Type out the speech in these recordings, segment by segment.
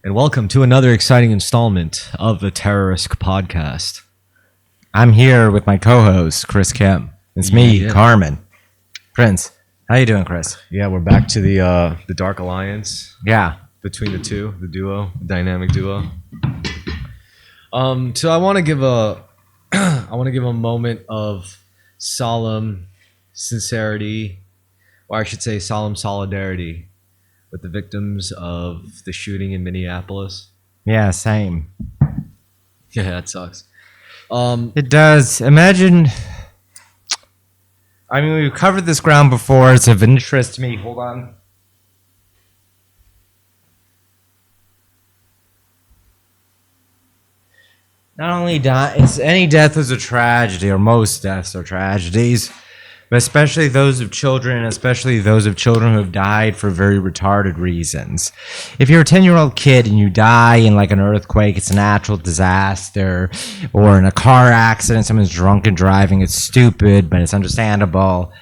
and welcome to another exciting installment of the Terrorisk podcast. I'm here with my co-host, Chris Kim. It's me, Yeah. Carmen. Prince, how you doing, Chris? Yeah, we're back to the Dark Alliance Yeah. between the two, the duo, the dynamic duo. So I want to give a a moment of solemn sincerity, or I should say solemn solidarity with the victims of the shooting in Minneapolis. Yeah, same. Yeah, that sucks. It does. Imagine... I mean, we've covered this ground before. It's of interest to me. Hold on. Not only any death is a tragedy, or most deaths are tragedies, but especially those of children, especially those of children who have died for very retarded reasons. If you're a 10-year-old kid and you die in like an earthquake, it's a natural disaster, or in a car accident, someone's drunk and driving, it's stupid, but it's understandable.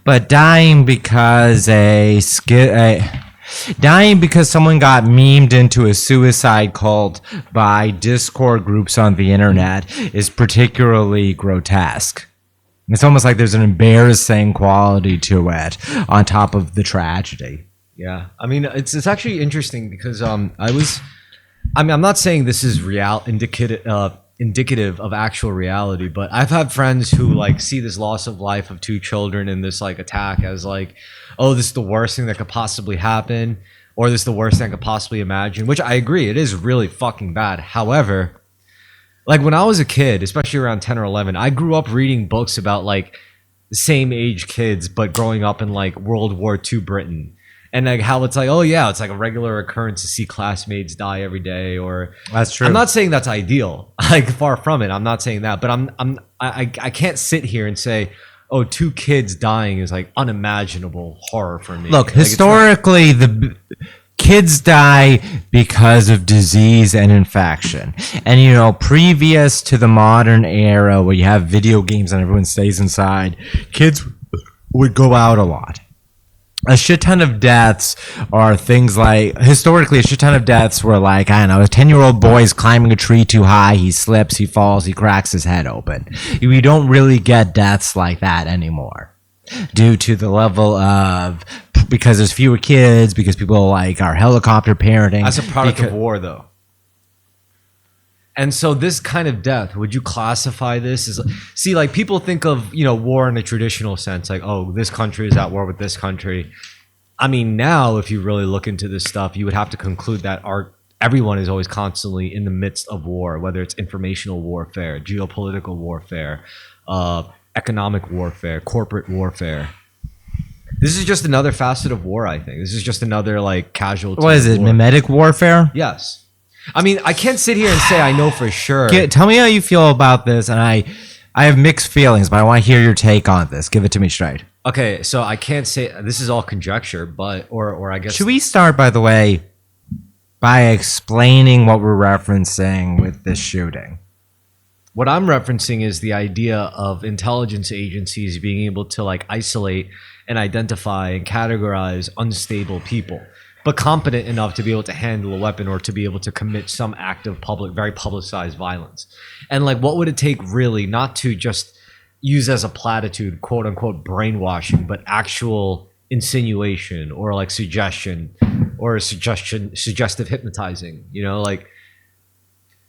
But dying because someone got memed into a suicide cult by Discord groups on the internet is particularly grotesque. It's almost like there's an embarrassing quality to it on top of the tragedy. Yeah, I mean, it's actually interesting because I'm not saying this is indicative of actual reality, but I've had friends who like see this loss of life of two children and this like attack as like, oh, this is the worst thing that could possibly happen, or this is the worst thing I could possibly imagine, which I agree, it is really fucking bad. However, like when I was a kid, especially around 10 or 11, I grew up reading books about like the same age kids, but growing up in like World War II Britain. And like how it's like, oh yeah, it's like a regular occurrence to see classmates die every day. Or That's true. I'm not saying that's ideal, like far from it. I'm not saying that, but I can't sit here and say, oh, two kids dying is like unimaginable horror for me. Look, Like, historically, the kids die because of disease and infection. And, you know, previous to the modern era where you have video games and everyone stays inside, kids would go out a lot. A shit ton of deaths are things like, historically, a shit ton of deaths were like, I don't know, a 10-year-old boy is climbing a tree too high, he slips, he falls, he cracks his head open. We don't really get deaths like that anymore due to the level of, because there's fewer kids, because people like are helicopter parenting. That's a product of war, though. And so this kind of death, would you classify this as, see, like people think of, you know, war in a traditional sense, like, oh, this country is at war with this country. I mean, now, if you really look into this stuff, you would have to conclude that everyone is always constantly in the midst of war, whether it's informational warfare, geopolitical warfare, economic warfare, corporate warfare. This is just another facet of war, I think. This is just another, like, casualty. What is it, mimetic warfare? Yes. I mean, I can't sit here and say I know for sure. Tell me how you feel about this, and I have mixed feelings, but I want to hear your take on this. Give it to me straight. Okay, so I can't say this is all conjecture, but or I guess Should we start, by the way, by explaining what we're referencing with this shooting? what I'm referencing is the idea of intelligence agencies being able to like isolate and identify and categorize unstable people, but competent enough to be able to handle a weapon or to be able to commit some act of very publicized violence. And like, what would it take really, not to just use as a platitude, quote unquote, brainwashing, but actual insinuation or like suggestion or suggestive hypnotizing, you know, like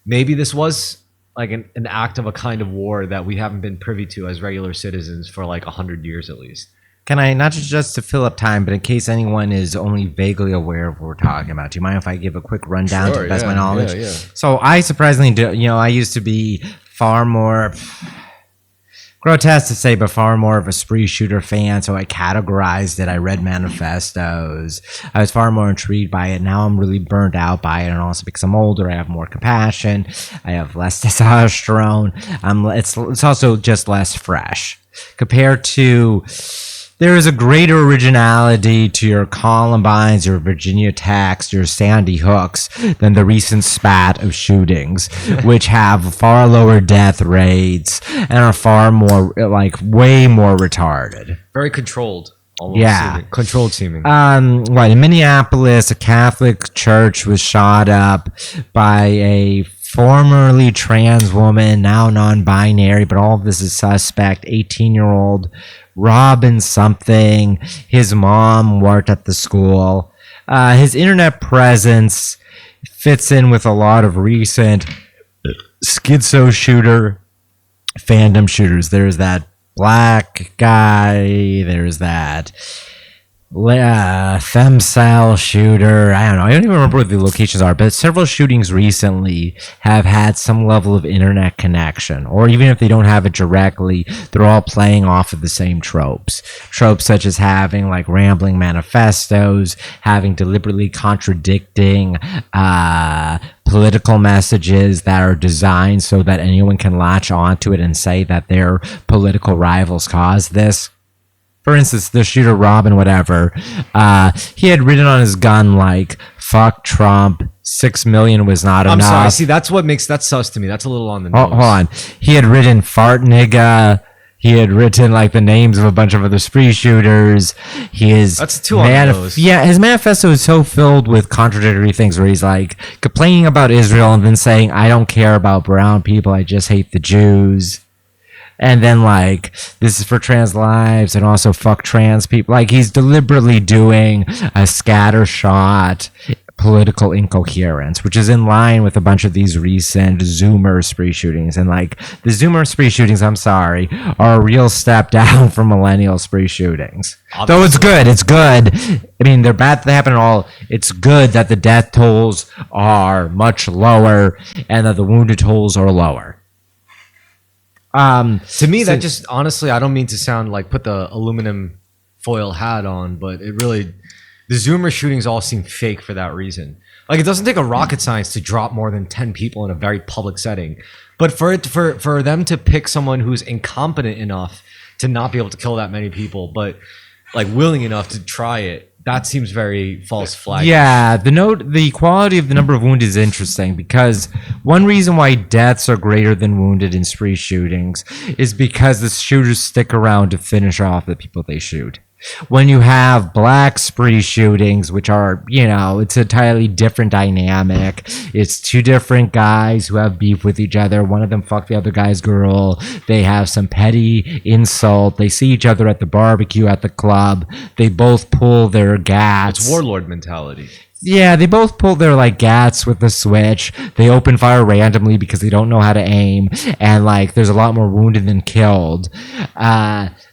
maybe this was like an act of a kind of war that we haven't been privy to as regular citizens for like 100 years at least. Can I, not just to fill up time, but in case anyone is only vaguely aware of what we're talking about, do you mind if I give a quick rundown to the best of my knowledge? Yeah. So I surprisingly do, you know, I used to be far more, grotesque to say, but far more of a spree shooter fan. So I categorized it. I read manifestos. I was far more intrigued by it. Now I'm really burnt out by it. And also because I'm older, I have more compassion. I have less testosterone. It's also just less fresh compared to... There is a greater originality to your Columbines, your Virginia Techs, your Sandy Hooks than the recent spat of shootings, which have far lower death rates and are far more, like, way more retarded. Very controlled. Almost Yeah. controlled seeming. Right, in Minneapolis, a Catholic church was shot up by a formerly trans woman, now non-binary, but all of this is suspect, 18-year-old Robin something. His mom worked at the school. His internet presence fits in with a lot of recent schizo shooter fandom shooters. There's that black guy. There's that femcel shooter. I don't know. I don't even remember what the locations are, but several shootings recently have had some level of internet connection, or even if they don't have it directly, they're all playing off of the same tropes. Tropes such as having like rambling manifestos, having deliberately contradicting political messages that are designed so that anyone can latch onto it and say that their political rivals caused this. For instance, the shooter Robin, whatever, he had written on his gun like "fuck Trump." 6 million was not enough. I'm sorry. See, that's what makes that sus to me. That's a little on the nose. Hold on. He had written "fart nigga." He had written like the names of a bunch of other spree shooters. That's too on the nose. Yeah, his manifesto is so filled with contradictory things where he's like complaining about Israel and then saying, "I don't care about brown people. I just hate the Jews." And then like, this is for trans lives and also fuck trans people. Like he's deliberately doing a scattershot political incoherence, which is in line with a bunch of these recent Zoomer spree shootings. And like the Zoomer spree shootings, I'm sorry, are a real step down from millennial spree shootings. Obviously. Though it's good. It's good. I mean, they're bad. They happen all. It's good that the death tolls are much lower and that the wounded tolls are lower. To me, that just honestly, I don't mean to sound like put the aluminum foil hat on, but it really, the Zoomer shootings all seem fake for that reason. Like it doesn't take a rocket science to drop more than 10 people in a very public setting, but for them to pick someone who's incompetent enough to not be able to kill that many people, but like willing enough to try it. That seems very false flag. Yeah, the quality of the number of wounded is interesting because one reason why deaths are greater than wounded in spree shootings is because the shooters stick around to finish off the people they shoot. When you have black spree shootings, which are, you know, it's an entirely different dynamic. It's two different guys who have beef with each other. One of them fucked the other guy's girl. They have some petty insult. They see each other at the barbecue at the club. They both pull their gats. It's warlord mentality. Yeah, they both pull their like gats with the switch. They open fire randomly because they don't know how to aim, and like there's a lot more wounded than killed.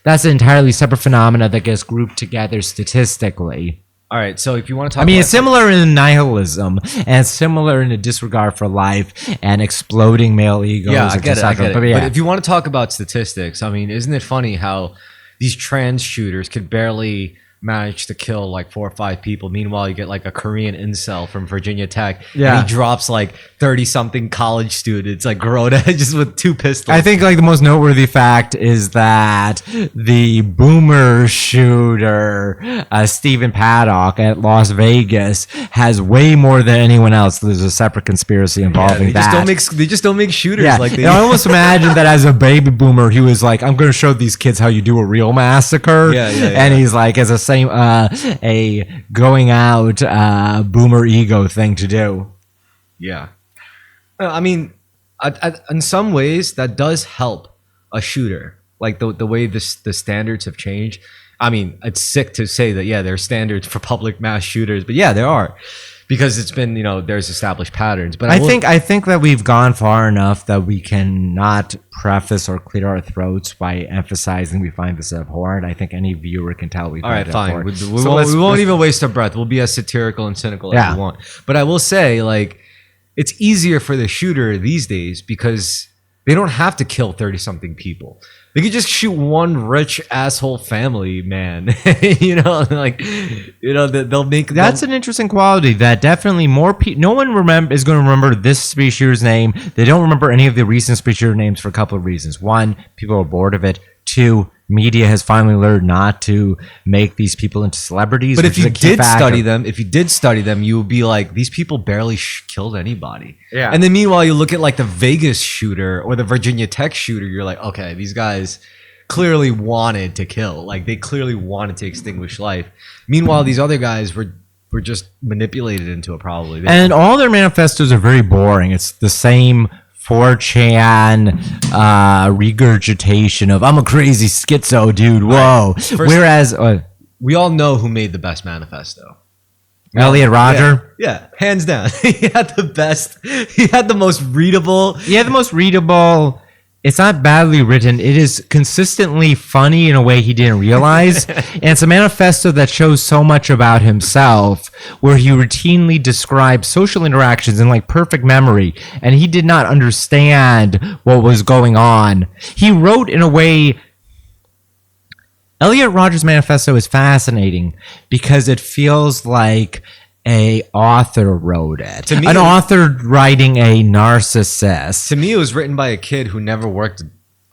That's an entirely separate phenomena that gets grouped together statistically. All right, so if you want to talk, I mean, it's similar in nihilism and similar in a disregard for life and exploding male egos. Yeah, I get it. But, yeah. But if you want to talk about statistics, I mean, isn't it funny how these trans shooters could barely manage to kill like 4 or 5 people. Meanwhile, you get like a Korean incel from Virginia Tech. Yeah. And he drops like 30-something college students, like grown just with 2 pistols. I think like the most noteworthy fact is that the boomer shooter, Stephen Paddock at Las Vegas, has way more than anyone else. There's a separate conspiracy involving that. They just don't make shooters like they. I almost imagine that as a baby boomer, he was like, "I'm going to show these kids how you do a real massacre." And he's like, as a going out boomer ego thing to do. Yeah. I mean, in some ways, that does help a shooter. Like the way the standards have changed. I mean, it's sick to say that, yeah, there are standards for public mass shooters. But yeah, there are. Because it's been, there's established patterns. But I think that we've gone far enough that we can not preface or clear our throats by emphasizing we find this abhorrent. I think any viewer can tell we find it abhorrent. All right, fine. We won't even waste our breath. We'll be as satirical and cynical as we want. But I will say, like, it's easier for the shooter these days because they don't have to kill 30-something people. They could just shoot one rich asshole family man, they'll make. That's an interesting quality. That definitely more people. No one is going to remember this spree shooter's name. They don't remember any of the recent spree shooter names for a couple of reasons. One, people are bored of it. Two, media has finally learned not to make these people into celebrities. But if you did study them, you would be like, these people barely killed anybody. Yeah. And then meanwhile, you look at like the Vegas shooter or the Virginia Tech shooter, you're like, okay, these guys clearly wanted to kill. Like they clearly wanted to extinguish life. Meanwhile, these other guys were just manipulated into it probably. And all their manifestos are very boring. It's the same 4chan regurgitation of I'm a crazy schizo dude. Whoa. First, Whereas we all know who made the best manifesto. Elliot Rodger. Yeah, hands down. He had the best. He had the most readable. Yeah, the most readable. It's not badly written. It is consistently funny in a way he didn't realize. And it's a manifesto that shows so much about himself, where he routinely describes social interactions in like perfect memory. And he did not understand what was going on. He wrote in a way. Elliot Rodger's manifesto is fascinating because it feels like a author wrote it. To me, an author writing a narcissist. To me, it was written by a kid who never worked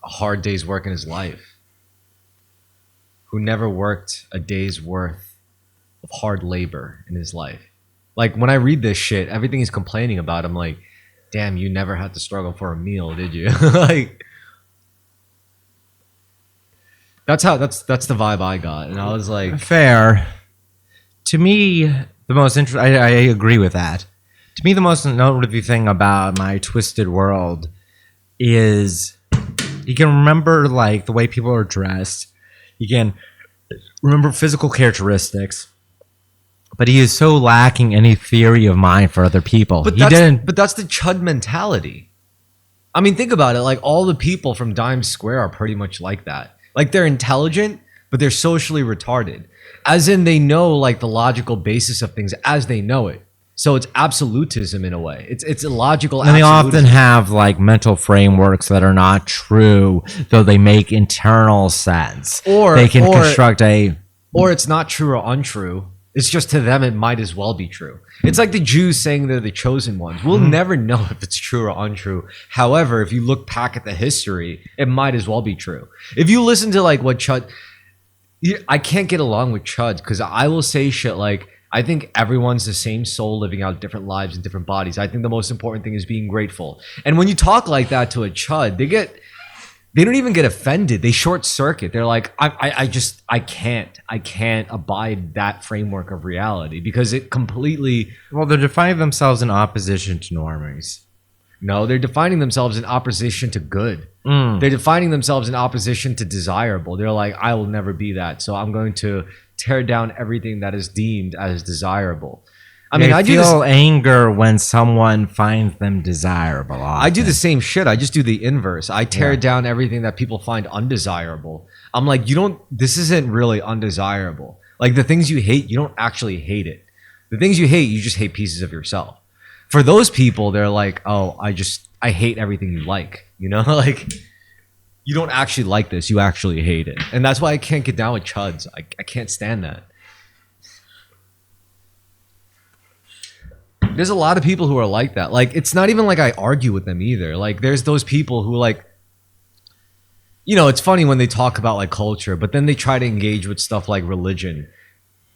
a hard day's work in his life. Who never worked a day's worth of hard labor in his life. Like, when I read this shit, everything he's complaining about, I'm like, damn, you never had to struggle for a meal, did you? Like, that's the vibe I got. And I was like... Fair. To me, the most interesting... I agree with that. To me, the most noteworthy thing about my twisted world is you can remember, like, the way people are dressed. You can remember physical characteristics. But he is so lacking any theory of mind for other people. But that's the chud mentality. I mean, think about it. Like, all the people from Dime Square are pretty much like that. Like, they're intelligent, but they're socially retarded. As in, they know, like, the logical basis of things as they know it. So it's absolutism in a way. It's illogical. And they often have, like, mental frameworks that are not true, though they make internal sense. Or they can construct a... Or it's not true or untrue. It's just to them, it might as well be true. It's like the Jews saying they're the chosen ones. We'll never know if it's true or untrue. However, if you look back at the history, it might as well be true. If you listen to like what Chud... I can't get along with Chud because I will say shit like, I think everyone's the same soul living out different lives in different bodies. I think the most important thing is being grateful. And when you talk like that to a Chud, they don't even get offended. They short circuit. They're like, I can't abide that framework of reality because it completely... Well, they're defining themselves in opposition to normies. No, they're defining themselves in opposition to good. They're defining themselves in opposition to desirable. They're like, I will never be that. So I'm going to tear down everything that is deemed as desirable. I feel anger when someone finds them desirable. Often. I do the same shit. I just do the inverse. I tear down everything that people find undesirable. I'm like, this isn't really undesirable. Like the things you hate, you don't actually hate it. The things you hate, you just hate pieces of yourself. For those people, they're like, oh, I hate everything you like. You know, like you don't actually like this. You actually hate it. And that's why I can't get down with Chuds. I can't stand that. There's a lot of people who are like that. Like, it's not even like I argue with them either. Like, there's those people who like, you know, it's funny when they talk about like culture, but then they try to engage with stuff like religion.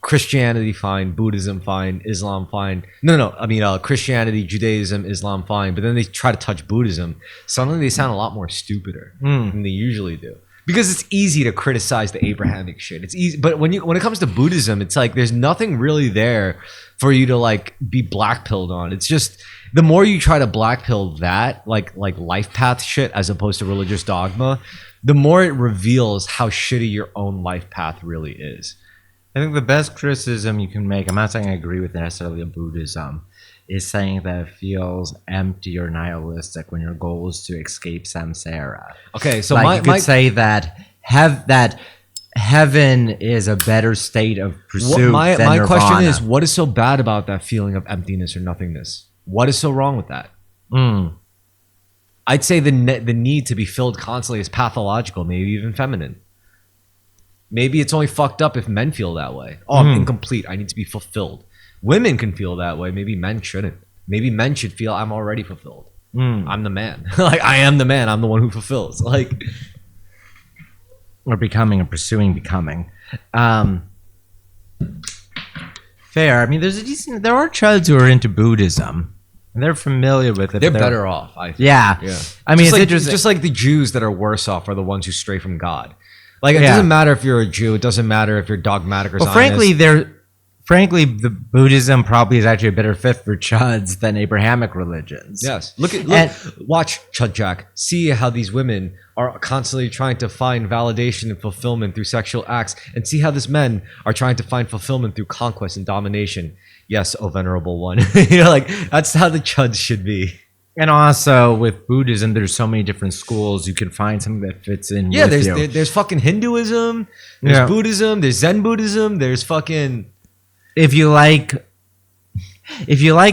Christianity, fine. Buddhism, fine. Islam, fine. No. I mean, Christianity, Judaism, Islam, fine. But then they try to touch Buddhism. Suddenly they sound a lot more stupider than they usually do. Because it's easy to criticize the Abrahamic shit. It's easy, but when it comes to Buddhism, it's like there's nothing really there for you to like be black-pilled on. It's just the more you try to black-pill that, like life path shit as opposed to religious dogma, the more it reveals how shitty your own life path really is. I think the best criticism you can make, I'm not saying I agree with necessarily Buddhism, is saying that it feels empty or nihilistic when your goal is to escape samsara. Okay, so like you could say that heaven is a better state of pursuit than my nirvana. question is, what is so bad about that feeling of emptiness or nothingness? What is so wrong with that? I'd say the need to be filled constantly is pathological, maybe even feminine. Maybe it's only fucked up if men feel that way. Oh, I'm incomplete. I need to be fulfilled. Women can feel that way. Maybe men shouldn't. Maybe men should feel I'm already fulfilled. I'm the man. Like I am the man. I'm the one who fulfills. Like, or becoming or pursuing becoming. Fair. I mean, there are chuds who are into Buddhism. And they're familiar with it. They're better off, I think. Yeah. I mean, it's interesting. Just like the Jews that are worse off are the ones who stray from God. Like, it doesn't matter if you're a Jew. It doesn't matter if you're dogmatic or Well, Zionist. frankly, the Buddhism probably is actually a better fit for chuds than Abrahamic religions. Yes. Watch Chud Jack. See how these women are constantly trying to find validation and fulfillment through sexual acts, and see how these men are trying to find fulfillment through conquest and domination. Yes, oh venerable one. Like, that's how the chuds should be. And also with Buddhism, there's so many different schools. You can find something that fits in. Yeah, with there's fucking Hinduism, there's Buddhism, there's Zen Buddhism, there's fucking. If you like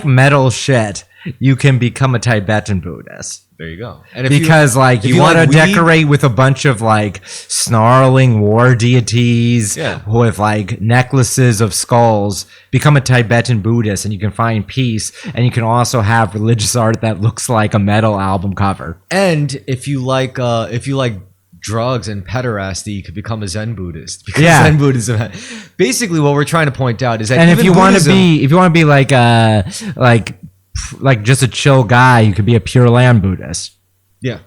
metal shit, you can become a Tibetan Buddhist. There you go. And if because you want to like decorate with a bunch of like snarling war deities with like necklaces of skulls, become a Tibetan Buddhist, and you can find peace. And you can also have religious art that looks like a metal album cover. And if you like drugs and pederasty, you could become a Zen Buddhist. Because Zen Buddhism, basically, what we're trying to point out is that, and if you want to be like just a chill guy, you could be a Pure Land Buddhist. Yeah.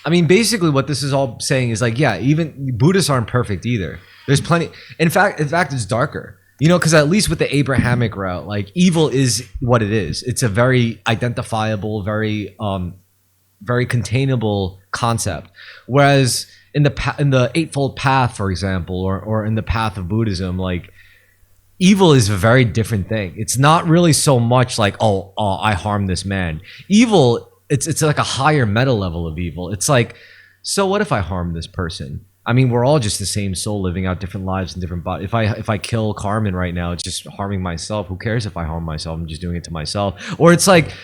I mean, basically, what this is all saying is like, yeah, even Buddhists aren't perfect either. There's plenty. In fact, it's darker. Because at least with the Abrahamic route, like, evil is what it is. It's a very identifiable, very containable concept. Whereas in the Eightfold Path, for example, or in the path of Buddhism, like, evil is a very different thing. It's not really so much like, oh, I harmed this man. Evil, it's like a higher meta level of evil. It's like, so what if I harm this person? I mean, we're all just the same soul living out different lives in different bodies. If I kill Carmen right now, it's just harming myself. Who cares if I harm myself? I'm just doing it to myself. Or it's like,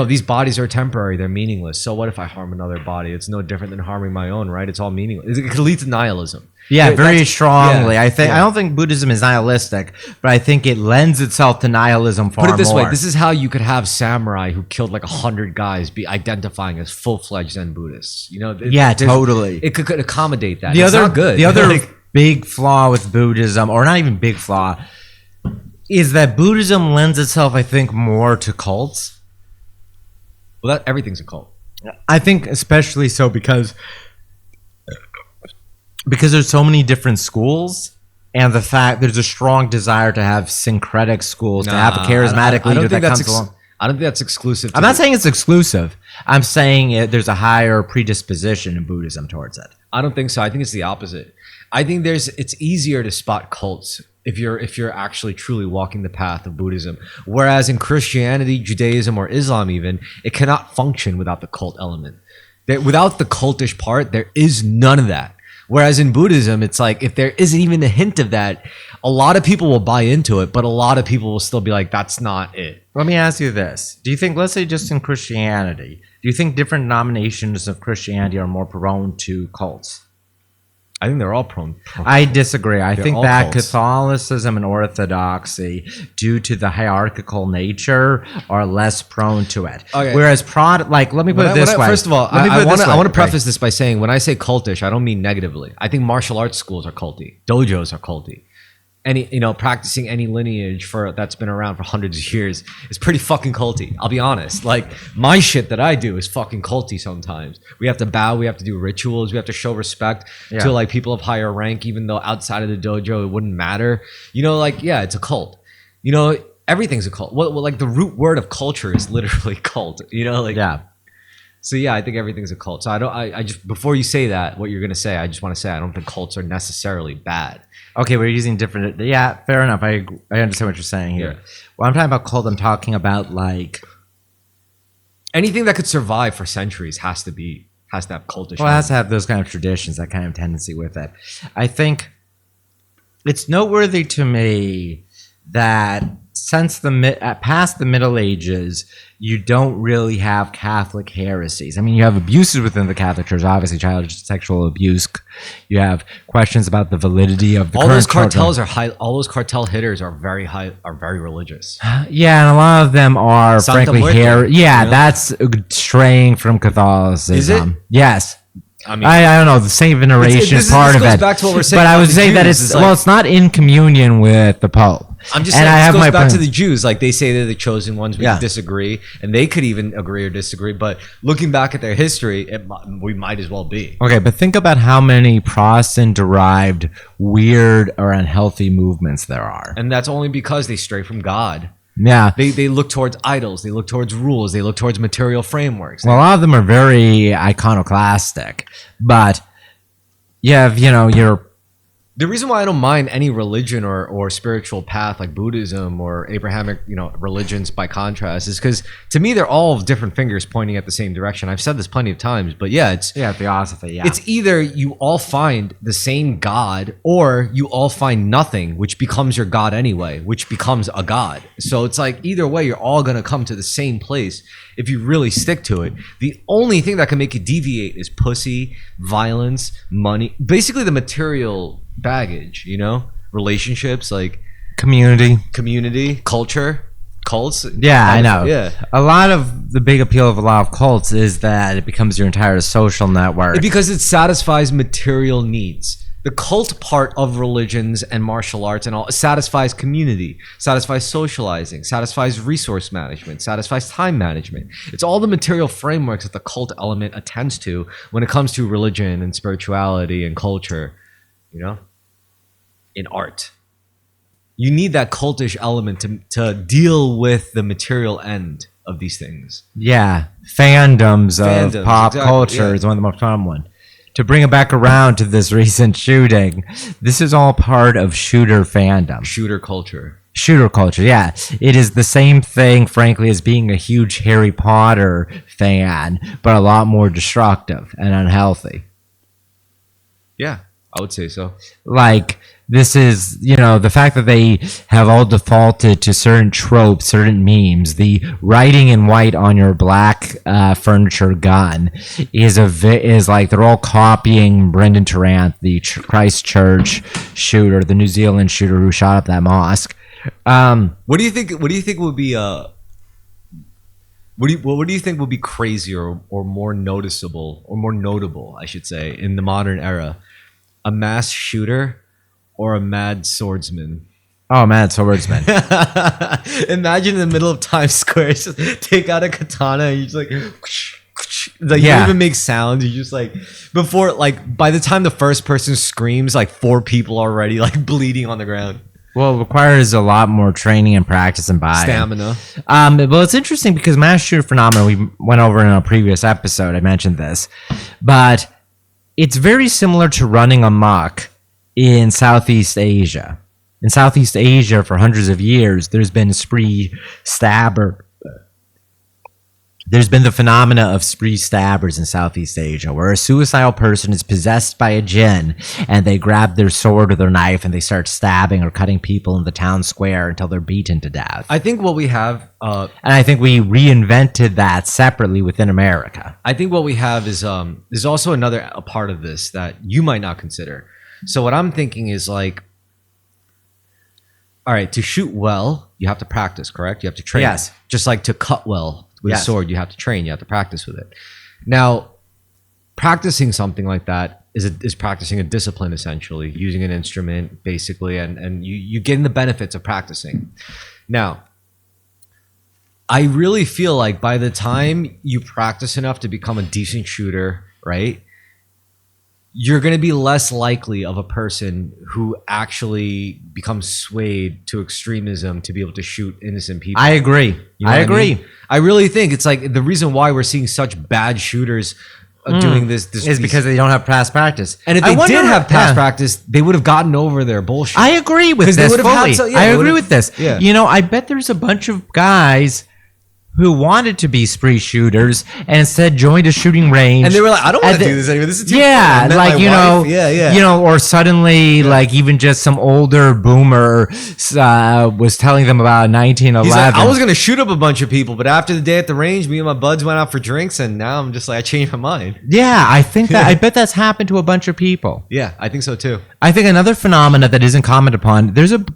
these bodies are temporary. They're meaningless. So what if I harm another body? It's no different than harming my own, right? It's all meaningless. It could lead to nihilism. Yeah, very strongly. I don't think Buddhism is nihilistic, but I think it lends itself to nihilism far more. Put it this way: this is how you could have samurai who killed like 100 guys be identifying as full-fledged Zen Buddhists. Totally. It could accommodate that. The The other big flaw with Buddhism, or not even big flaw, is that Buddhism lends itself, I think, more to cults. Well, everything's a cult. I think especially so because there's so many different schools, and the fact there's a strong desire to have syncretic schools, to have a charismatic leader that comes along. I don't think that's exclusive. I'm not saying it's exclusive. I'm saying there's a higher predisposition in Buddhism towards it. I don't think so. I think it's the opposite. I think it's easier to spot cults if you're actually truly walking the path of Buddhism. Whereas in Christianity, Judaism, or Islam even, it cannot function without the cult element. Without the cultish part, there is none of that. Whereas in Buddhism, it's like, if there isn't even a hint of that, a lot of people will buy into it, but a lot of people will still be like, that's not it. Let me ask you this. Do you think, let's say just in Christianity, do you think different denominations of Christianity are more prone to cults? I think they're all prone. I disagree. I think that cults. Catholicism and Orthodoxy, due to the hierarchical nature, are less prone to it. Okay. Whereas let me put it this way. First of all, I want to preface this by saying, when I say cultish, I don't mean negatively. I think martial arts schools are culty. Dojos are culty. Practicing any lineage that's been around for hundreds of years is pretty fucking culty. I'll be honest. Like, my shit that I do is fucking culty sometimes. We have to bow, we have to do rituals, we have to show respect to like people of higher rank, even though outside of the dojo it wouldn't matter. It's a cult. Everything's a cult. Well, like the root word of culture is literally cult. So yeah, I think everything's a cult. So I just, before you say that, what you're gonna say, I just want to say I don't think cults are necessarily bad. Okay, we're using different. Yeah, fair enough. I understand what you're saying here. Yeah. When I'm talking about cult, I'm talking about like anything that could survive for centuries has to have cultish. Well, it has to have those kind of traditions, that kind of tendency with it. I think it's noteworthy to me that since past the Middle Ages, you don't really have Catholic heresies. I mean, you have abuses within the Catholic Church, obviously child sexual abuse. You have questions about the validity of the all those cartels are high. All those cartel hitters are very religious. Yeah, and a lot of them are Santa frankly that's straying from Catholicism. Is it? Yes. I mean, I don't know. The same veneration is part of goes it. back to what we're saying But I about would the say that Jews. it's It's like- it's not in communion with the Pope. I'm just And saying I this have goes my back to point. the Jews. Like they say they're the chosen ones. We Yeah. disagree, and they could even agree or disagree. But looking back at their history, we might as well be. Okay, but think about how many Protestant-derived weird or unhealthy movements there are. And that's only because they stray from God. Yeah. They look towards idols. They look towards rules. They look towards material frameworks. Well, a lot of them are very iconoclastic, but you have, your The reason why I don't mind any religion or spiritual path like Buddhism or Abrahamic, religions by contrast is because to me they're all different fingers pointing at the same direction. I've said this plenty of times, but yeah, theosophy. Yeah, it's either you all find the same God or you all find nothing, which becomes your God anyway, which becomes a God. So it's like either way, you're all gonna come to the same place if you really stick to it. The only thing that can make you deviate is pussy, violence, money, basically the material baggage, relationships, like community, culture, cults. Yeah, I know. Yeah. A lot of the big appeal of a lot of cults is that it becomes your entire social network. Because it satisfies material needs. The cult part of religions and martial arts and all satisfies community, satisfies socializing, satisfies resource management, satisfies time management. It's all the material frameworks that the cult element attends to when it comes to religion and spirituality and culture, in art. You need that cultish element to deal with the material end of these things. Yeah, fandoms of pop exactly, culture is one of the most common one. To bring it back around to this recent shooting, this is all part of shooter fandom. Shooter culture. Shooter culture, yeah. It is the same thing, frankly, as being a huge Harry Potter fan, but a lot more destructive and unhealthy. Yeah, I would say so. Like, this is, the fact that they have all defaulted to certain tropes, certain memes. The writing in white on your black furniture gun is like they're all copying Brendan Tarrant, the Christchurch shooter, the New Zealand shooter who shot up that mosque. What do you think? What do you think would be what do you think would be crazier or more noticeable or more notable, I should say, in the modern era? A mass shooter or a mad swordsman? Oh, mad swordsman. Imagine in the middle of Times Square, just take out a katana and you just like you don't even make sounds. You just like before, like by the time the first person screams, like 4 people already like bleeding on the ground. Well, it requires a lot more training and practice and buy-in. Stamina. Well, it's interesting because mass shooter phenomenon, we went over in a previous episode, I mentioned this, but it's very similar to running amok in Southeast Asia. In Southeast Asia, for hundreds of years, there's been spree stabber. There's been the phenomena of spree stabbers in Southeast Asia, where a suicidal person is possessed by a jinn, and they grab their sword or their knife, and they start stabbing or cutting people in the town square until they're beaten to death. I think what we have, and I think we reinvented that separately within America. I think what we have is there's also a part of this that you might not consider. So what I'm thinking is like, all right, to shoot well, you have to practice, correct? You have to train. Yes. Just like to cut well with a sword, you have to train, you have to practice with it. Now, practicing something like that is practicing a discipline, essentially, using an instrument, basically, and you getting the benefits of practicing. Now, I really feel like by the time you practice enough to become a decent shooter, right, you're going to be less likely of a person who actually becomes swayed to extremism to be able to shoot innocent people. I agree. You know I what agree. mean? I really think it's like the reason why we're seeing such bad shooters doing this Is because they don't have past practice. and if they did have past practice, they would have gotten over their bullshit. I agree with 'Cause they this would have had fully. so- I they agree would've- with this. yeah. I bet there's a bunch of guys who wanted to be spree shooters and instead joined a shooting range. and they were like, I don't want And to the- do this anymore. This is too yeah, fun. I met like my wife. Yeah. or suddenly like even just some older boomer was telling them about 1911. He's like, I was gonna shoot up a bunch of people, but after the day at the range, me and my buds went out for drinks, and now I'm just like, I changed my mind. Yeah, I think that I bet that's happened to a bunch of people. Yeah, I think so too. I think another phenomena that isn't commented upon,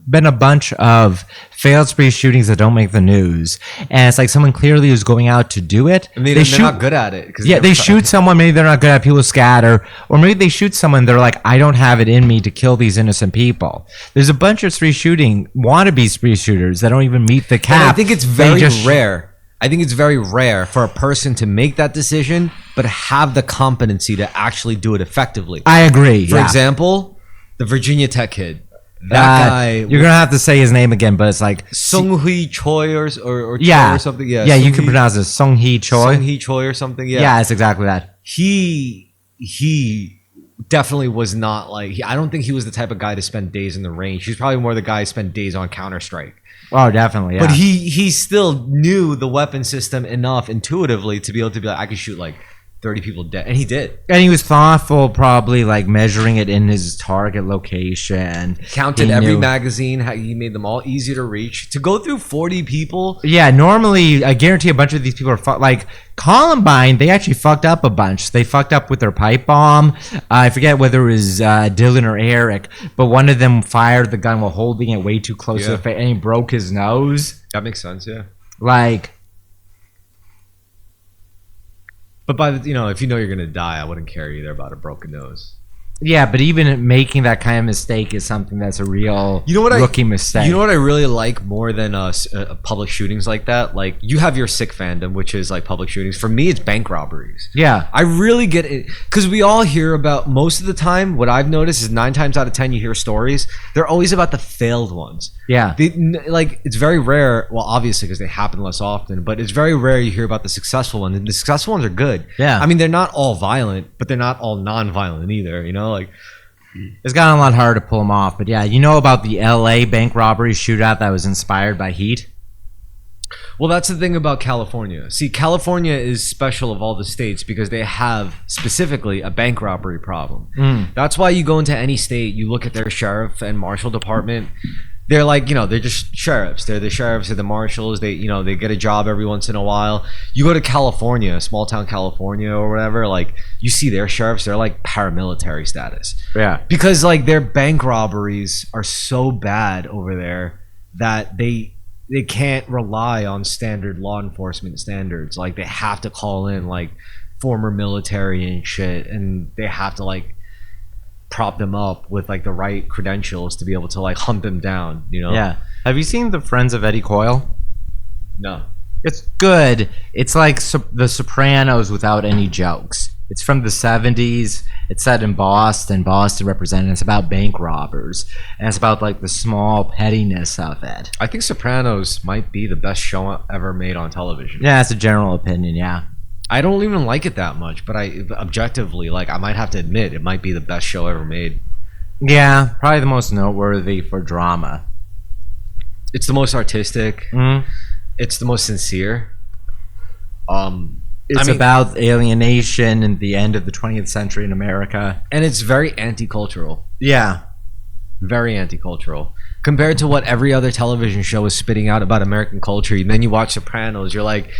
been a bunch of failed spree shootings that don't make the news. And it's like someone someone clearly who's going out to do it. And they're not good at it. Yeah, they shoot someone. Maybe they're not good at. People scatter, or maybe they shoot someone. They're like, I don't have it in me to kill these innocent people. There's a bunch of wannabe spree shooters that don't even meet the cap. And I think it's very rare. I think it's very rare for a person to make that decision, but have the competency to actually do it effectively. I agree. For example, the Virginia Tech kid. That guy. You're gonna have to say his name again, but it's like Sung-Hee Choi or Choi or something. Yeah, you can pronounce it Sung-Hee Choi. Sung-Hee Choi or something. Yeah, it's exactly that. He definitely was not like. I don't think he was the type of guy to spend days in the range. He's probably more the guy who spent days on Counter-Strike. Oh, definitely. Yeah. But he still knew the weapon system enough intuitively to be able to be like, I could shoot like 30 people dead, and he did. And he was thoughtful, probably like measuring it in his target location. Counted every magazine. He made them all easy to reach. To go through 40 people. Yeah, normally I guarantee a bunch of these people are like Columbine. They actually fucked up a bunch. They fucked up with their pipe bomb. I forget whether it was Dylan or Eric, but one of them fired the gun while holding it way too close to the face, and he broke his nose. That makes sense. Yeah. Like. But if you know you're gonna die, I wouldn't care either about a broken nose. Yeah, but even making that kind of mistake is something that's a real rookie mistake. You know what I really like more than public shootings like that? Like, you have your sick fandom, which is like public shootings. For me, it's bank robberies. Yeah. I really get it. Because we all hear about, most of the time, what I've noticed is 9 times out of 10 you hear stories, they're always about the failed ones. Yeah. It's very rare, well, obviously because they happen less often, but it's very rare you hear about the successful ones. And the successful ones are good. Yeah. I mean, they're not all violent, but they're not all non-violent either, Like, it's gotten a lot harder to pull them off. But yeah, you know about the LA bank robbery shootout that was inspired by Heat? Well, that's the thing about California. See, California is special of all the states because they have specifically a bank robbery problem. That's why you go into any state, you look at their sheriff and marshal department. They're like, they're just sheriffs. They're the sheriffs, they're the marshals. They get a job every once in a while. You go to California, small town California or whatever, like you see their sheriffs, they're like paramilitary status. Yeah. Because like their bank robberies are so bad over there that they can't rely on standard law enforcement standards. Like they have to call in like former military and shit, and they have to like prop them up with like the right credentials to be able to like hunt them down, Yeah. Have you seen The Friends of Eddie Coyle? No. It's good. It's like The Sopranos without any jokes. It's from the 70s. It's set in Boston represented. It's about bank robbers, and it's about like the small pettiness of it. I think Sopranos might be the best show ever made on television. Yeah, that's a general opinion. Yeah. I don't even like it that much, but I objectively, like, I might have to admit it might be the best show ever made. Yeah, probably the most noteworthy for drama. It's the most artistic. It's the most sincere. It's about alienation and the end of the 20th century in America. And it's very anti-cultural. Yeah. Very anti-cultural. Compared to what every other television show is spitting out about American culture, and then you watch Sopranos, you're like,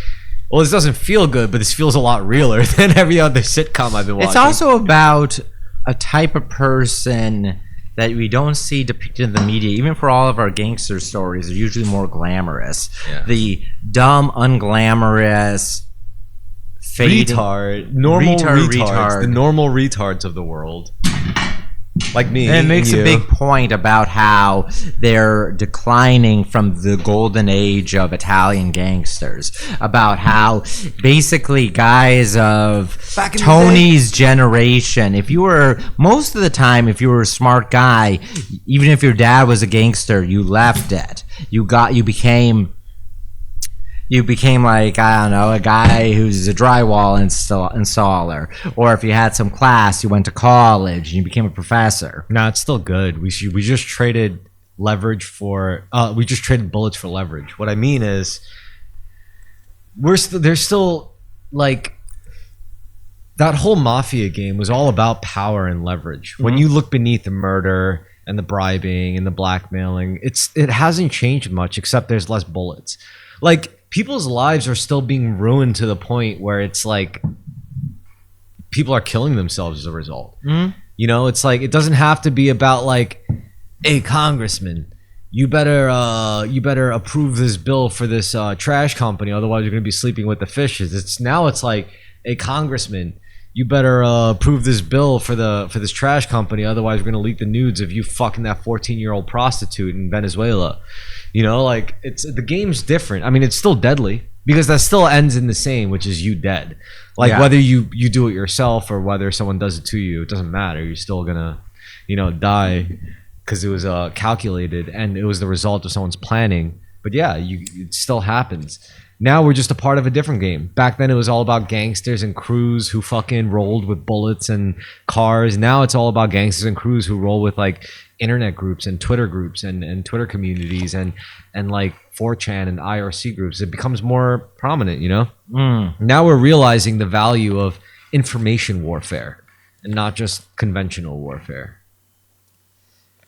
well, this doesn't feel good, but this feels a lot realer than every other sitcom I've been watching. It's also about a type of person that we don't see depicted in the media. Even for all of our gangster stories, they're usually more glamorous. Yeah. The dumb, unglamorous, retard, normal retards, the normal retards of the world. Like me. And it makes a big point about how they're declining from the golden age of Italian gangsters. About how basically guys of Tony's generation, most of the time, if you were a smart guy, even if your dad was a gangster, you left it. You became like, I don't know, a guy who's a drywall installer. Or if you had some class, you went to college and you became a professor. No, it's still good. We just traded bullets for leverage. What I mean is, there's still like, that whole mafia game was all about power and leverage. When you look beneath the murder and the bribing and the blackmailing, it hasn't changed much, except there's less bullets. Like, people's lives are still being ruined to the point where it's like people are killing themselves as a result. It's like, it doesn't have to be about like, hey, congressman, you better approve this bill for this trash company, otherwise you're gonna be sleeping with the fishes. It's like, a congressman, you better approve this bill for this trash company, otherwise we're gonna leak the nudes of you fucking that 14-year-old prostitute in Venezuela. Like, the game's different. I mean, it's still deadly because that still ends in the same, which is you dead. Like, Yeah. whether you do it yourself or whether someone does it to you, it doesn't matter. You're still gonna die because it was calculated and it was the result of someone's planning. But yeah, it still happens. Now we're just a part of a different game. Back then it was all about gangsters and crews who fucking rolled with bullets and cars. Now it's all about gangsters and crews who roll with like internet groups and Twitter groups and Twitter communities and like 4chan and IRC groups. It becomes more prominent, Now we're realizing the value of information warfare and not just conventional warfare.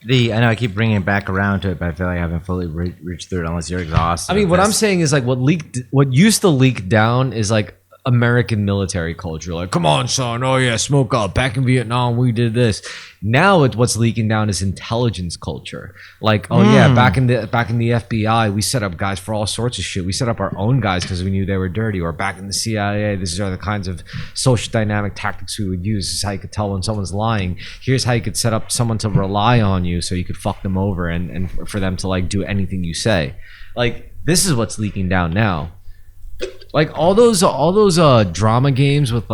I know I keep bringing it back around to it, but I feel like I haven't fully reached through it unless you're exhausted. I mean, what I'm saying is like what used to leak down is like American military culture. Like, come on, son. Oh yeah, smoke up. Back in Vietnam, we did this. Now what's leaking down is intelligence culture. Like, oh yeah, back in the FBI, we set up guys for all sorts of shit. We set up our own guys because we knew they were dirty. Or back in the CIA, these are the kinds of social dynamic tactics we would use. This is how you could tell when someone's lying. Here's how you could set up someone to rely on you so you could fuck them over and for them to like do anything you say. Like, this is what's leaking down now. Like all those drama games with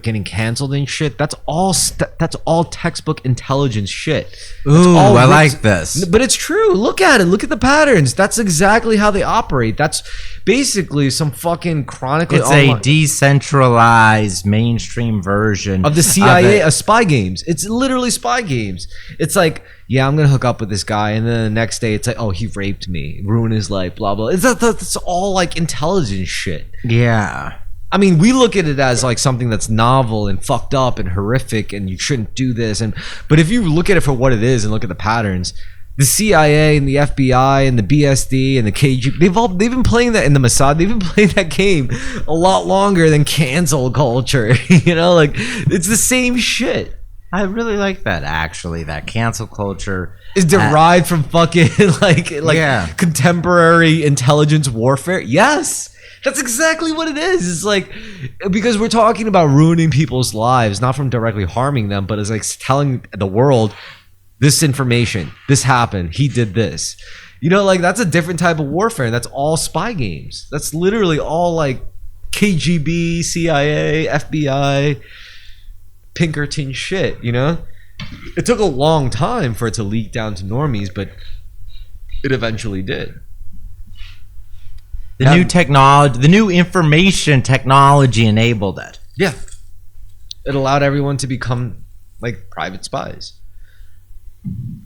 getting canceled and shit. That's all textbook intelligence shit. Ooh, I like this. But it's true. Look at it. Look at the patterns. That's exactly how they operate. That's basically some fucking chronicle. It's a decentralized mainstream version of the CIA, of spy games. It's literally spy games. It's like, yeah, I'm gonna hook up with this guy, and then the next day it's like, oh, he raped me, ruined his life, blah blah. That's all like intelligence shit. Yeah. I mean, we look at it as like something that's novel and fucked up and horrific, and you shouldn't do this. But if you look at it for what it is and look at the patterns, the CIA and the FBI and the BSD and the KGB, they've been playing that in the Mossad. They've been playing that game a lot longer than cancel culture. Like it's the same shit. I really like that, actually. That cancel culture is derived from fucking like contemporary intelligence warfare. Yes, that's exactly what it is. It's like, because we're talking about ruining people's lives, not from directly harming them, but it's like telling the world this information, this happened, he did this. Like that's a different type of warfare. That's all spy games. That's literally all like KGB, CIA, FBI, Pinkerton shit, It took a long time for it to leak down to normies, but it eventually did. The new technology, the new information technology enabled it. Yeah. It allowed everyone to become like private spies.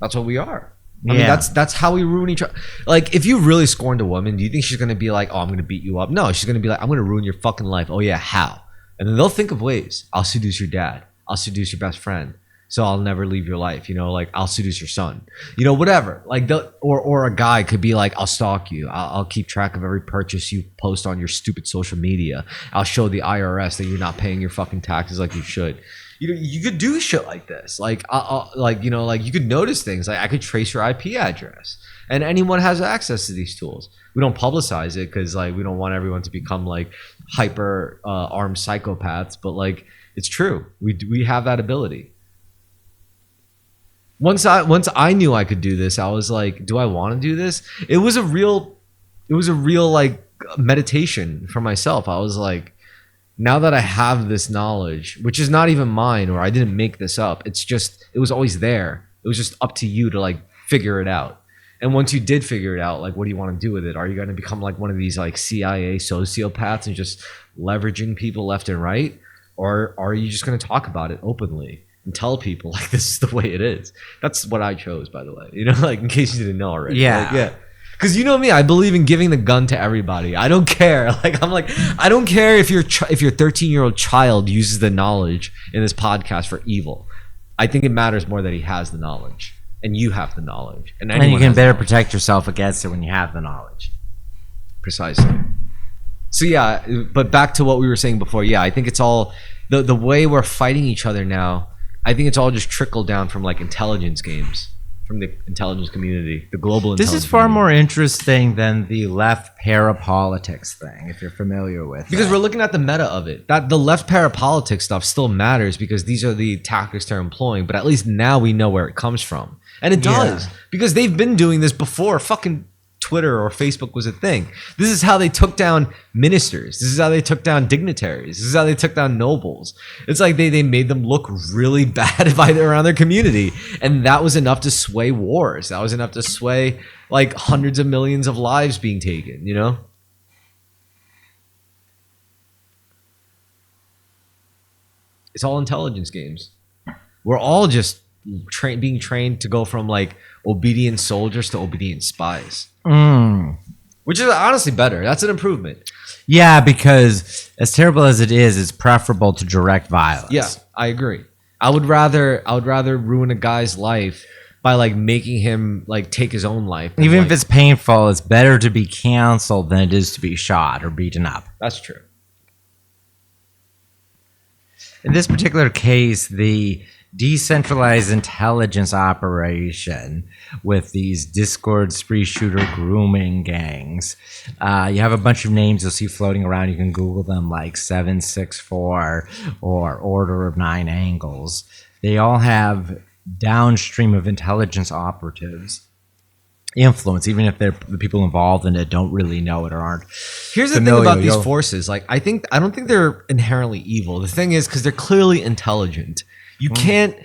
That's what we are. I mean, that's how we ruin each other. Like, if you really scorned a woman, do you think she's going to be like, oh, I'm going to beat you up? No, she's going to be like, I'm going to ruin your fucking life. Oh yeah, how? And then they'll think of ways. I'll seduce your dad. I'll seduce your best friend, so I'll never leave your life. Like I'll seduce your son. Whatever. Like or a guy could be like, I'll stalk you. I'll keep track of every purchase you post on your stupid social media. I'll show the IRS that you're not paying your fucking taxes like you should. You could do shit like this. Like you could notice things. Like I could trace your IP address, and anyone has access to these tools. We don't publicize it because like we don't want everyone to become like hyper armed psychopaths. But like, it's true. We have that ability. Once I knew I could do this, I was like, do I want to do this? It was a real like meditation for myself. I was like, now that I have this knowledge, which is not even mine, or I didn't make this up, it was always there. It was just up to you to like figure it out. And once you did figure it out, like, what do you want to do with it? Are you going to become like one of these like CIA sociopaths and just leveraging people left and right? Or are you just going to talk about it openly and tell people like this is the way it is? That's what I chose, by the way. Like in case you didn't know already. Yeah. Like, yeah. Because you know me, I believe in giving the gun to everybody. I don't care. I don't care if your 13-year-old child uses the knowledge in this podcast for evil. I think it matters more that he has the knowledge, and you have the knowledge, and you can better protect yourself against it when you have the knowledge. Precisely. So yeah, but back to what we were saying before. Yeah, I think it's all the way we're fighting each other now. I think it's all just trickled down from like intelligence games. from the intelligence community, the global This intelligence is far community. more interesting than the left parapolitics thing, if you're familiar with Because that. we're looking at the meta of it. That the left parapolitics stuff still matters because these are the tactics they're employing, but at least now we know where it comes from. And it does. Yeah. Because they've been doing this before fucking Twitter or Facebook was a thing. This is how they took down ministers. This is how they took down dignitaries. This is how they took down nobles. It's like they made them look really bad around their community. And that was enough to sway wars. That was enough to sway like hundreds of millions of lives being taken, you know? It's all intelligence games. We're all just being trained to go from like obedient soldiers to obedient spies, which is honestly better. That's an improvement. Yeah, because as terrible as it is, it's preferable to direct violence. Yeah, I agree. I would rather ruin a guy's life by like making him like take his own life. Even like, if it's painful, it's better to be canceled than it is to be shot or beaten up. that's true. In this particular case, the decentralized intelligence operation with these Discord spree shooter grooming gangs. You have a bunch of names you'll see floating around. You can Google them, like 764 or Order of Nine Angles. They all have downstream of intelligence operatives influence, even if they're the people involved in it don't really know it or aren't. Here's the thing about these forces. Like, I don't think they're inherently evil. The thing is, because they're clearly intelligent. You can't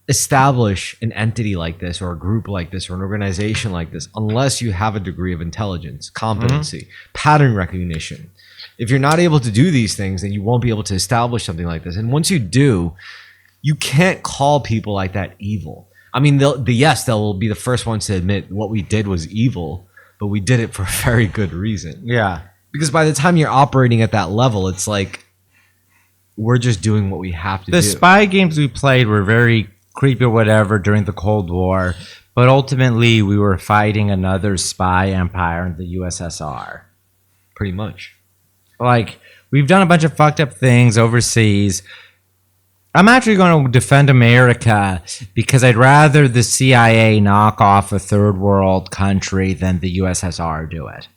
establish an entity like this or a group like this or an organization like this unless you have a degree of intelligence, competency, pattern recognition. If you're not able to do these things, then you won't be able to establish something like this. And once you do, you can't call people like that evil. I mean, they'll be the first ones to admit what we did was evil, but we did it for a very good reason. Yeah. Because by the time you're operating at that level, it's like we're just doing what we have to do. The spy games we played were very creepy or whatever during the Cold War, but ultimately we were fighting another spy empire in the USSR. Pretty much. Like, we've done a bunch of fucked up things overseas. I'm actually going to defend America because I'd rather the CIA knock off a third world country than the USSR do it.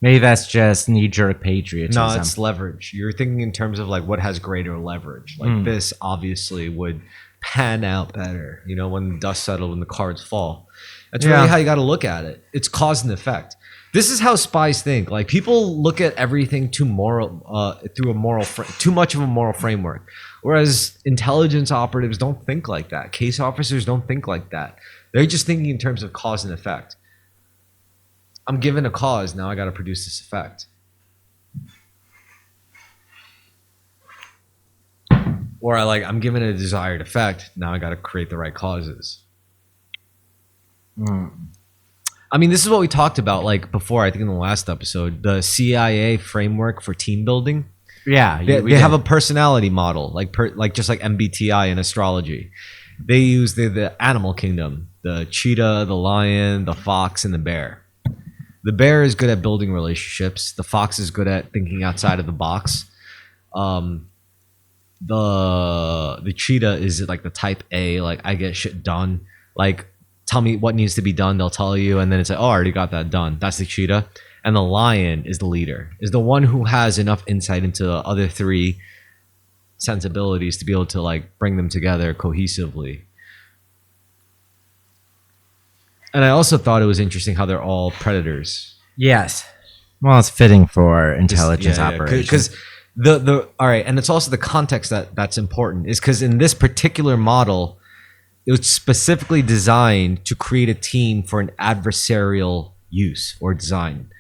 Maybe that's just knee-jerk patriotism. No, it's leverage. You're thinking in terms of like what has greater leverage. Like this obviously would pan out better, you know, when the dust settles, when the cards fall. That's really how you got to look at it. It's cause and effect. This is how spies think. Like, people look at everything too much of a moral framework. Whereas intelligence operatives don't think like that. Case officers don't think like that. They're just thinking in terms of cause and effect. I'm given a cause, now I got to produce this effect. Or I'm given a desired effect, now I got to create the right causes. I mean, this is what we talked about like before, I think in the last episode, the CIA framework for team building. Yeah, They have a personality model, just like MBTI in astrology. They use the animal kingdom, the cheetah, the lion, the fox, and the bear. The bear is good at building relationships. The fox is good at thinking outside of the box. The cheetah is like the type A, like I get shit done. Like, tell me what needs to be done, they'll tell you, and then it's like, oh, I already got that done. That's the cheetah. And the lion is the leader, is the one who has enough insight into the other three sensibilities to be able to like bring them together cohesively. And I also thought it was interesting how they're all predators. Yes. Well, it's fitting for intelligence operations. Because all right, and it's also the context that's important, is because in this particular model, it was specifically designed to create a team for an adversarial use or design.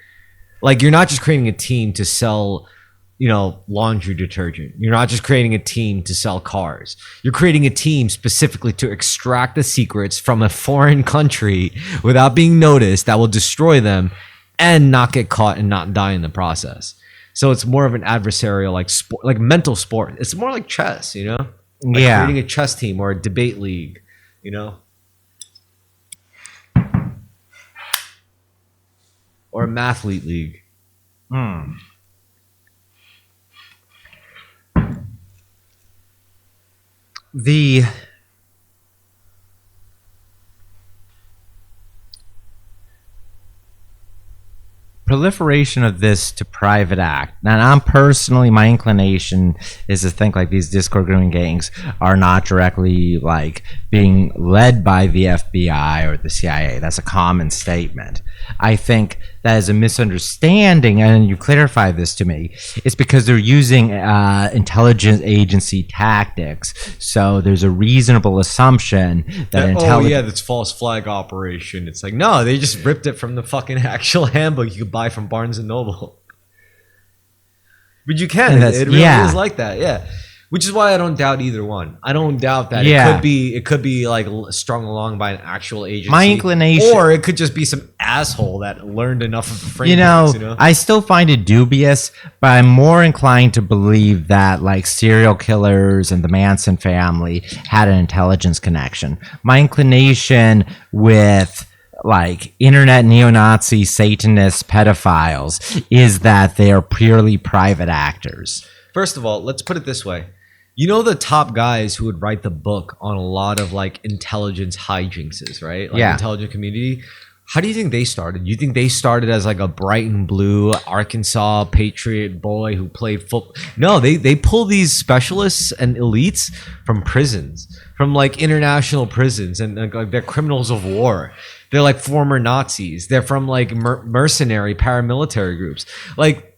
Like, you're not just creating a team to sell, you know, laundry detergent. You're not just creating a team to sell cars. You're creating a team specifically to extract the secrets from a foreign country without being noticed that will destroy them and not get caught and not die in the process. So it's more of an adversarial, like sport, like mental sport. It's more like chess, you know? Like creating a chess team or a debate league, you know? Or a mathlete league. proliferation of this to private act. Now, I'm personally, my inclination is to think like these Discord grooming gangs are not directly like being led by the FBI or the CIA. That's a common statement. I think that is a misunderstanding, and you clarify this to me. It's because they're using intelligence agency tactics. So there's a reasonable assumption that that's false flag operation. It's like, no, they just ripped it from the fucking actual handbook you could buy from Barnes and Noble. But you can. It really is like that, yeah. Which is why I don't doubt either one. I don't doubt that it could be like strung along by an actual agency. My inclination, or it could just be some asshole that learned enough of the frameworks. I still find it dubious, but I'm more inclined to believe that like serial killers and the Manson family had an intelligence connection. My inclination with like internet neo-Nazi Satanists, pedophiles, is that they are purely private actors. First of all, let's put it this way. You know the top guys who would write the book on a lot of like intelligence hijinkses, right? Like intelligence community. How do you think they started? You think they started as like a bright and blue Arkansas Patriot boy who played football? No, they pull these specialists and elites from prisons, from like international prisons, and like they're criminals of war. They're like former Nazis. They're from like mercenary paramilitary groups. Like,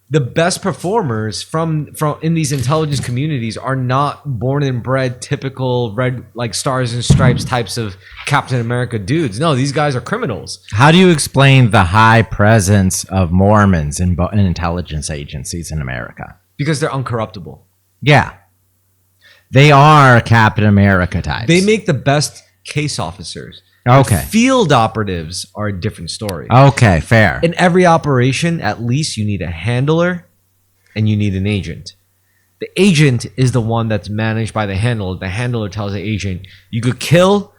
the best performers from in these intelligence communities are not born and bred typical red like stars and stripes types of Captain America dudes. No, these guys are criminals. How do you explain the high presence of Mormons in intelligence agencies in America? Because they're uncorruptible. Yeah. They are Captain America types. They make the best case officers. Okay. The field operatives are a different story. Okay, fair. In every operation, at least you need a handler and you need an agent. The agent is the one that's managed by the handler. The handler tells the agent, you could kill,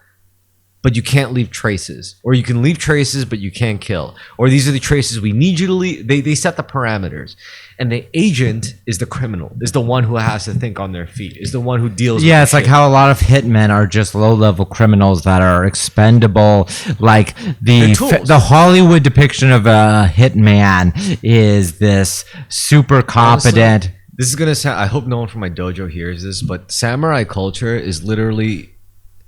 but you can't leave traces. Or you can leave traces, but you can't kill. Or these are the traces we need you to leave. They set the parameters. And the agent is the criminal, is the one who has to think on their feet, is the one who deals with it's like how a lot of hitmen are just low-level criminals that are expendable. Like the Hollywood depiction of a hitman is this super competent... Honestly, this is going to sound... I hope no one from my dojo hears this, but samurai culture is literally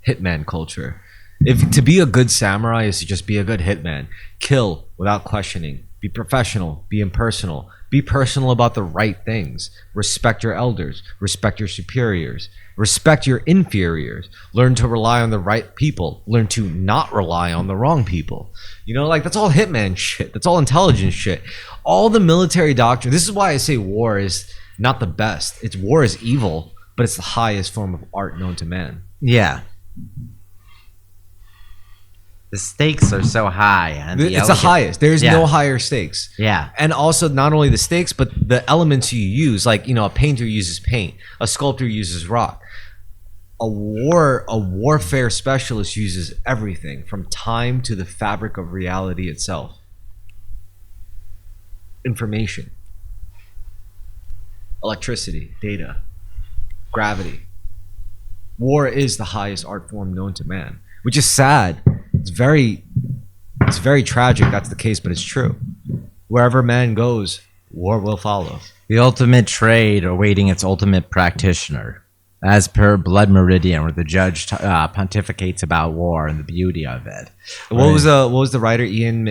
hitman culture. If to be a good samurai is to just be a good hitman, kill without questioning, be professional, be impersonal, be personal about the right things, respect your elders, respect your superiors, respect your inferiors, learn to rely on the right people, learn to not rely on the wrong people. You know, like that's all hitman shit. That's all intelligence shit. All the military doctrine. This is why I say war is not the best. It's war is evil, but it's the highest form of art known to man. Yeah. The stakes are so high. And it's the highest. There's no higher stakes. Yeah. And also not only the stakes, but the elements you use. Like, you know, a painter uses paint. A sculptor uses rock. A warfare specialist uses everything from time to the fabric of reality itself. Information. Electricity. Data. Gravity. War is the highest art form known to man. Which is sad. It's very tragic that's the case, but it's true. Wherever man goes, war will follow. The ultimate trade awaiting its ultimate practitioner, as per Blood Meridian, where the judge pontificates about war and the beauty of it. What was the writer Ian?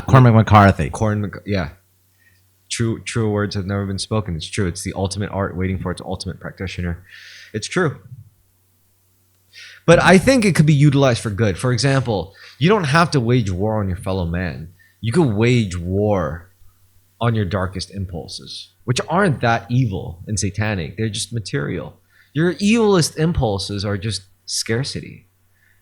Cormac McCarthy. Yeah. True words have never been spoken. It's true. It's the ultimate art waiting for its ultimate practitioner. It's true. But I think it could be utilized for good. For example, you don't have to wage war on your fellow man. You could wage war on your darkest impulses, which aren't that evil and satanic. They're just material. Your evilest impulses are just scarcity.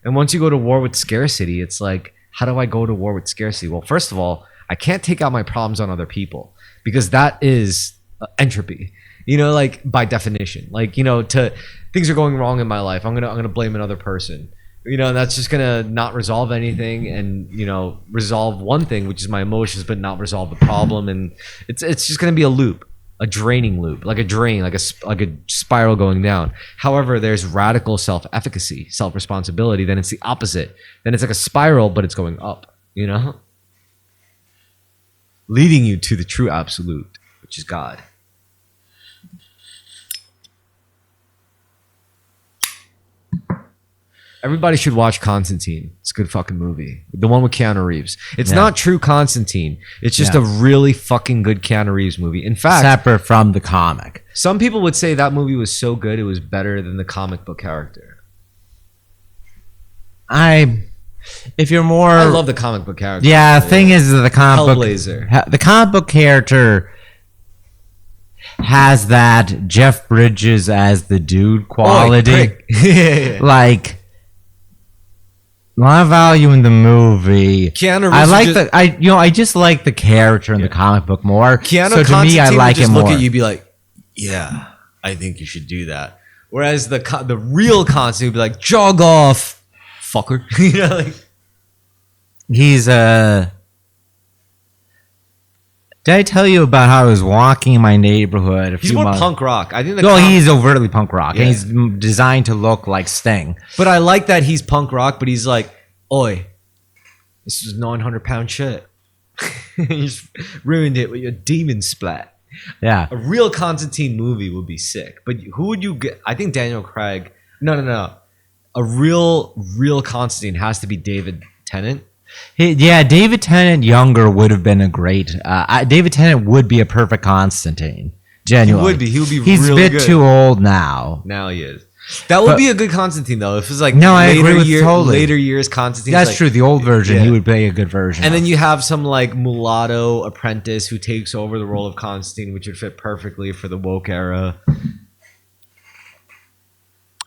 And once you go to war with scarcity, it's like, how do I go to war with scarcity? Well, first of all, I can't take out my problems on other people because that is entropy. You know, like by definition, like, you know, things are going wrong in my life. I'm gonna blame another person. You know, that's just gonna not resolve anything, and you know, resolve one thing, which is my emotions, but not resolve the problem. And it's just gonna be a loop, a draining loop, like a drain, like a spiral going down. However, there's radical self-efficacy, self-responsibility. Then it's the opposite. Then it's like a spiral, but it's going up. You know. leading you to the true absolute, which is God. Everybody should watch Constantine. It's a good fucking movie. The one with Keanu Reeves. It's not true Constantine. It's just a really fucking good Keanu Reeves movie. In fact, separate from the comic. Some people would say that movie was so good it was better than the comic book character. If you're more, I love the comic book character. Yeah, the thing is that the comic book character has that Jeff Bridges as the dude quality. Like, a lot of value in the movie. Keanu Reeves I just like the character in the comic book more. Keanu so to me, I like it more. Look at you, be like, yeah, I think you should do that. Whereas the real Constantine would be like, jog off, fucker. You know, like, he's Did I tell you about how I was walking in my neighborhood a he's few more months? punk rock. I think. He's overtly punk rock, and he's designed to look like Sting. But I like that he's punk rock. But he's like, oi, this is 900-pound shit. You just ruined it with your demon splat. Yeah, a real Constantine movie would be sick. But who would you get? I think Daniel Craig. No. A real Constantine has to be David Tennant. David Tennant younger would have been a great. David Tennant would be a perfect Constantine. Genuinely, He would be. He's really a bit good. too old now. Now he is. That would be a good Constantine though. If it was like I agree with totally. Later years Constantine. That's true. The old version, he would play a good version. And then you have some like mulatto apprentice who takes over the role of Constantine, which would fit perfectly for the woke era.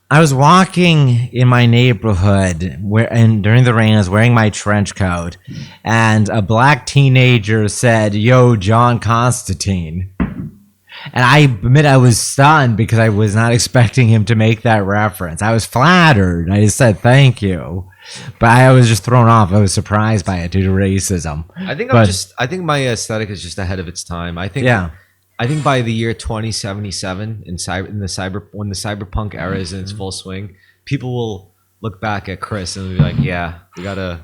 I was walking in my neighborhood during the rain, I was wearing my trench coat, and a black teenager said, "Yo, John Constantine." And I admit I was stunned because I was not expecting him to make that reference. I was flattered. I just said thank you, but I was just thrown off. I was surprised by it due to racism. I think my aesthetic is just ahead of its time. I think by the year 2077 when the cyberpunk era is in its full swing, people will look back at Chris and be like, "Yeah, we gotta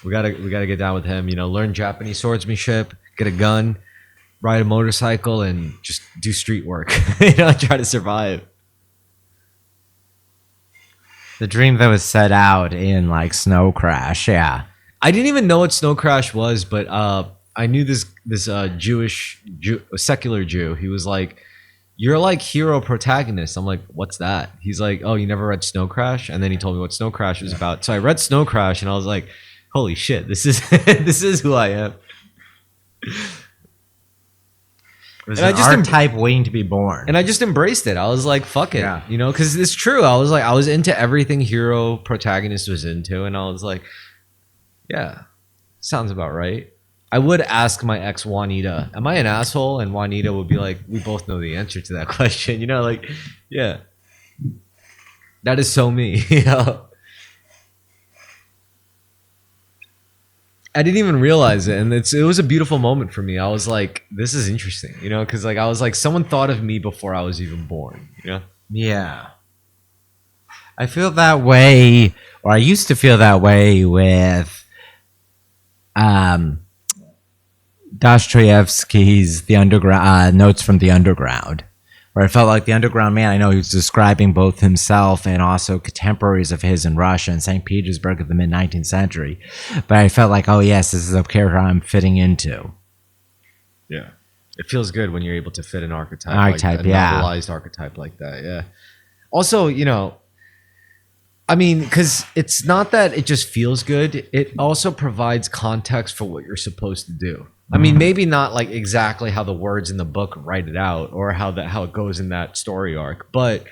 get down with him. You know, learn Japanese swordsmanship, get a gun, ride a motorcycle, and just do street work. You know, try to survive." The dream that was set out in like Snow Crash. Yeah, I didn't even know what Snow Crash was, but I knew this secular Jew. He was like, "You're like hero protagonist." I'm like, "What's that?" He's like, "Oh, you never read Snow Crash?" And then he told me what Snow Crash was about. So I read Snow Crash, and I was like, "Holy shit, this is this is who I am." It was an archetype waiting to be born. And I just embraced it. I was like, "Fuck it," you know, because it's true. I was into everything hero protagonist was into, and I was like, "Yeah, sounds about right." I would ask my ex Juanita, "Am I an asshole?" And Juanita would be like, "We both know the answer to that question." You know, like, yeah, that is so me. You know, I didn't even realize it, and it was a beautiful moment for me. I was like, "This is interesting," you know, because like I was like, someone thought of me before I was even born. You know? Yeah, I feel that way, or I used to feel that way with, Dostoevsky's The Underground, Notes from the Underground, where I felt like the Underground Man, I know he was describing both himself and also contemporaries of his in Russia and St. Petersburg of the mid-19th century. But I felt like, oh yes, this is a character I'm fitting into. Yeah. It feels good when you're able to fit an archetype like that, yeah. a novelized archetype like that, yeah. Also, you know, I mean, because it's not that it just feels good. It also provides context for what you're supposed to do. I mean, maybe not like exactly how the words in the book write it out or how it goes in that story arc, but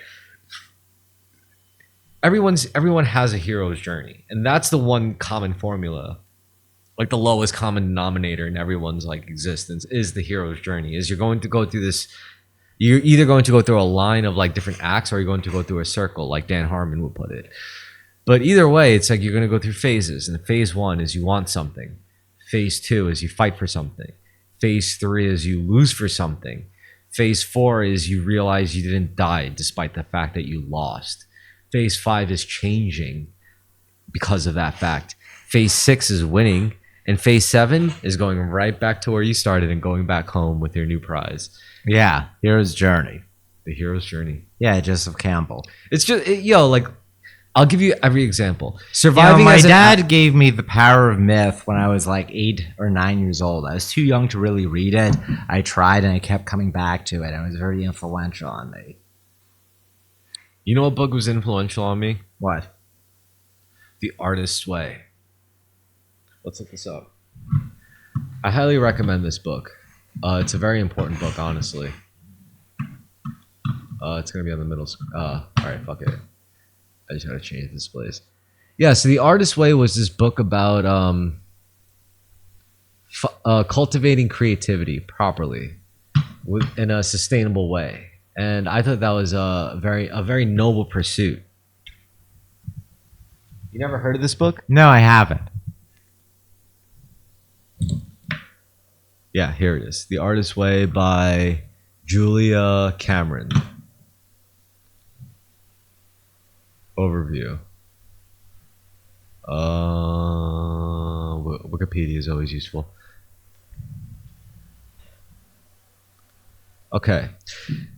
everyone has a hero's journey, and that's the one common formula. Like the lowest common denominator in everyone's like existence is the hero's journey. Is you're going to go through this. You're either going to go through a line of like different acts, or you're going to go through a circle, like Dan Harmon would put it. But either way, it's like you're going to go through phases. And phase 1 is you want something. Phase 2 is you fight for something. Phase 3 is you lose for something. Phase 4 is you realize you didn't die despite the fact that you lost. Phase 5 is changing because of that fact. Phase 6 is winning. And phase 7 is going right back to where you started and going back home with your new prize. Yeah, hero's journey. The hero's journey. Yeah, Joseph Campbell. It's just, like, I'll give you every example. Surviving. My dad gave me The Power of Myth when I was like 8 or 9 years old. I was too young to really read it. I tried and I kept coming back to it. It was very influential on me. You know what book was influential on me? What? The Artist's Way. Let's look this up. I highly recommend this book. It's a very important book, honestly. It's going to be on the middle screen. All right, fuck it. I just got to change the displays. Yeah, so The Artist's Way was this book about cultivating creativity properly in a sustainable way. And I thought that was a very noble pursuit. You never heard of this book? No, I haven't. Yeah, here it is. The Artist's Way by Julia Cameron. Overview. Wikipedia is always useful. Okay.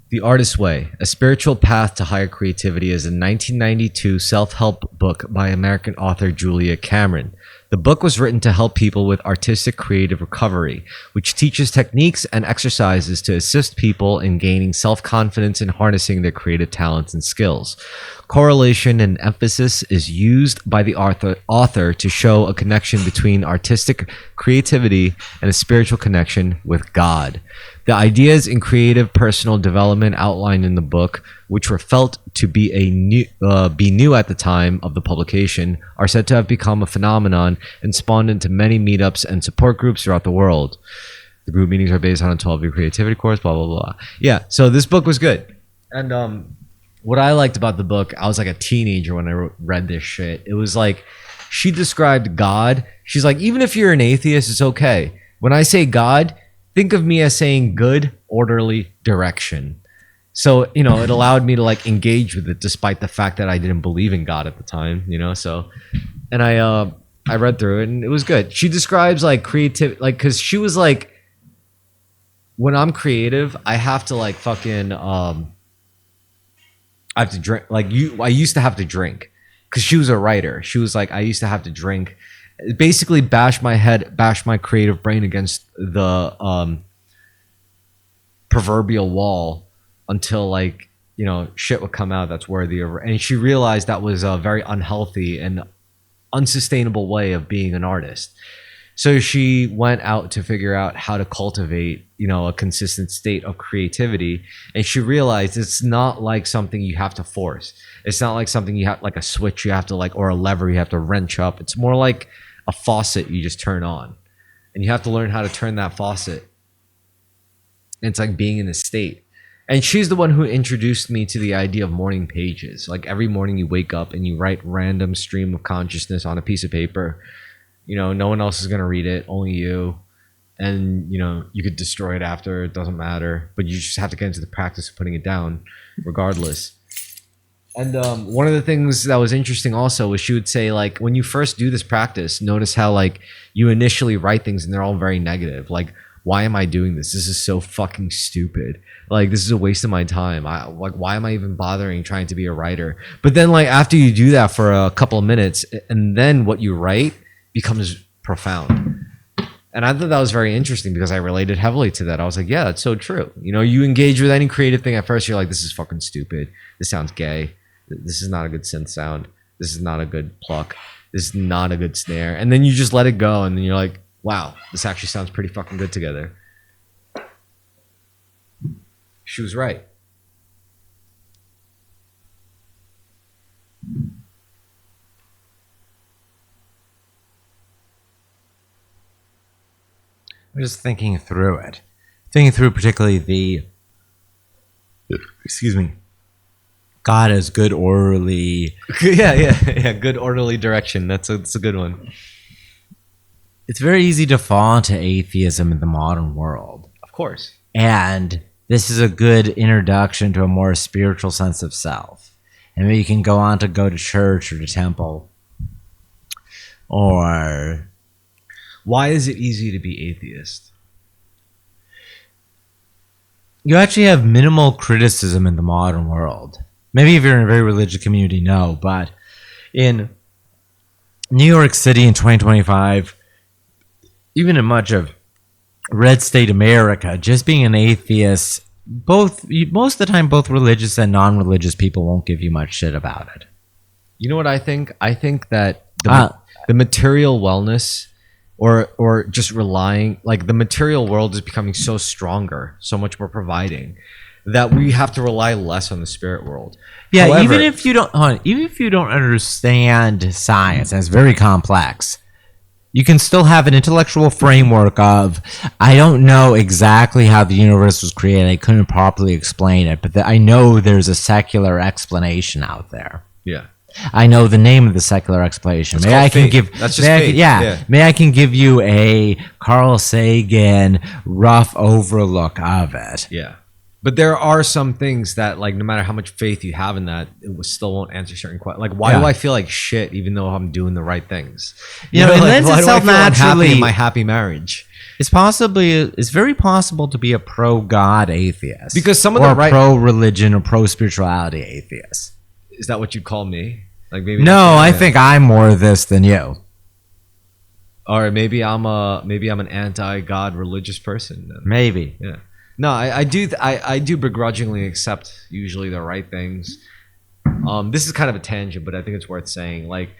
The Artist's Way, A Spiritual Path to Higher Creativity is a 1992 self-help book by American author Julia Cameron. The book was written to help people with artistic creative recovery, which teaches techniques and exercises to assist people in gaining self-confidence and harnessing their creative talents and skills. Correlation and emphasis is used by the author to show a connection between artistic creativity and a spiritual connection with God. The ideas in creative personal development outlined in the book, which were felt to be new at the time of the publication, are said to have become a phenomenon and spawned into many meetups and support groups throughout the world. The group meetings are based on a 12-week creativity course, blah, blah, blah. Yeah, so this book was good. And what I liked about the book, I was like a teenager when I read this shit. It was like, she described God. She's like, even if you're an atheist, it's okay. When I say God, think of me as saying good, orderly direction. So, it allowed me to like engage with it despite the fact that I didn't believe in God at the time, so, and I read through it and it was good. She describes like creative, like, cause she was like, when I'm creative, I have to like fucking, I have to drink I used to have to drink cause she was a writer. She was like, I used to have to drink, basically bash my creative brain against the proverbial wall until like shit would come out that's worthy of. And she realized that was a very unhealthy and unsustainable way of being an artist. So she went out to figure out how to cultivate a consistent state of creativity, and she realized it's not like something you have to force. It's not like something you have, like a switch you have to like, or a lever you have to wrench up. It's more like a faucet you just turn on, and you have to learn how to turn that faucet. And it's like being in a state. And she's the one who introduced me to the idea of morning pages. Like every morning you wake up and you write random stream of consciousness on a piece of paper. No one else is going to read it, only you. And, you could destroy it after, it doesn't matter. But you just have to get into the practice of putting it down regardless. And one of the things that was interesting also was she would say, like, when you first do this practice, notice how, like, you initially write things and they're all very negative. Like, why am I doing this? This is so fucking stupid. Like, this is a waste of my time. Why am I even bothering trying to be a writer? But then, like, after you do that for a couple of minutes, and then what you write becomes profound. And I thought that was very interesting because I related heavily to that. I was like, yeah, that's so true. You engage with any creative thing at first, you're like, this is fucking stupid. This sounds gay. This is not a good synth sound. This is not a good pluck. This is not a good snare. And then you just let it go, and then you're like, wow, this actually sounds pretty fucking good together. She was right. I'm just thinking through it. Thinking through particularly God as good orderly. Yeah. Good orderly direction. That's a good one. It's very easy to fall into atheism in the modern world. Of course. And this is a good introduction to a more spiritual sense of self. And maybe you can go on to go to church or to temple. Or... Why is it easy to be atheist? You actually have minimal criticism in the modern world. Maybe if you're in a very religious community, no. But in New York City in 2025, even in much of red state America, just being an atheist, most of the time, both religious and non-religious people won't give you much shit about it. You know what I think? I think that the material wellness or just relying, like the material world is becoming so stronger, so much more providing, that we have to rely less on the spirit world. Yeah, However, even if you don't understand science, and it's very complex, you can still have an intellectual framework of, I don't know exactly how the universe was created. I couldn't properly explain it, but I know there's a secular explanation out there. yeah. I know the name of the secular explanation. That's called faith. That's just faith. Yeah. May I can give you a Carl Sagan rough overlook of it. Yeah. But there are some things that, like, no matter how much faith you have in that, still won't answer certain questions. Like, why do I feel like shit even though I'm doing the right things? You know, it lends itself naturally in my happy marriage. It's very possible to be a pro-God atheist. Because some of or the right... pro-religion or pro-spirituality atheist. Is that what you'd call me? Like maybe no, I think I'm more of this than you. Or maybe I'm an anti-God religious person. Then. Maybe. Yeah. No, I do begrudgingly accept usually the right things. This is kind of a tangent, but I think it's worth saying. Like,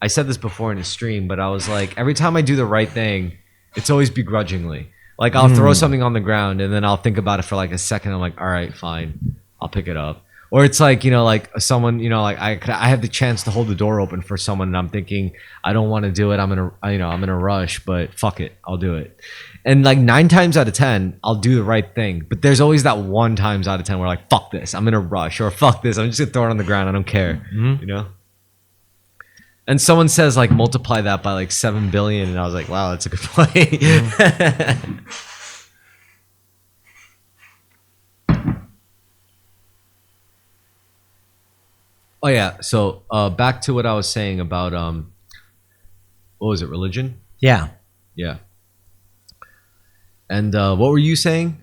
I said this before in a stream, but I was like, every time I do the right thing, it's always begrudgingly. Like, I'll throw something on the ground and then I'll think about it for like a second. I'm like, all right, fine, I'll pick it up. Or it's like, you know, like someone, you know, like I have the chance to hold the door open for someone and I'm thinking, I don't want to do it. I'm in a rush, but fuck it, I'll do it. And like 9 times out of 10, I'll do the right thing. But there's always that 1 times out of 10 where like, fuck this, I'm in a rush, or fuck this, I'm just gonna throw it on the ground, I don't care, you know? And someone says like multiply that by like 7 billion, and I was like, wow, that's a good point. Oh yeah, so back to what I was saying about what was it, religion? Yeah. Yeah. And what were you saying?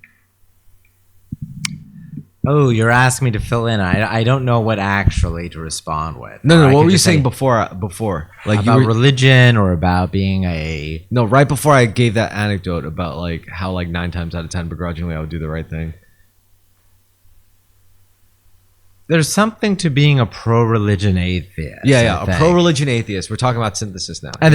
Oh, you're asking me to fill in. I don't know what actually to respond with. No, what were you saying before? Like about religion or about being a... No, right before I gave that anecdote about like how like 9 times out of 10 begrudgingly I would do the right thing. There's something to being a pro-religion atheist. Yeah, a pro-religion atheist. We're talking about synthesis now. And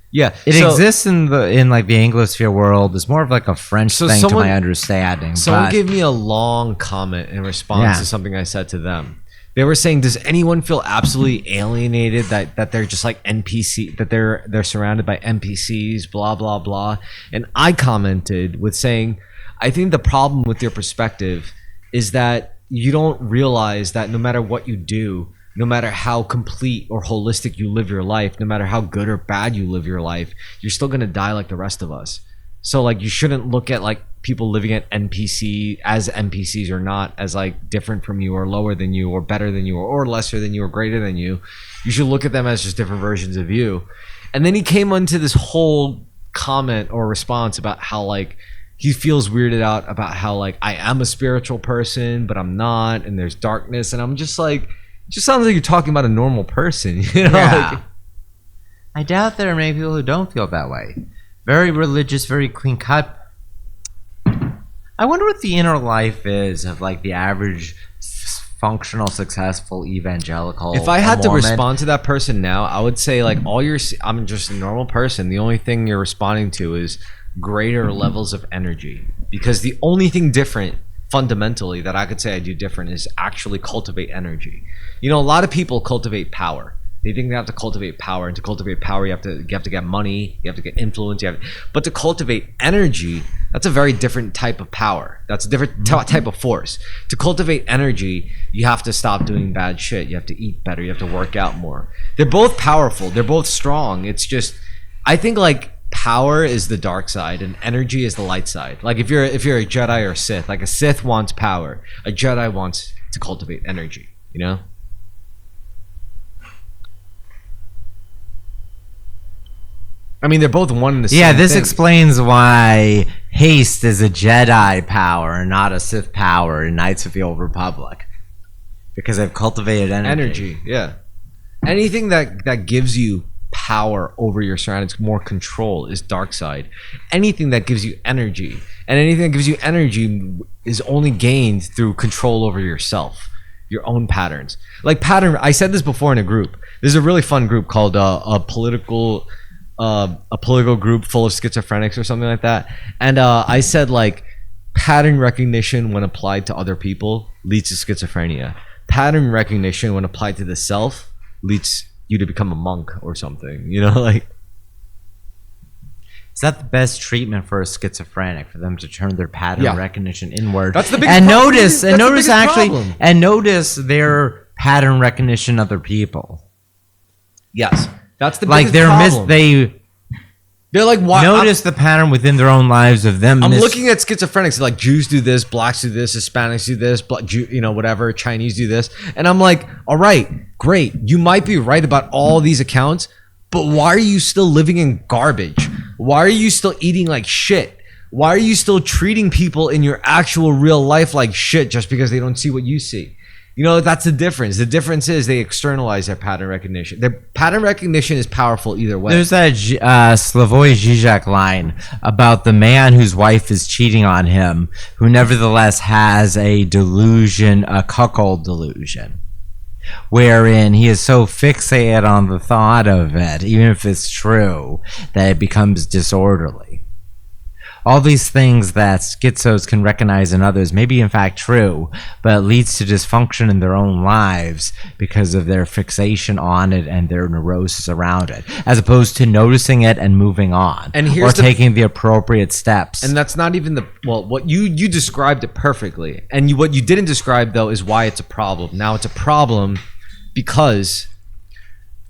yeah, it exists in like the Anglosphere world. It's more of like a French thing to my understanding. Someone gave me a long comment in response to something I said to them. They were saying, "Does anyone feel absolutely alienated that they're just like NPC, that they're surrounded by NPCs, blah blah blah?" And I commented with saying, "I think the problem with your perspective is that you don't realize that no matter what you do, no matter how complete or holistic you live your life, no matter how good or bad you live your life, you're still going to die like the rest of us. So like you shouldn't look at like people living at NPCs or not as like different from you or lower than you or better than you or lesser than you or greater than you. You should look at them as just different versions of you." And then he came onto this whole comment or response about how like he feels weirded out about how like I am a spiritual person, but I'm not, and there's darkness, and I'm just like, it just sounds like you're talking about a normal person, you know? Yeah. Like, I doubt there are many people who don't feel that way. Very religious, very clean cut. I wonder what the inner life is of like the average functional, successful evangelical. If I had to respond to that person now, I would say like I'm just a normal person. The only thing you're responding to is greater levels of energy, because the only thing different fundamentally that I could say I do different is actually cultivate energy. You know, a lot of people cultivate power. They think they have to cultivate power, and to cultivate power you have to get money, you have to get influence, but to cultivate energy, that's a very different type of power. That's a different type of force. To cultivate energy, you have to stop doing bad shit. You have to eat better, you have to work out more. They're both powerful, they're both strong. It's just, I think like power is the dark side and energy is the light side. Like if you're a Jedi or a Sith, like a Sith wants power, a Jedi wants to cultivate energy, you know? I mean, they're both one and the same. Yeah, this thing. explains why haste is a Jedi power and not a Sith power in Knights of the Old Republic. Because they've cultivated energy. Yeah. Anything that gives you power over your surroundings, more control, is dark side. Anything that gives you energy, and anything that gives you energy is only gained through control over yourself, your own patterns. Like I said this before in a group. There's a really fun group called a political group full of schizophrenics or something like that. And I said, like, pattern recognition when applied to other people leads to schizophrenia. Pattern recognition when applied to the self leads you to become a monk or something. You know, like. Is that the best treatment for a schizophrenic, for them to turn their pattern recognition inward? That's the biggest and problem. notice their pattern recognition of other people. Yes, that's the Like biggest problem. They're like, why? Notice the pattern within their own lives of them. I'm looking at schizophrenics, like Jews do this, blacks do this, Hispanics do this, whatever, Chinese do this. And I'm like, all right, great. You might be right about all these accounts, but why are you still living in garbage? Why are you still eating like shit? Why are you still treating people in your actual real life like shit just because they don't see what you see? You know, that's the difference. The difference is they externalize their pattern recognition. Their pattern recognition is powerful either way. There's that Slavoj Žižek line about the man whose wife is cheating on him, who nevertheless has a delusion, a cuckold delusion, wherein he is so fixated on the thought of it, even if it's true, that it becomes disorderly. All these things that schizos can recognize in others may be in fact true, but it leads to dysfunction in their own lives because of their fixation on it and their neurosis around it, as opposed to noticing it and moving on, or taking the appropriate steps. And that's not even what you described it perfectly. And what you didn't describe, though, is why it's a problem. Now it's a problem because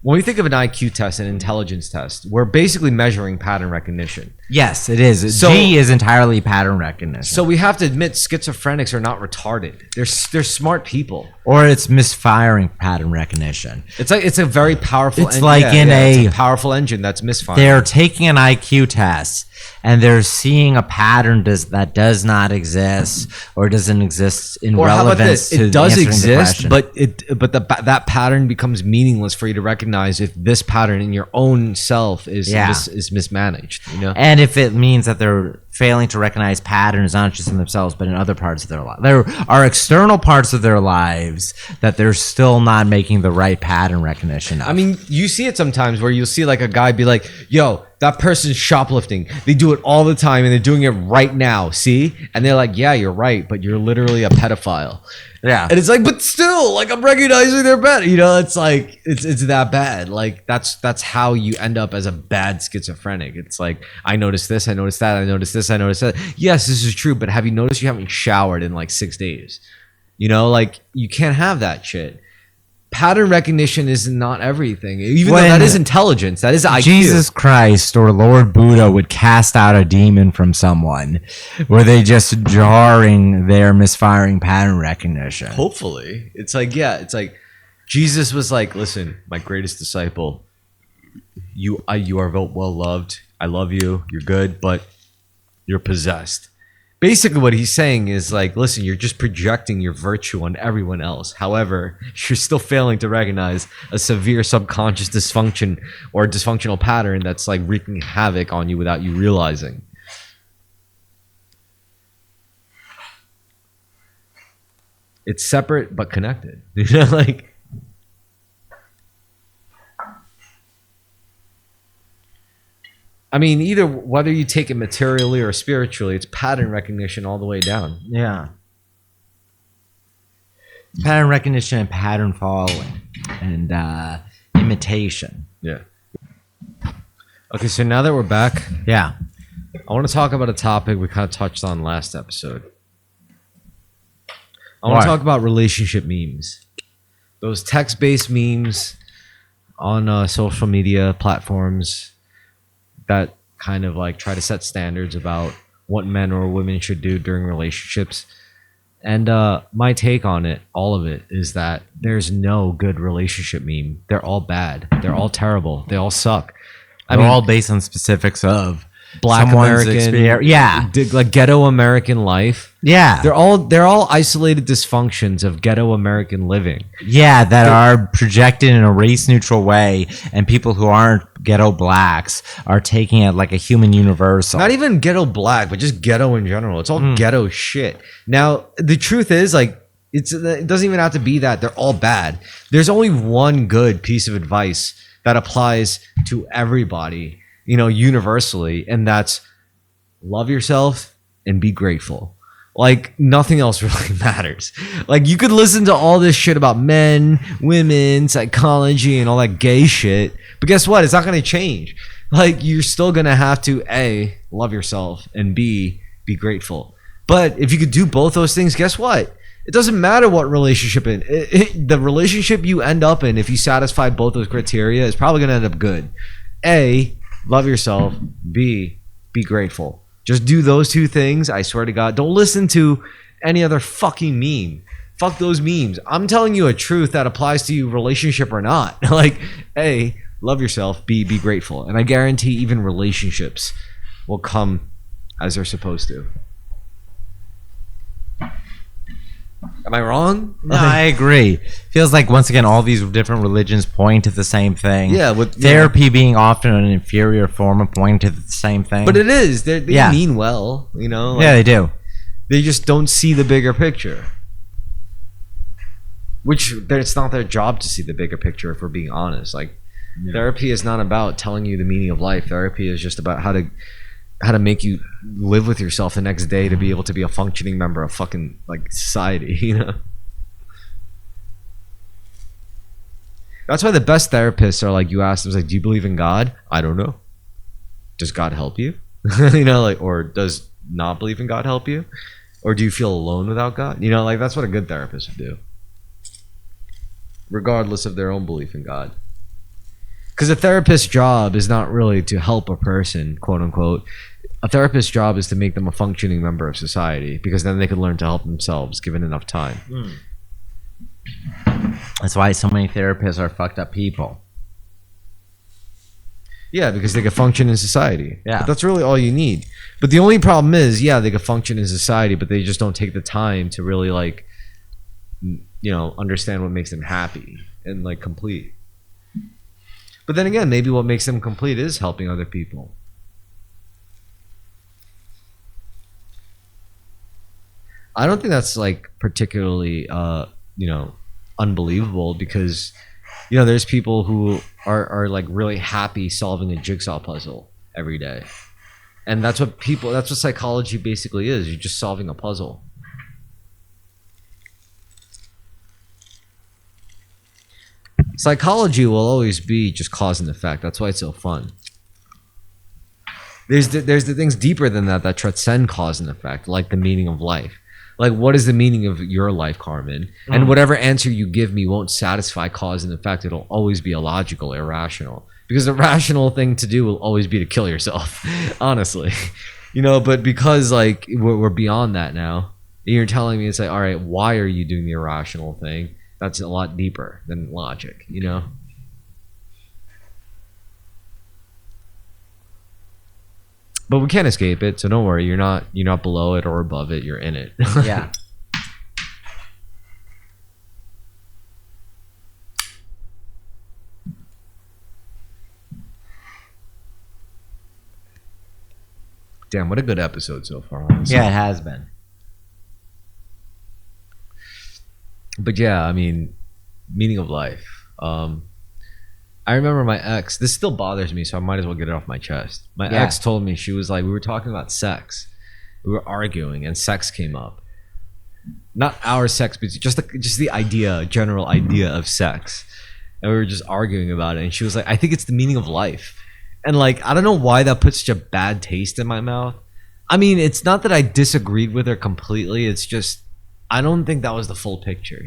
when we think of an IQ test, an intelligence test, we're basically measuring pattern recognition. Yes, it is. G is entirely pattern recognition. So we have to admit schizophrenics are not retarded. They're smart people. Or it's misfiring pattern recognition. It's a very powerful. It's like it's a powerful engine that's misfiring. They're taking an IQ test and they're seeing a pattern that does not exist or doesn't exist in relevance to it does answering exist, the question. but that pattern becomes meaningless for you to recognize if this pattern in your own self is mismanaged. You know. And if it means that they're failing to recognize patterns not just in themselves but in other parts of their life, there are external parts of their lives that they're still not making the right pattern recognition of. I mean, you see it sometimes where you'll see like a guy be like, yo, that person's shoplifting. They do it all the time and they're doing it right now. See? And they're like, yeah, you're right, but you're literally a pedophile. Yeah. And it's like, but still, like, I'm recognizing they're bad. You know, it's like, it's that bad. Like, that's how you end up as a bad schizophrenic. It's like, I noticed this, I noticed that, I noticed this, I noticed that. Yes, this is true, but have you noticed you haven't showered in like 6 days? You know, like, you can't have that shit. Pattern recognition is not everything. Even though that is intelligence, that is IQ. Jesus Christ or Lord Buddha would cast out a demon from someone, were they just jarring their misfiring pattern recognition? Hopefully. It's like, yeah, it's like Jesus was like, listen, my greatest disciple, you are well loved. I love you. You're good, but you're possessed. Basically what he's saying is like, listen, you're just projecting your virtue on everyone else. However, you're still failing to recognize a severe subconscious dysfunction or a dysfunctional pattern that's like wreaking havoc on you without you realizing. It's separate but connected. You know, like, I mean, either whether you take it materially or spiritually, it's pattern recognition all the way down. Yeah. Pattern recognition and pattern following and imitation. Yeah. Okay, so now that we're back, Yeah. I want to talk about a topic we kind of touched on last episode. I want to talk about relationship memes. Those text-based memes on social media platforms that kind of like try to set standards about what men or women should do during relationships. And my take on it, all of it, is that there's no good relationship meme. They're all bad. They're all terrible. They all suck. They're all based on specifics of Black someone's American, yeah, like ghetto American life. yeah, They're all isolated dysfunctions of ghetto American living. yeah, that are projected in a race neutral way, and people who aren't ghetto blacks are taking it like a human universal. Not even ghetto black, but just ghetto in general. It's all ghetto shit. Now, the truth is, like, it doesn't even have to be that. They're all bad. There's only one good piece of advice that applies to everybody, universally, and that's love yourself and be grateful. Like, nothing else really matters. Like, you could listen to all this shit about men, women, psychology, and all that gay shit, but guess what? It's not going to change. Like, you're still going to have to, A, love yourself, and B, be grateful. But if you could do both those things, guess what? It doesn't matter what relationship the relationship you end up in, if you satisfy both those criteria, is probably going to end up good. A, love yourself. B, be grateful. Just do those two things. I swear to God. Don't listen to any other fucking meme. Fuck those memes. I'm telling you a truth that applies to you, relationship or not. Like, A, love yourself. B, be grateful. And I guarantee even relationships will come as they're supposed to. Am I wrong? No, I agree. Feels like, once again, all these different religions point to the same thing. Yeah, with therapy being often an inferior form of pointing to the same thing. But it is. They mean well, Like, yeah, they do. They just don't see the bigger picture. Which, it's not their job to see the bigger picture, if we're being honest. Like, therapy is not about telling you the meaning of life. Therapy is just about how to make you live with yourself the next day to be able to be a functioning member of fucking, like, society, That's why the best therapists are like, you ask them, like, do you believe in God? I don't know. Does God help you? Or does not believe in God help you? Or do you feel alone without God? Like, that's what a good therapist would do, regardless of their own belief in God. Because a therapist's job is not really to help a person, quote unquote. A therapist's job is to make them a functioning member of society, because then they can learn to help themselves given enough time. That's why so many therapists are fucked up people. Yeah, because they can function in society. Yeah. But that's really all you need. But the only problem is, they can function in society, but they just don't take the time to really, like, understand what makes them happy and, like, complete. But then again, maybe what makes them complete is helping other people. I don't think that's, like, particularly, unbelievable, because, there's people who are like really happy solving a jigsaw puzzle every day. And that's what psychology basically is. You're just solving a puzzle. Psychology will always be just cause and effect. That's why it's so fun. There's the things deeper than that transcend cause and effect, like the meaning of life. Like, what is the meaning of your life, Carmen? And whatever answer you give me won't satisfy cause and effect. It'll always be illogical, irrational. Because the rational thing to do will always be to kill yourself, honestly. But because, like, we're beyond that now, you're telling me, it's like, all right, why are you doing the irrational thing? That's a lot deeper than logic, But we can't escape it, so don't worry. You're not below it or above it. You're in it. Yeah. Damn, what a good episode so far, honestly. Yeah, it has been. But yeah, I mean, meaning of life. I remember my ex, this still bothers me, so I might as well get it off my chest. My ex told me, she was like, we were talking about sex. We were arguing and sex came up. Not our sex, but just the idea, general idea of sex. And we were just arguing about it. And she was like, I think it's the meaning of life. And, like, I don't know why that puts such a bad taste in my mouth. I mean, it's not that I disagreed with her completely. It's just, I don't think that was the full picture,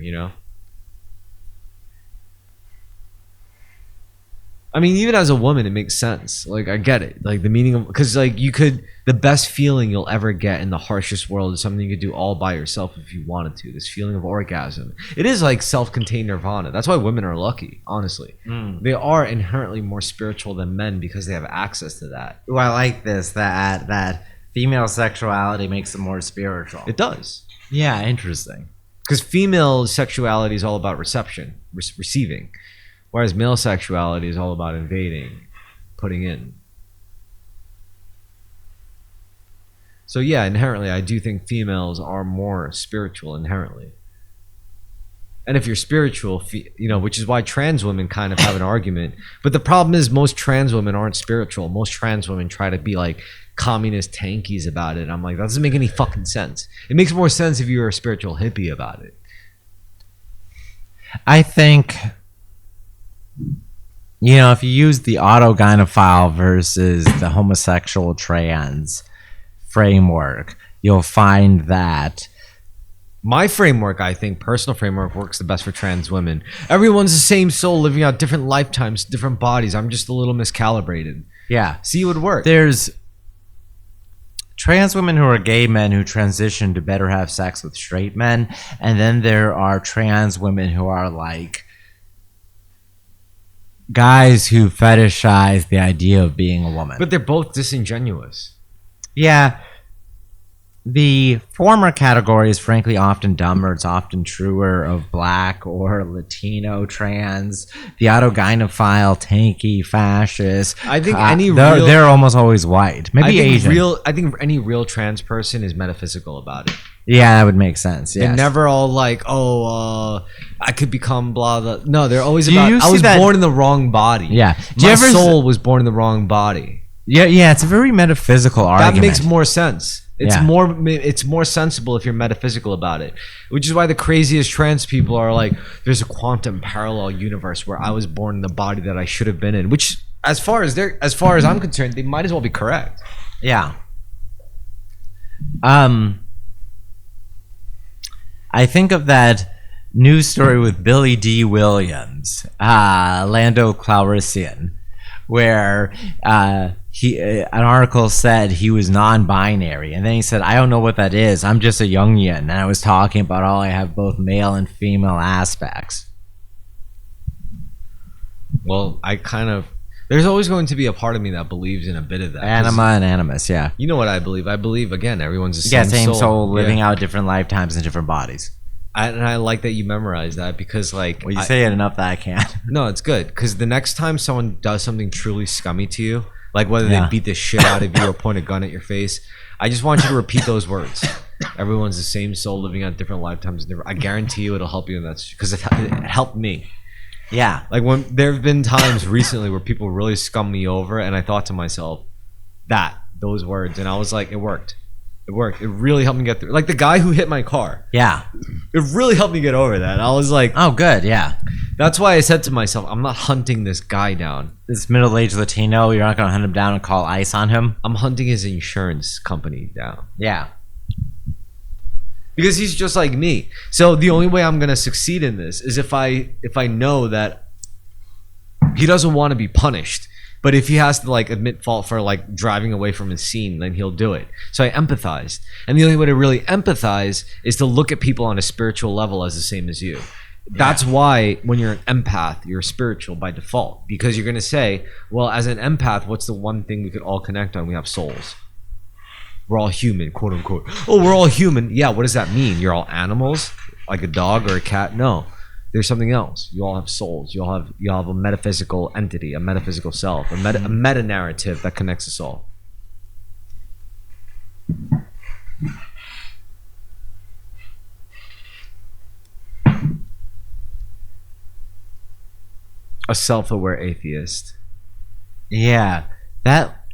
I mean, even as a woman, it makes sense. Like, I get it. Like, the meaning of, because, like, the best feeling you'll ever get in the harshest world is something you could do all by yourself if you wanted to. This feeling of orgasm. It is like self-contained nirvana. That's why women are lucky, honestly. They are inherently more spiritual than men because they have access to that. Well, I like this, that female sexuality makes them more spiritual. It does. Yeah, interesting. Because female sexuality is all about reception, receiving. Whereas male sexuality is all about invading, putting in. So yeah, inherently, I do think females are more spiritual inherently. And if you're spiritual, which is why trans women kind of have an argument. But the problem is most trans women aren't spiritual. Most trans women try to be like communist tankies about it. I'm like, that doesn't make any fucking sense. It makes more sense if you're a spiritual hippie about it. I think... if you use the autogynephile versus the homosexual trans framework, you'll find that my framework, I think, personal framework, works the best for trans women. Everyone's the same soul living out different lifetimes, different bodies. I'm just a little miscalibrated. Yeah. See, it would work. There's trans women who are gay men who transition to better have sex with straight men, and then there are trans women who are like guys who fetishize the idea of being a woman. But they're both disingenuous. Yeah. The former category is frankly often dumber. It's often truer of black or Latino trans. The autogynephile, tanky, fascist. I think they're almost always white. Maybe Asian. I think any real trans person is metaphysical about it. Yeah, that would make sense. Yes. They're never all like, I could become blah blah. No, they're always about, I was born in the wrong body. Yeah. My soul was born in the wrong body. Yeah, it's a very metaphysical argument. That makes more sense. It's more sensible if you're metaphysical about it. Which is why the craziest trans people are like, there's a quantum parallel universe where I was born in the body that I should have been in. Which, as far as I'm concerned, they might as well be correct. Yeah. I think of that news story with Billy D. Williams, Lando Calrissian, where an article said he was non-binary, and then he said, I don't know what that is. I'm just a Jungian, and I was talking about I have both male and female aspects. Well, there's always going to be a part of me that believes in a bit of that. Anima and animus, yeah. You know what I believe? I believe, again, everyone's the same soul. Yeah, same soul living out different lifetimes in different bodies. And I like that you memorize that because, like... Well, you say it enough that I can't. No, it's good. Because the next time someone does something truly scummy to you, like whether they beat the shit out of you or point a gun at your face, I just want you to repeat those words. Everyone's the same soul living out different lifetimes. I guarantee you it'll help you, and that's because it helped me. Yeah. Like when there have been times recently where people really scum me over, and I thought to myself, those words, and I was like, it worked. It worked. It really helped me get through. Like the guy who hit my car. Yeah. It really helped me get over that. I was like, oh, good. Yeah. That's why I said to myself, I'm not hunting this guy down. This middle-aged Latino, you're not going to hunt him down and call ICE on him? I'm hunting his insurance company down. Yeah. Because he's just like me. So the only way I'm going to succeed in this is if I know that he doesn't want to be punished. But if he has to like admit fault for like driving away from his scene, then he'll do it. So I empathized. And the only way to really empathize is to look at people on a spiritual level as the same as you. That's why when you're an empath, you're spiritual by default. Because you're going to say, well, as an empath, what's the one thing we could all connect on? We have souls. We're all human, quote unquote. Oh, we're all human. Yeah, what does that mean? You're all animals? Like a dog or a cat? No. There's something else. You all have souls. You all have a metaphysical entity, a metaphysical self, a meta narrative that connects us all. A self-aware atheist. Yeah, that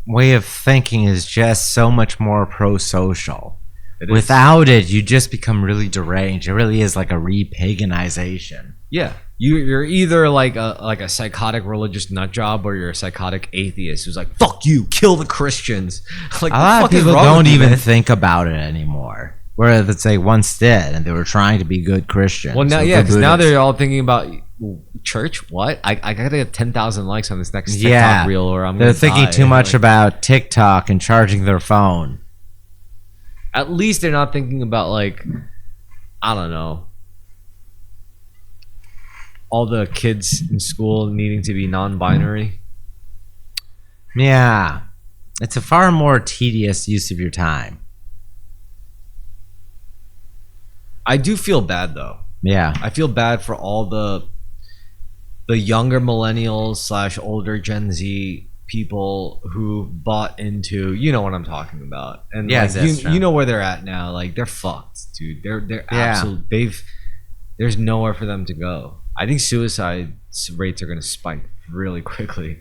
way of thinking is just so much more pro-social. Without it, you just become really deranged. It really is like a repaganization. Yeah, you're either like a psychotic religious nut job, or you're a psychotic atheist who's like, "Fuck you, kill the Christians." Like, a lot of people don't even think about it anymore. Whereas they once did, and they were trying to be good Christians. Well, now, yeah, because now they're all thinking about Church? What? I gotta get 10,000 likes on this next TikTok Yeah, reel, or I'm they're gonna thinking die. too much Like, about TikTok and charging their phone. at least they're not thinking about like, I don't know, all the kids in school needing to be non-binary. Yeah, it's a far more tedious use of your time. I do feel bad though. Yeah, I feel bad for all the younger millennials slash older Gen Z people who bought into, you know what I'm talking about, and Yes, like, that's true. you know where they're at now. Like they're fucked, dude. They're Yeah. absolute. There's nowhere for them to go. I think suicide rates are going to spike really quickly.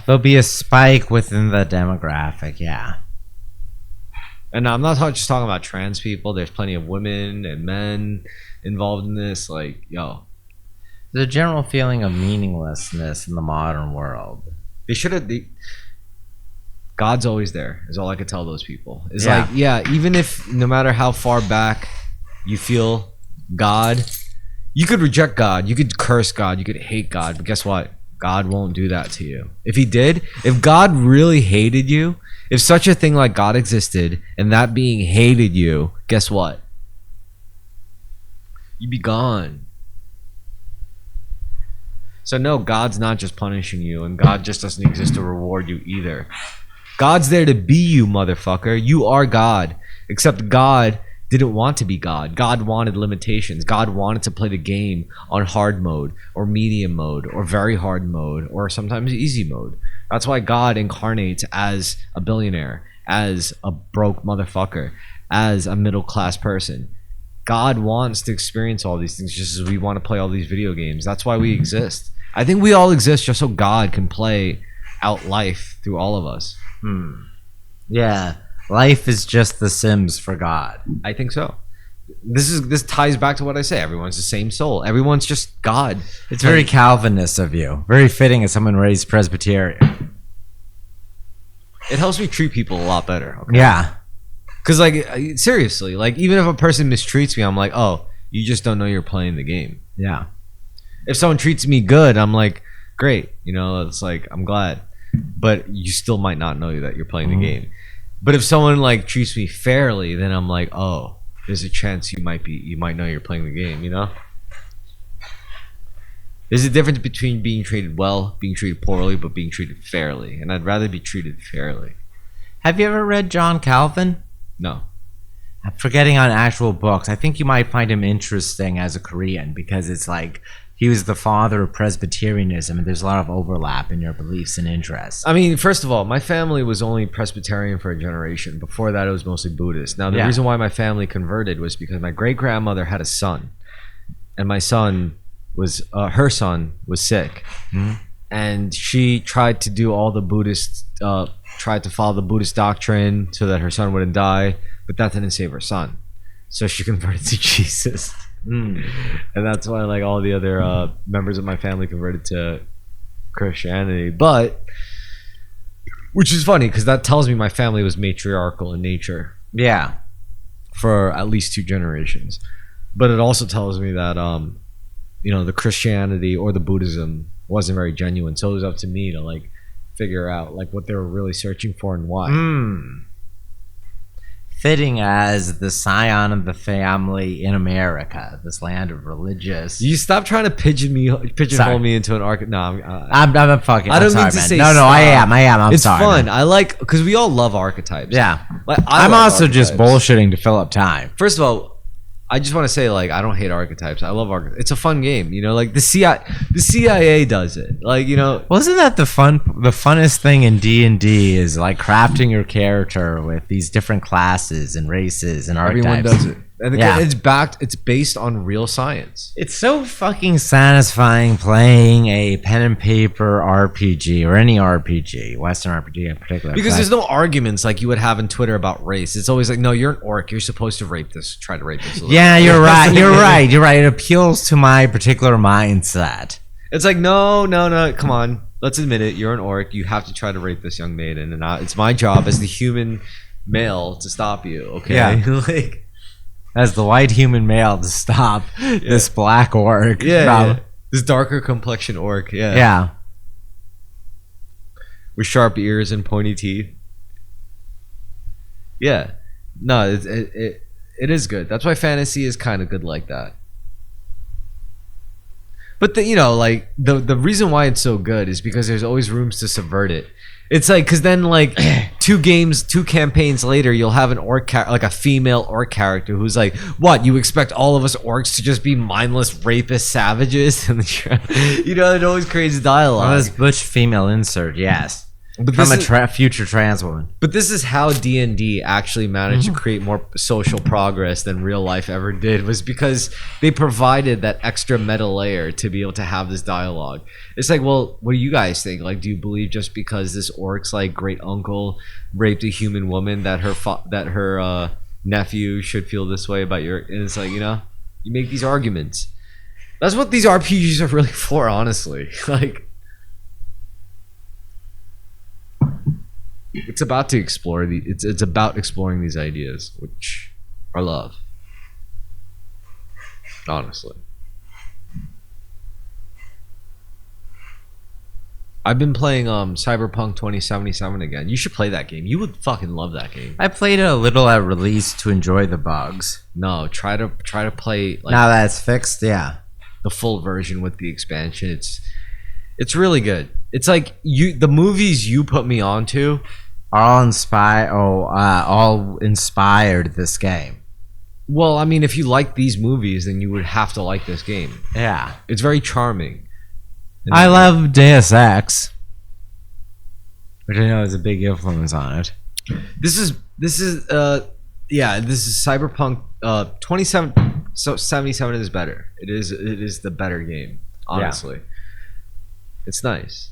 there'll be a spike within the demographic. Yeah, And I'm not just talking about trans people. There's plenty of women and men involved in this. Like, yo, there's a general feeling of meaninglessness in the modern world. they should have. God's always there. Is all I could tell those people. It's Yeah. like, yeah, even if no matter how far back you feel God, you could reject God, you could curse God, you could hate God, but guess what? God won't do that to you. If he did, if God really hated you, if such a thing like God existed and that being hated you, guess what? You'd be gone. So no, God's not just punishing you, and God just doesn't exist to reward you either. God's there to be you, motherfucker. You are God. Except God didn't want to be God. God wanted limitations. God wanted to play the game on hard mode or medium mode or very hard mode or sometimes easy mode. That's why God incarnates as a billionaire, as a broke motherfucker, as a middle class person. God wants to experience all these things just as we want to play all these video games. That's why we exist. I think we all exist just so God can play out life through all of us. Yeah, life is just The Sims for God. I think so. This ties back to what I say. Everyone's the same soul. Everyone's just God. It's very Calvinist of you. Very fitting as someone raised Presbyterian. It helps me treat people a lot better. Okay? Yeah. Because like seriously, like even if a person mistreats me, I'm like, oh, you just don't know you're playing the game. Yeah. If someone treats me good, I'm like, great. You know, it's like I'm glad, but you still might not know that you're playing the game. But if someone like treats me fairly, then I'm like, oh, there's a chance you might know you're playing the game. You know, there's a difference between being treated well, being treated poorly, but being treated fairly, and I'd rather be treated fairly. Have you ever read John Calvin? No. I'm forgetting on actual books. I think you might find him interesting as a Korean because it's like he was the father of Presbyterianism and there's a lot of overlap in your beliefs and interests. I mean, first of all, my family was only Presbyterian for a generation. Before that, it was mostly Buddhist. Now, the reason why my family converted was because my great-grandmother had a son. And my son was, her son was sick. And she tried to do all the Buddhist, tried to follow the Buddhist doctrine so that her son wouldn't die. But that didn't save her son. So she converted to Jesus. And that's why like all the other members of my family converted to Christianity. But which is funny because that tells me my family was matriarchal in nature. Yeah. For at least 2 generations. But it also tells me that you know, the Christianity or the Buddhism wasn't very genuine. So it was up to me to like figure out like what they were really searching for and why. Fitting as the scion of the family in America, this land of religious. You stop trying to pigeonhole me into an archetype. No, I'm fucking. I don't sorry, mean to man. say No, stop. I am. I'm it's sorry. fun. Man. I like because we all love archetypes. Yeah. Like, I'm love also just archetypes. bullshitting to fill up time. First of all, I just want to say like I don't hate archetypes. I love archetypes. It's a fun game. You know, like the CIA does it. Like, you know, Well, isn't that the funnest thing in D&D is like crafting your character with these different classes and races and archetypes. everyone does it. And Yeah. it's based on real science. It's so fucking satisfying playing a pen and paper RPG or any RPG, Western RPG in particular. Because there's no arguments like you would have in Twitter about race. It's always like, no, you're an orc. You're supposed to try to rape this. Yeah, you're right. You're right. You're right. It appeals to my particular mindset. It's like, no, come on. Let's admit it. You're an orc. You have to try to rape this young maiden. And it's my job as the human male to stop you, okay? Yeah. Like, as the white human male to stop this black orc. Yeah. This darker complexion orc. Yeah. Yeah. With sharp ears and pointy teeth. Yeah. No, it is good. That's why fantasy is kind of good like that. But the reason why it's so good is because there's always rooms to subvert it. It's like, because then like 2 campaigns later, you'll have an orc like a female orc character who's like, what, you expect all of us orcs to just be mindless rapist savages? And it always creates dialogue. Well, this butch female insert, yes. But from a future trans woman. But this is how D&D actually managed to create more social progress than real life ever did, was because they provided that extra meta layer to be able to have this dialogue. It's like, well, what do you guys think? Like, do you believe just because this orc's like great uncle raped a human woman that her nephew should feel this way about your? And it's like, you make these arguments. That's what these RPGs are really for, honestly. Like. It's about to explore it's about exploring these ideas, which I love. Honestly. I've been playing Cyberpunk 2077 again. You should play that game. You would fucking love that game. I played it a little at release to enjoy the bugs. No, try to play like now that it's fixed, yeah. The full version with the expansion. It's really good. It's like the movies you put me onto all inspired this game. Well, I mean, if you like these movies, then you would have to like this game. Yeah. It's very charming. I love Deus Ex, which I know is a big influence on it. This is Cyberpunk 2077 is better. It is the better game, honestly. Yeah. It's nice.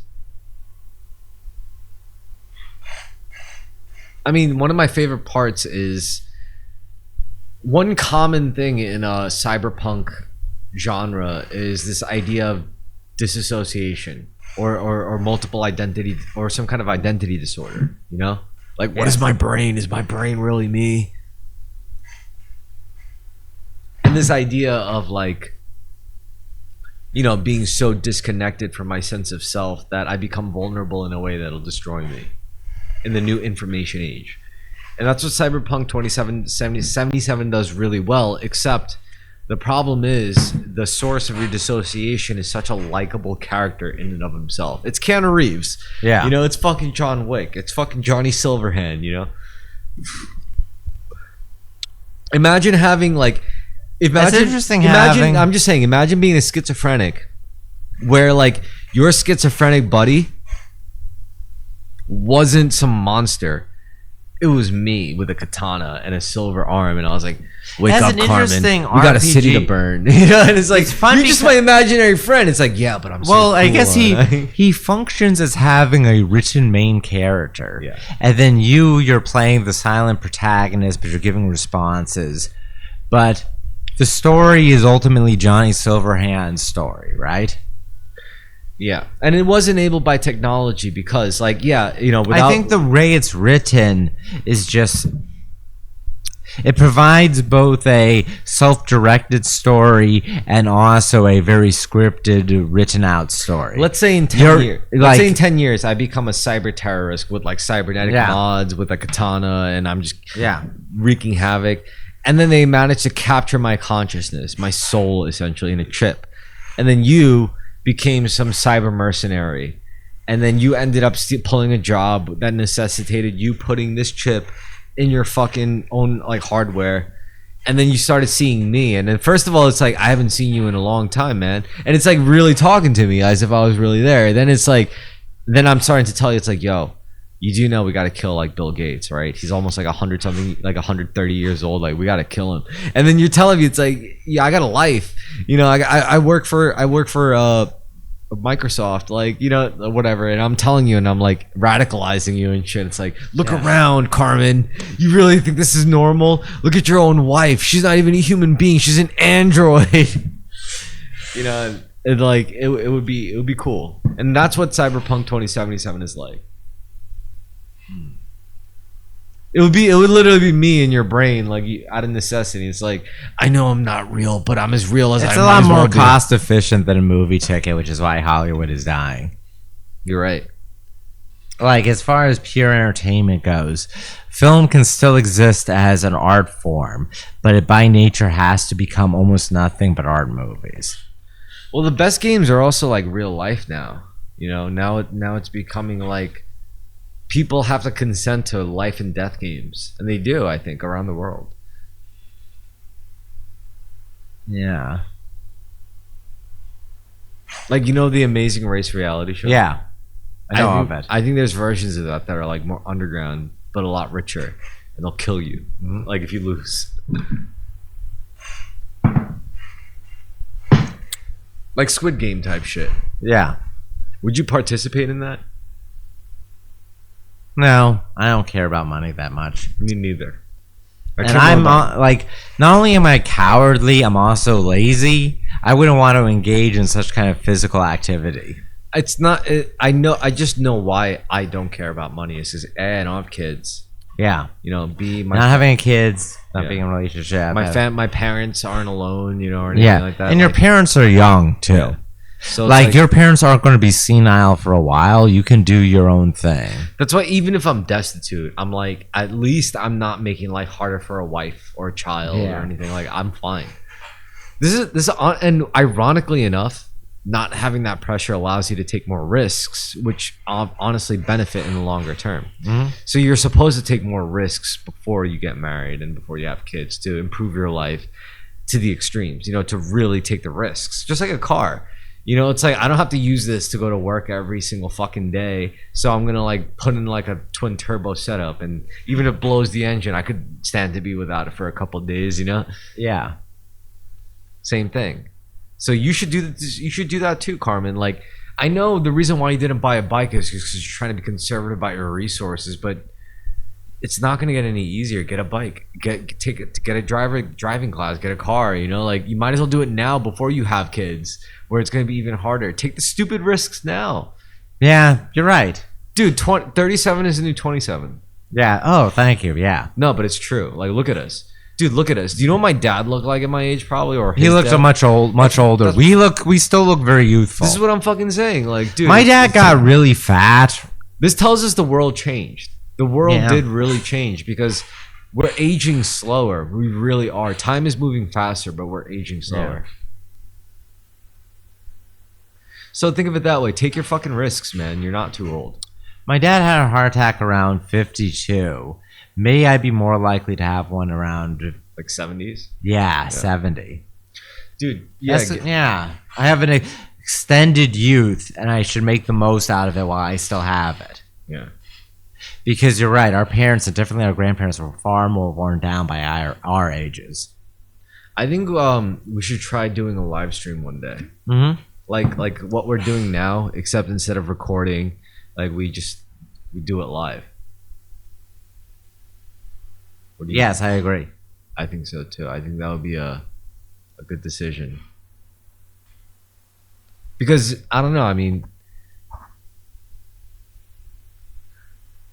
I mean, one of my favorite parts is one common thing in a cyberpunk genre is this idea of disassociation or multiple identity or some kind of identity disorder, Like, what is my brain? Is my brain really me? And this idea of like, being so disconnected from my sense of self that I become vulnerable in a way that'll destroy me in the new information age. And that's what Cyberpunk 2077 does really well, except the problem is the source of your dissociation is such a likable character in and of himself. It's Keanu Reeves. Yeah. It's fucking John Wick. It's fucking Johnny Silverhand, Imagine having like... It's interesting I'm just saying, imagine being a schizophrenic where like your schizophrenic buddy wasn't some monster. It was me with a katana and a silver arm, and I was like, "Wake up, Carmen! We got a city to burn." And it's like, it's fun, you're just my imaginary friend. It's like, yeah, but I'm so cool, I guess he functions as having a written main character, yeah, and then you're playing the silent protagonist, but you're giving responses. But the story is ultimately Johnny Silverhand's story, right? Yeah, and it was enabled by technology because, like, without... I think the way it's written is just... It provides both a self-directed story and also a very scripted, written-out story. Let's say in 10 years... Let's say in 10 years, I become a cyber terrorist with, like, cybernetic mods, with a katana, and I'm just wreaking havoc. And then they manage to capture my consciousness, my soul, essentially, in a chip. And then you became some cyber mercenary, and then you ended up pulling a job that necessitated you putting this chip in your fucking own like hardware, and then you started seeing me, and then first of all it's like, I haven't seen you in a long time, man, and it's like really talking to me as if I was really there. Then it's like, then I'm starting to tell you, it's like, yo, you do know we got to kill like Bill Gates, right? He's almost like 100 something, like 130 years old. Like, we got to kill him. And then you're telling me, it's like, yeah, I got a life. I work for Microsoft, like, whatever. And I'm telling you, and I'm like radicalizing you and shit. It's like, look around, Carmen. You really think this is normal? Look at your own wife. She's not even a human being. She's an android. And like it would be cool. And that's what Cyberpunk 2077 is like. It would literally be me in your brain, like out of necessity. It's like, I know I'm not real, but I'm as real as I It's might a lot as well more be. cost efficient than a movie ticket, which is why Hollywood is dying. You're right. Like, as far as pure entertainment goes, film can still exist as an art form, but it by nature has to become almost nothing but art movies. Well, the best games are also like real life now. You know, now it's becoming like people have to consent to life and death games, and they do, I think, around the world. Yeah. Like, you know, the Amazing Race reality show. Yeah. I know of think, it. I think there's versions of that are like more underground, but a lot richer, and they'll kill you, like if you lose. Like Squid Game type shit. Yeah. Would you participate in that? No, I don't care about money that much. Me neither. And I'm like, not only am I cowardly, I'm also lazy. I wouldn't want to engage in such kind of physical activity. It's not. I know. I just know why I don't care about money. It's just, I don't have kids. Yeah. You know, not having kids, not Yeah. being in a relationship. My parents aren't alone. You know, or anything like that. And your parents are young too. Yeah. So it's like your parents aren't going to be senile for a while. You can do your own thing. That's why even if I'm destitute, I'm like, at least I'm not making life harder for a wife or a child or anything. Like, I'm fine. This is and ironically enough, not having that pressure allows you to take more risks, which honestly benefit in the longer term. So you're supposed to take more risks before you get married and before you have kids to improve your life to the extremes, you know, to really take the risks. Just like a car. You know, it's like, I don't have to use this to go to work every single fucking day. So I'm going to like put in like a twin turbo setup. And even if it blows the engine, I could stand to be without it for a couple of days, you know? Yeah. Same thing. So you should do this. You should do that too, Carmen. Like, I know the reason why you didn't buy a bike is because you're trying to be conservative about your resources, but it's not going to get any easier. Get a bike. Get a driving class. Get a car. You know, like, you might as well do it now before you have kids, where it's going to be even harder. Take the stupid risks now. Yeah, you're right. Dude, 37 is the new 27. Yeah. Oh, thank you. Yeah. No, but it's true. Like, look at us. Dude, look at us. Do you know what my dad looked like at my age, probably? Or he looks much older. We still look very youthful. This is what I'm fucking saying. Like, dude, my dad got really fat. This tells us the world changed. The world did really change because we're aging slower. We really are. Time is moving faster, but we're aging slower. Yeah. So think of it that way. Take your fucking risks, man. You're not too old. My dad had a heart attack around 52. May I be more likely to have one around like 70s? Yeah, 70. Dude, yeah. I have an extended youth, and I should make the most out of it while I still have it. Yeah. Because you're right. Our parents, and definitely our grandparents, were far more worn down by our ages. I think we should try doing a live stream one day. Mm-hmm. Like what we're doing now, except instead of recording, like we do it live. Yes, I agree. I think so too. I think that would be a good decision. Because I don't know, I mean,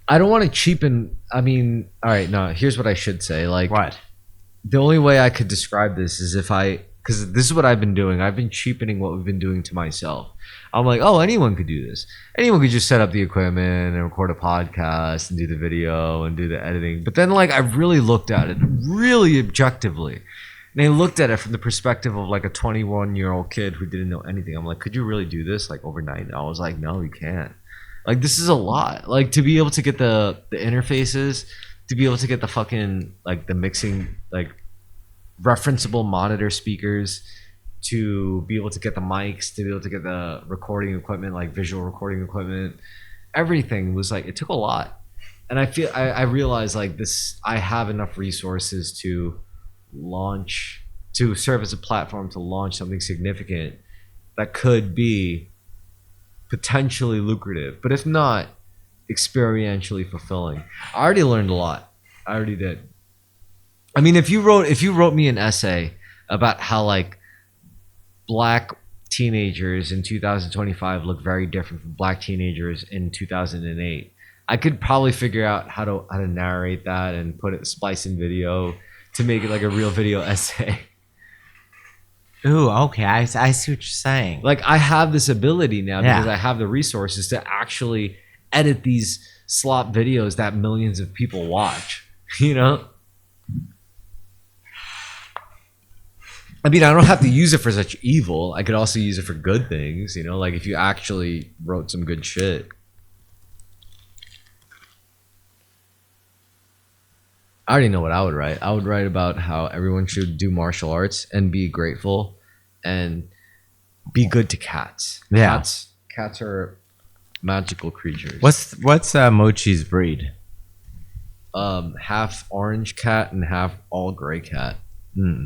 I don't want to cheapen. I mean, all right, no, here's what I should say. Like, what? The only way I could describe this is because this is what I've been doing. I've been cheapening what we've been doing to myself. I'm like, oh, anyone could do this. Anyone could just set up the equipment and record a podcast and do the video and do the editing. But then, like, I really looked at it really objectively. And I looked at it from the perspective of like a 21-year-old kid who didn't know anything. I'm like, could you really do this like overnight? And I was like, no, you can't. Like, this is a lot. Like, to be able to get the interfaces, to be able to get the fucking, like, the mixing, like, referenceable monitor speakers, to be able to get the mics, to be able to get the recording equipment, like visual recording equipment, everything was like, it took a lot. And I realized like this, I have enough resources to serve as a platform to launch something significant that could be potentially lucrative, but if not, experientially fulfilling. I already learned a lot. I already did. I mean, if you wrote me an essay about how like black teenagers in 2025 look very different from black teenagers in 2008, I could probably figure out how to narrate that and splice in video to make it like a real video essay. Ooh, okay. I see what you're saying. Like I have this ability now because Yeah. I have the resources to actually edit these slop videos that millions of people watch. You know? I mean, I don't have to use it for such evil. I could also use it for good things, you know, like if you actually wrote some good shit. I already know what I would write. I would write about how everyone should do martial arts and be grateful and be good to cats. Yeah. Cats are magical creatures. What's Mochi's breed? Half orange cat and half all gray cat. Hmm.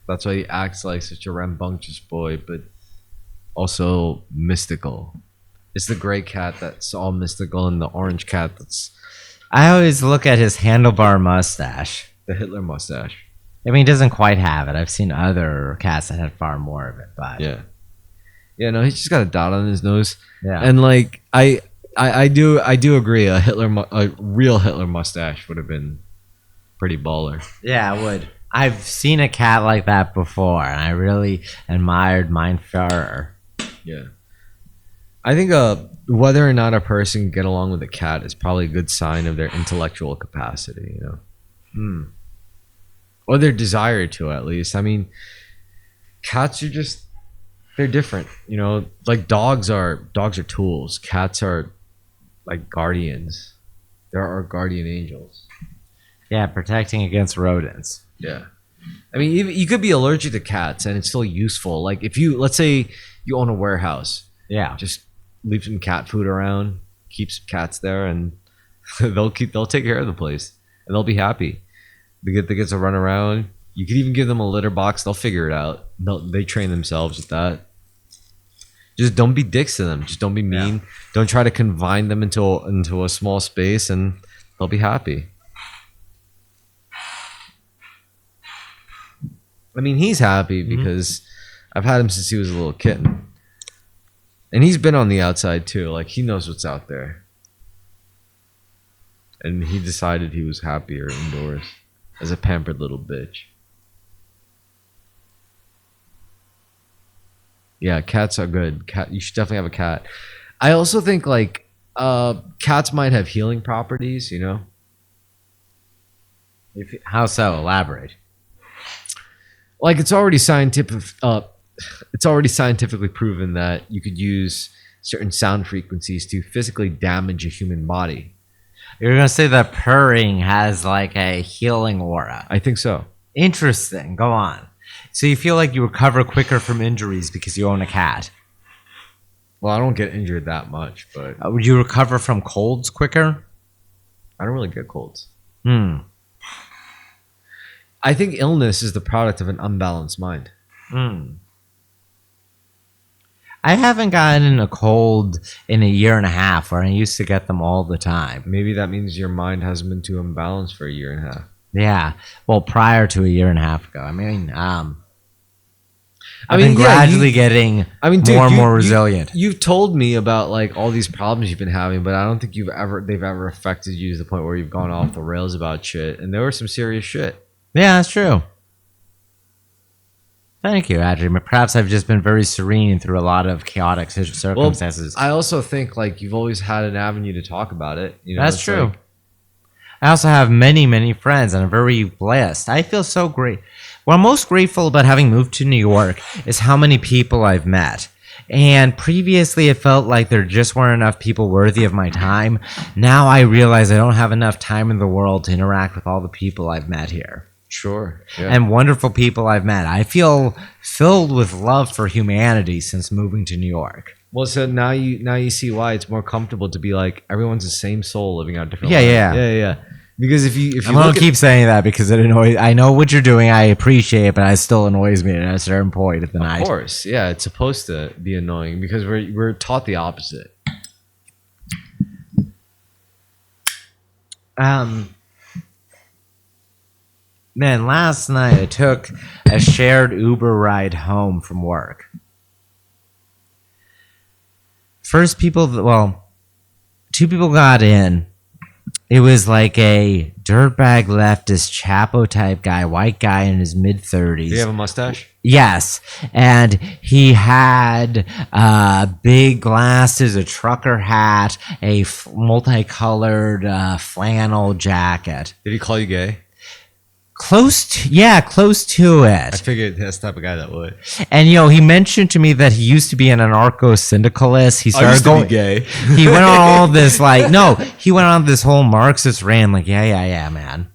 That's why he acts like such a rambunctious boy, but also mystical. It's the gray cat that's all mystical, and the orange cat that's I always look at his handlebar mustache. the Hitler mustache. I mean, he doesn't quite have it. I've seen other cats that had far more of it, but Yeah, no, he's just got a dot on his nose, yeah. and like I do agree. A real Hitler mustache would have been pretty baller. Yeah, I would. I've seen a cat like that before, and I really admired Mein Führer. Yeah, I think whether or not a person can get along with a cat is probably a good sign of their intellectual capacity. You know, or their desire to, at least. I mean, cats are just they're different. You know, like dogs are tools. Cats are like guardians. They're our guardian angels. Yeah, protecting against rodents. Yeah. I mean, you could be allergic to cats and it's still useful. Like if let's say you own a warehouse, Yeah. just leave some cat food around, keep some cats there, and they'll take care of the place and they'll be happy. They get to run around. You could even give them a litter box. They'll figure it out. They train themselves with that. Just don't be dicks to them. Just don't be mean. Yeah. Don't try to confine them into a small space, and they'll be happy. I mean, he's happy because I've had him since he was a little kitten. And he's been on the outside too. Like, he knows what's out there. And he decided he was happier indoors as a pampered little bitch. Yeah, cats are good. You should definitely have a cat. I also think, like, cats might have healing properties, you know? How so? Elaborate. Like, it's already scientifically proven that you could use certain sound frequencies to physically damage a human body. You're gonna say that purring has like a healing aura. I think so. Interesting. Go on. So you feel like you recover quicker from injuries because you own a cat. Well, I don't get injured that much, but Would you recover from colds quicker? I don't really get colds. I think illness is the product of an unbalanced mind. I haven't gotten a cold in a year and a half, where I used to get them all the time. Maybe that means your mind hasn't been too imbalanced for a year and a half. Yeah. Well, prior to a year and a half ago. I mean, I've I been mean, gradually getting dude, more and more resilient. You've told me about like all these problems you've been having, but I don't think they've ever affected you to the point where you've gone off the rails about shit. And there was some serious shit. Yeah, that's true. Thank you, Adrian. Perhaps I've just been very serene through a lot of chaotic circumstances. I also think like you've always had an avenue to talk about it. You know, That's it's true. like- I also have many, many friends, and I'm very blessed. I feel so great. What I'm most grateful about having moved to New York is how many people I've met. And previously, it felt like there just weren't enough people worthy of my time. Now I realize I don't have enough time in the world to interact with all the people I've met here. Sure. Yeah. And wonderful people I've met. I feel filled with love for humanity since moving to New York. Well, so now you see why it's more comfortable to be like everyone's the same soul living out different Yeah, lives. yeah. Yeah. Because if you I don't keep saying that because it annoys. I know what you're doing. I appreciate it, but it still annoys me at a certain point of the night. Of course, yeah, it's supposed to be annoying because we're taught the opposite. Man, last night I took a shared Uber ride home from work. First people, two people got in. It was like a dirtbag leftist Chapo type guy, white guy in his mid-30s. Do you have a mustache? Yes, and he had big glasses, a trucker hat, a multicolored flannel jacket. Did he call you gay? Close to I it. figured that's the type of guy that would. And he mentioned to me that he used to be an anarcho-syndicalist. He started going gay. He went on all this he went on this whole Marxist rant. Like, yeah, man.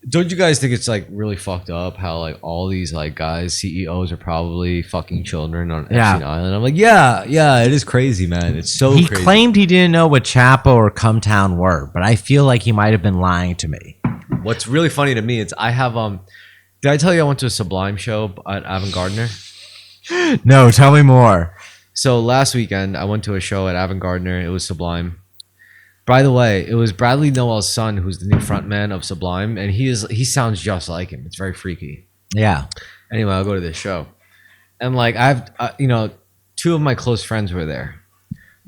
Don't you guys think it's like really fucked up how like all these like guys, CEOs are probably fucking children on Epstein Island? I'm like, yeah, it is crazy, man. It's so He crazy. claimed he didn't know what Chapo or Cumtown were, but I feel like he might have been lying to me. What's really funny to me is I have did I tell you I went to a Sublime show at Avant Gardner? No, tell me more. So last weekend I went to a show at Avant Gardner. It was Sublime. By the way, it was Bradley Noel's son who's the new frontman of Sublime, and he sounds just like him. It's very freaky. Yeah. Anyway, I'll go to this show, and like I've two of my close friends were there.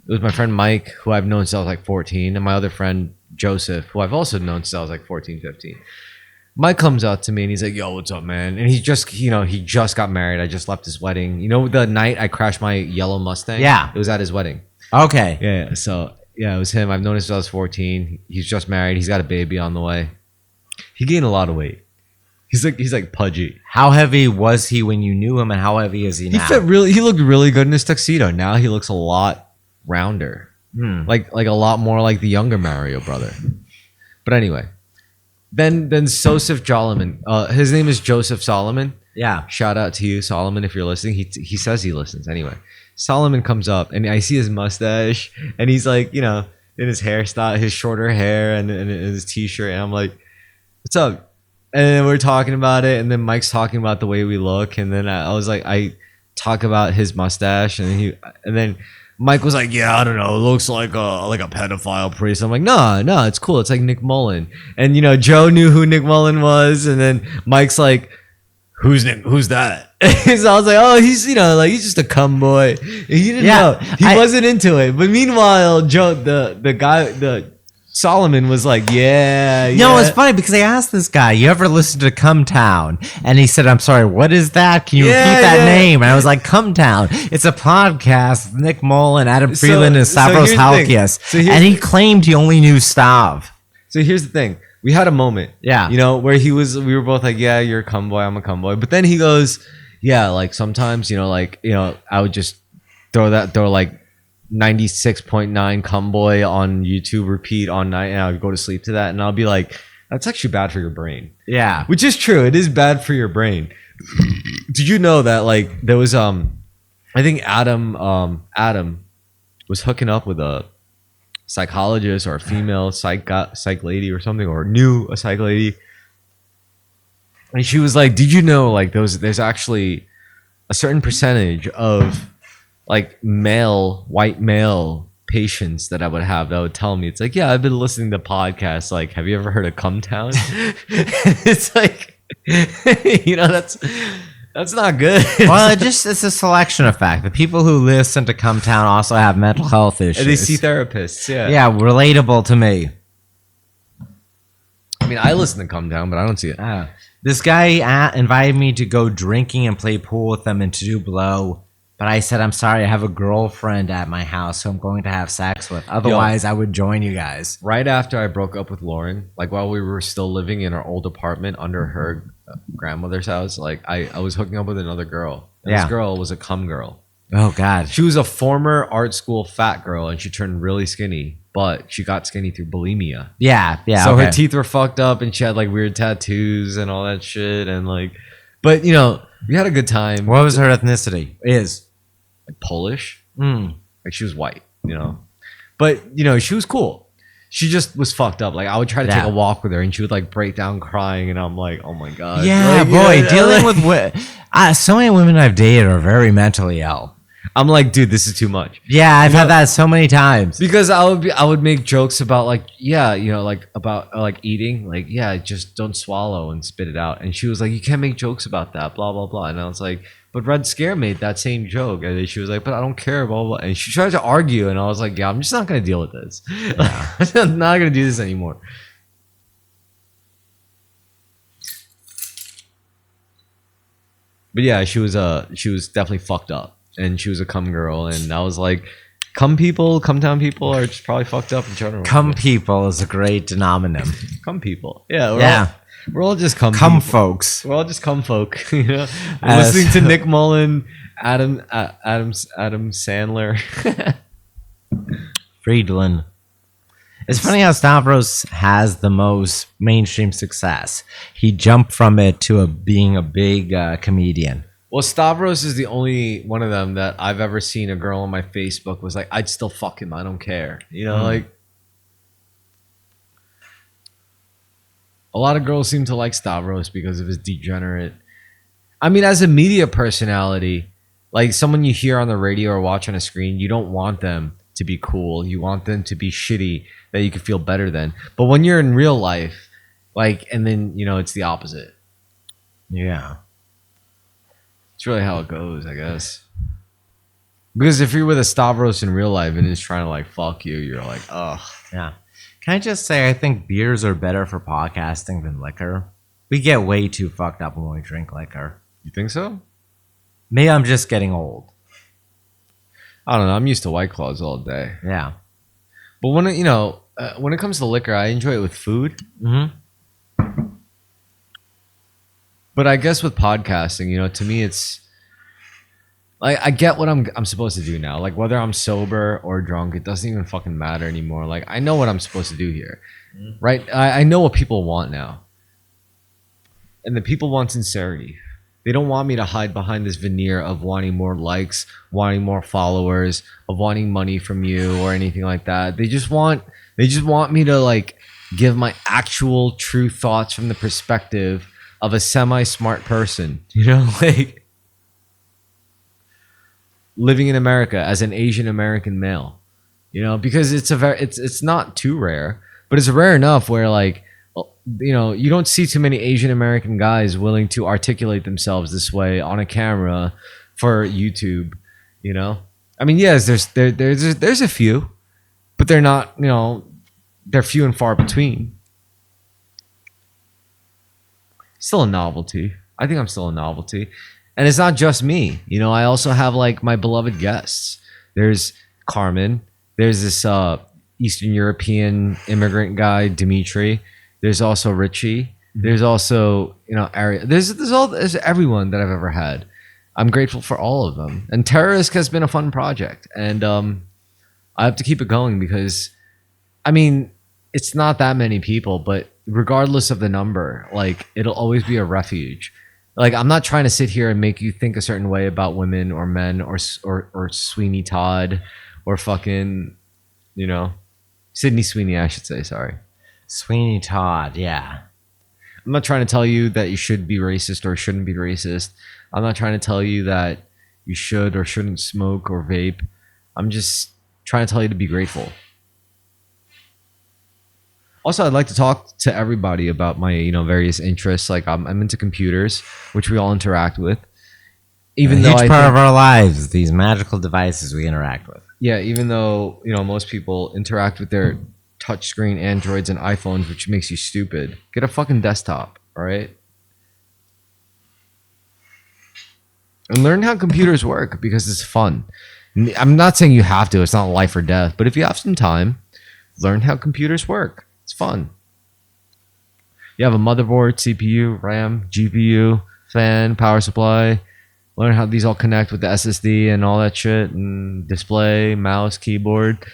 It was my friend Mike, who I've known since I was like 14, and my other friend Joseph, who I've also known since I was like 14, 15. Mike comes up to me and he's like, "Yo, what's up, man?" And he just got married. I just left his wedding. The night I crashed my yellow Mustang? Yeah. It was at his wedding. Okay. Yeah, so yeah, it was him. I've known him since I was 14. He's just married. He's got a baby on the way. He gained a lot of weight. He's like pudgy. How heavy was he when you knew him, and how heavy is he now? He looked really good in his tuxedo. Now he looks a lot rounder. Like a lot more like the younger Mario brother. But anyway, then Joseph Solomon. His name is Joseph Solomon. Yeah. Shout out to you, Solomon, if you're listening. He says he listens. Anyway, Solomon comes up and I see his mustache and he's like, in his hairstyle, his shorter hair and his t-shirt, and I'm like, "What's up?" And then we're talking about it, and then Mike's talking about the way we look, and then I was like, I talk about his mustache, and then Mike was like, "Yeah, I don't know. It looks like a pedophile priest." I'm like, "No, it's cool. It's like Nick Mullen." And Joe knew who Nick Mullen was, and then Mike's like, "Who's that?" So I was like, "Oh, he's he's just a cum boy." He didn't know. He wasn't into it. But meanwhile, Joe, the guy, Solomon was like, yeah. No, it's funny because I asked this guy, "You ever listen to Cumtown?" And he said, "I'm sorry, what is that? Can you repeat that name?" And I was like, "Cumtown. It's a podcast. Wnick Mullen, Adam Freeland, and Stavros Halkias." And he claimed he only knew Stav. So here's the thing. We had a moment. Yeah. Where we were both like, "Yeah, you're a cum boy, I'm a cum boy." But then he goes, "Yeah, like sometimes, I would just throw like 96.9 cum boy on YouTube repeat all night, and I would go to sleep to that, and I'll be like, that's actually bad for your brain." Yeah. Which is true. It is bad for your brain. Did you know that like there was I think Adam was hooking up with a psychologist or a female psych lady or something, or knew a psych lady, and she was like, "Did you know like there's actually a certain percentage of like white male patients that I would have that would tell me," it's like, "Yeah, I've been listening to podcasts. Like, have you ever heard of Cumtown?" It's like, that's not good. Well, it's a selection effect. The people who listen to Cumtown also have mental health issues. And they see therapists. Yeah. Yeah, relatable to me. I mean, I listen to Cumtown, but I don't see it. This guy invited me to go drinking and play pool with them and to do blow. But I said, "I'm sorry, I have a girlfriend at my house who I'm going to have sex with. Otherwise, I would join you guys." Right after I broke up with Lauren, like while we were still living in our old apartment under her grandmother's house, like I was hooking up with another girl. And This girl was a cum girl. Oh, God. She was a former art school fat girl, and she turned really skinny, but she got skinny through bulimia. Yeah. So her teeth were fucked up, and she had like weird tattoos and all that shit. And like, but we had a good time. What was her ethnicity? Like Polish. Like she was white, but she was cool. She just was fucked up. Like I would try to take a walk with her, and she would like break down crying, and I'm like, "Oh my God." Yeah, like, boy, dealing with so many women I've dated are very mentally ill. I'm like, dude, this is too much. Yeah, I've You know- had that so many times. Because I would make jokes about like, yeah, you know, like about like eating, like, yeah, just don't swallow and spit it out. And she was like, you can't make jokes about that, blah blah blah. And I was like, but Red Scare made that same joke, and then she was like, but I don't care, blah blah. And she tried to argue, and I was like, yeah, I'm just not gonna deal with this. I'm not gonna do this anymore. But yeah, she was definitely fucked up, and she was a cum girl, and I was like, cum town people are just probably fucked up in general. Cum people is a great denominator. Cum people, yeah, Yeah. we're all just cum Cum people. folks. We're all just cum folk, you know. As- Listening to Nick Mullen, Adam Sandler. Friedland. It's funny how Stavros has the most mainstream success. He jumped from it to being a big comedian. Well, Stavros is the only one of them that I've ever seen a girl on my Facebook was like, I'd still fuck him. I don't care. You know, like a lot of girls seem to like Stavros because of his degenerate. I mean, as a media personality, like someone you hear on the radio or watch on a screen, you don't want them to be cool. You want them to be shitty that you can feel better than. But when you're in real life, like, and then, you know, it's the opposite. Yeah. It's really how it goes, I guess. Because if you're with a Stavros in real life and he's trying to like fuck you, you're like, ugh. Yeah. Can I just say, I think beers are better for podcasting than liquor. We get way too fucked up when we drink liquor. You think so? Maybe I'm just getting old. I don't know. I'm used to White Claws all day. Yeah. But when it, you know, when it comes to liquor, I enjoy it with food. Mm-hmm. But I guess with podcasting, you know, to me, it's like I get what I'm supposed to do now. Like whether I'm sober or drunk, it doesn't even fucking matter anymore. Like I know what I'm supposed to do here, right? I know what people want now, and the people want sincerity. They don't want me to hide behind this veneer of wanting more likes, wanting more followers, of wanting money from you or anything like that. They just want me to like give my actual true thoughts from the perspective of a semi-smart person, you know, like living in America as an Asian American male, you know, because it's not too rare, but it's rare enough where like, you know, you don't see too many Asian American guys willing to articulate themselves this way on a camera for YouTube, you know. I mean, yes, there's a few, but they're not, you know, they're few and far between. Still a novelty. I think I'm still a novelty. And it's not just me. You know, I also have like my beloved guests. There's Carmen. There's this Eastern European immigrant guy, Dimitri. There's also Richie. There's also, you know, Ari. There's everyone that I've ever had. I'm grateful for all of them. And Terrorisk has been a fun project. And I have to keep it going because, I mean, it's not that many people, but regardless of the number, like it'll always be a refuge. Like I'm not trying to sit here and make you think a certain way about women or men or Sweeney Todd or fucking, you know, Sydney Sweeney, I should say. Sorry. Sweeney Todd, yeah. I'm not trying to tell you that you should be racist or shouldn't be racist. I'm not trying to tell you that you should or shouldn't smoke or vape. I'm just trying to tell you to be grateful. Also, I'd like to talk to everybody about my, you know, various interests. Like I'm into computers, which we all interact with. Even though Each part of our lives, these magical devices we interact with. Yeah, even though, you know, most people interact with their touchscreen Androids and iPhones, which makes you stupid. Get a fucking desktop, all right? And learn how computers work because it's fun. I'm not saying you have to. It's not life or death. But if you have some time, learn how computers work. It's fun. You have a motherboard, CPU, RAM, GPU, fan, power supply. Learn how these all connect with the SSD and all that shit, and display, mouse, keyboard.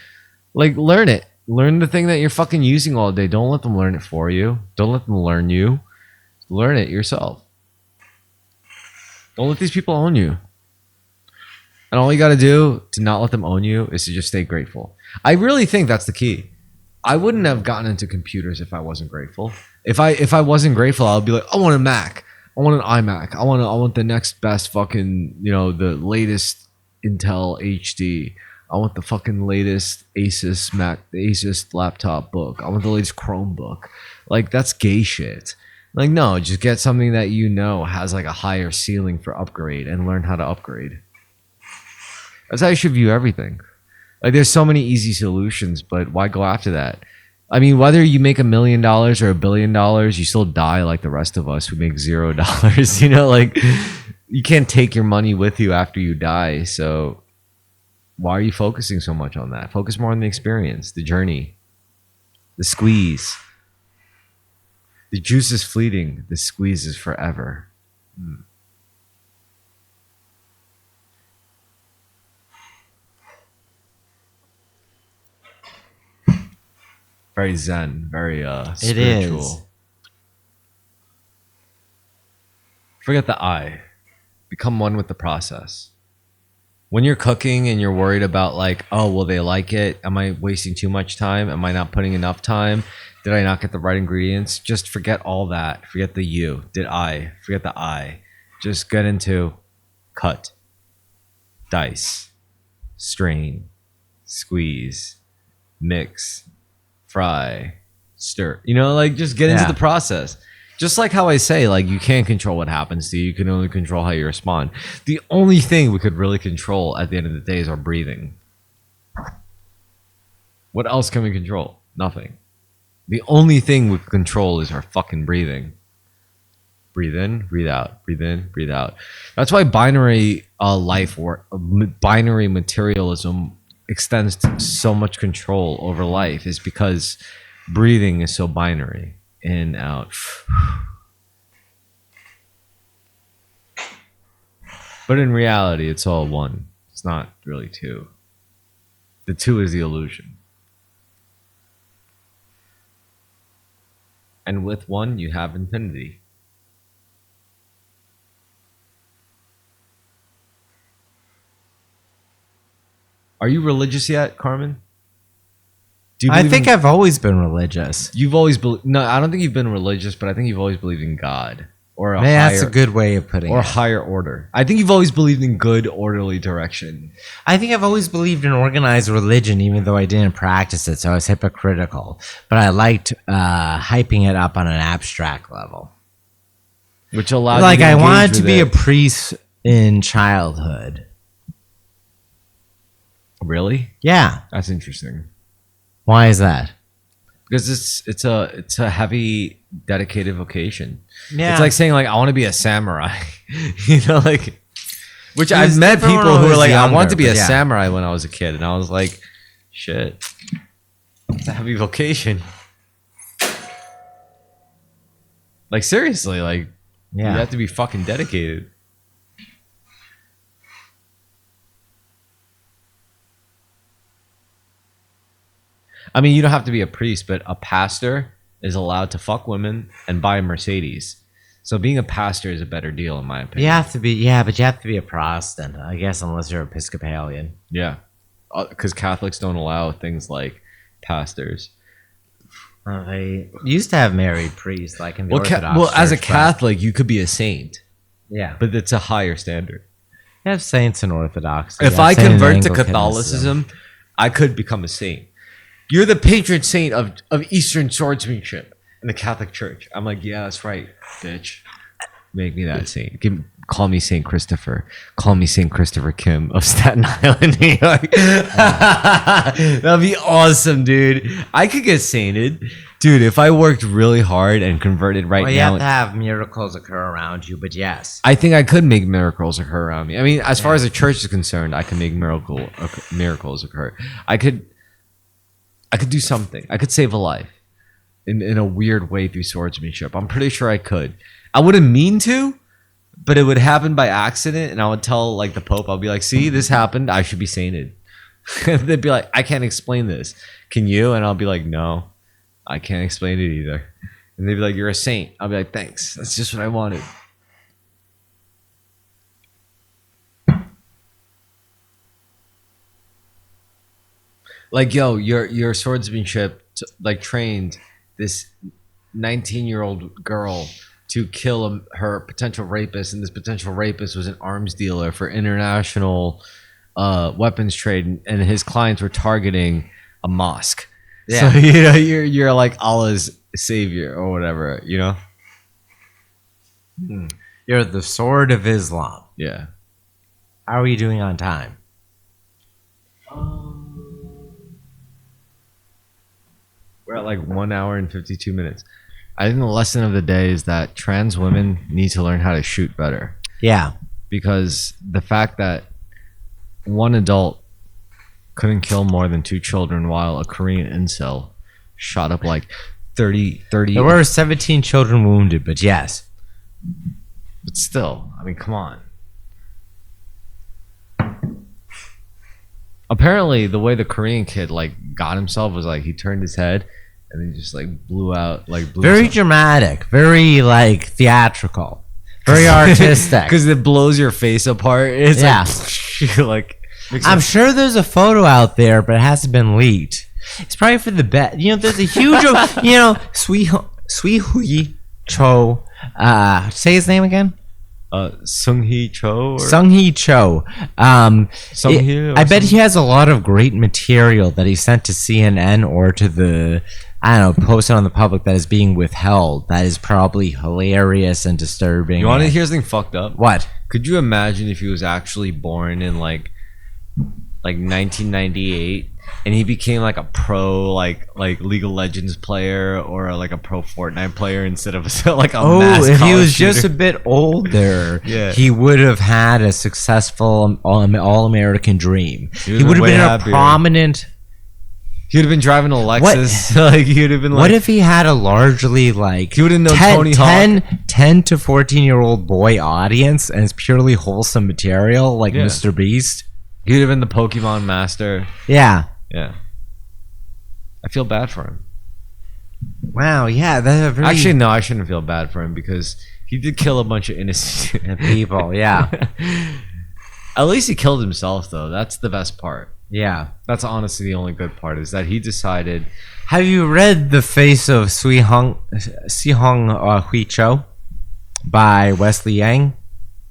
Like, learn it. Learn the thing that you're fucking using all day. Don't let them learn it for you. Don't let them learn you. Learn it yourself. Don't let these people own you. And all you got to do to not let them own you is to just stay grateful. I really think that's the key. I wouldn't have gotten into computers if I wasn't grateful. If I wasn't grateful, I'd be like, I want a Mac. I want an iMac. I want the next best fucking, you know, the latest Intel HD. I want the fucking latest Asus laptop book. I want the latest Chromebook. Like that's gay shit. Like no, just get something that you know has like a higher ceiling for upgrade and learn how to upgrade. That's how you should view everything. Like there's so many easy solutions, but why go after that? I mean, whether you make $1 million or $1 billion, you still die like the rest of us who make $0. You know, like you can't take your money with you after you die. So why are you focusing so much on that? Focus more on the experience, the journey, the squeeze. The juice is fleeting. The squeeze is forever. Very zen, very spiritual. It is. Forget the I. Become one with the process. When you're cooking and you're worried about like, oh, will they like it? Am I wasting too much time? Am I not putting enough time? Did I not get the right ingredients? Just forget all that. Forget the you. Did I? Forget the I. Just get into cut, dice, strain, squeeze, mix, fry, stir. You know, like just get into the process. Just like how I say, like you can't control what happens to you. You can only control how you respond. The only thing we could really control at the end of the day is our breathing. What else can we control? Nothing. The only thing we can control is our fucking breathing. Breathe in, breathe out. Breathe in, breathe out. That's why binary binary materialism extends to so much control over life, is because breathing is so binary. In, out. But in reality, it's all one. It's not really two. The two is the illusion. And with one, you have infinity. Are you religious yet, Carmen? Do you I think I've always been religious. You've always no, I don't think you've been religious, but I think you've always believed in God or a that's a good way of putting it. Or higher order. I think you've always believed in good, orderly direction. I think I've always believed in organized religion, even though I didn't practice it, so I was hypocritical. But I liked hyping it up on an abstract level, which allowed like you to I engage wanted to with be it. a priest in childhood. Really? Yeah. That's interesting. Why is that? Because it's a heavy, dedicated vocation. Yeah. It's like saying like I want to be a samurai. You know, like which It I've was met different people when I who was are like, I younger, want to be but a yeah. samurai when I was a kid, and I was like, shit, it's a heavy vocation. Like seriously, like you have to be fucking dedicated. I mean, you don't have to be a priest, but a pastor is allowed to fuck women and buy a Mercedes. So being a pastor is a better deal, in my opinion. You have to be, but you have to be a Protestant, I guess, unless you're Episcopalian. Yeah, because Catholics don't allow things like pastors. They used to have married priests, like in the Orthodox well, as a Church, Catholic, you could be a saint. Yeah, but it's a higher standard. You have saints in Orthodox. If I convert to Catholicism, I could become a saint. You're the patron saint of Eastern swordsmanship in the Catholic Church. I'm like, yeah, that's right, bitch. Make me that saint. Call me Saint Christopher. Call me Saint Christopher Kim of Staten Island, New York. That'd be awesome, dude. I could get sainted. Dude, if I worked really hard and converted now. You have to have miracles occur around you, but yes. I think I could make miracles occur around me. I mean, as far as the church is concerned, I can make miracles occur. I could do something. I could save a life in a weird way through swordsmanship. I'm pretty sure I could. I wouldn't mean to, but it would happen by accident, and I would tell like the Pope, I'll be like, see, this happened, I should be sainted. They'd be like, I can't explain this. Can you? And I'll be like, no, I can't explain it either. And they'd be like, you're a saint. I'll be like, thanks. That's just what I wanted. Like, yo, your swordsmanship like trained this 19-year-old girl to kill her potential rapist, and this potential rapist was an arms dealer for international weapons trade, and his clients were targeting a mosque. Yeah. So you know you're like Allah's savior or whatever. You know. You're the sword of Islam. Yeah. How are you doing on time? We're at like 1 hour and 52 minutes. I think the lesson of the day is that trans women need to learn how to shoot better. Yeah. Because the fact that one adult couldn't kill more than 2 children while a Korean incel shot up like 30. There were 17 children wounded, but yes. But still, I mean, come on. Apparently, the way the Korean kid like got himself was like he turned his head and then just like blew out, like blew Very himself. dramatic, very like theatrical, very artistic. Because it blows your face apart. It's Yeah. like I'm sure there's a photo out there, but it hasn't been leaked. It's probably for the bet. You know, there's a huge, you know, Sui Hui Cho. Say his name again. Sung Hee Cho. Sung Hee Cho. Sung-hee or I bet something? he has a lot of great material that he sent to CNN or to the, I don't know, posted on the public that is being withheld. That is probably hilarious and disturbing. You want to hear something fucked up? What? Could you imagine if he was actually born in like 1998 and he became like a pro like League of Legends player or like a pro Fortnite player instead of like a mass if he college was just a shooter? bit older, Yeah. he would have had a successful all-American dream. He He would have way been a happier. prominent. He would have been driving a Lexus. Like he would have been like. What if he had a largely like He would've known Tony Hawk. 10 to 14-year-old boy audience and it's purely wholesome material like Yeah. Mr. Beast? he would have been the Pokemon master? Yeah. Yeah. I feel bad for him. Wow. Yeah. That's a very Actually, no, I shouldn't feel bad for him because he did kill a bunch of innocent people. Yeah. At least he killed himself, though. That's the best part. Yeah. That's honestly the only good part is that he decided. Have you read The Face of Si-hong Hui Cho by Wesley Yang?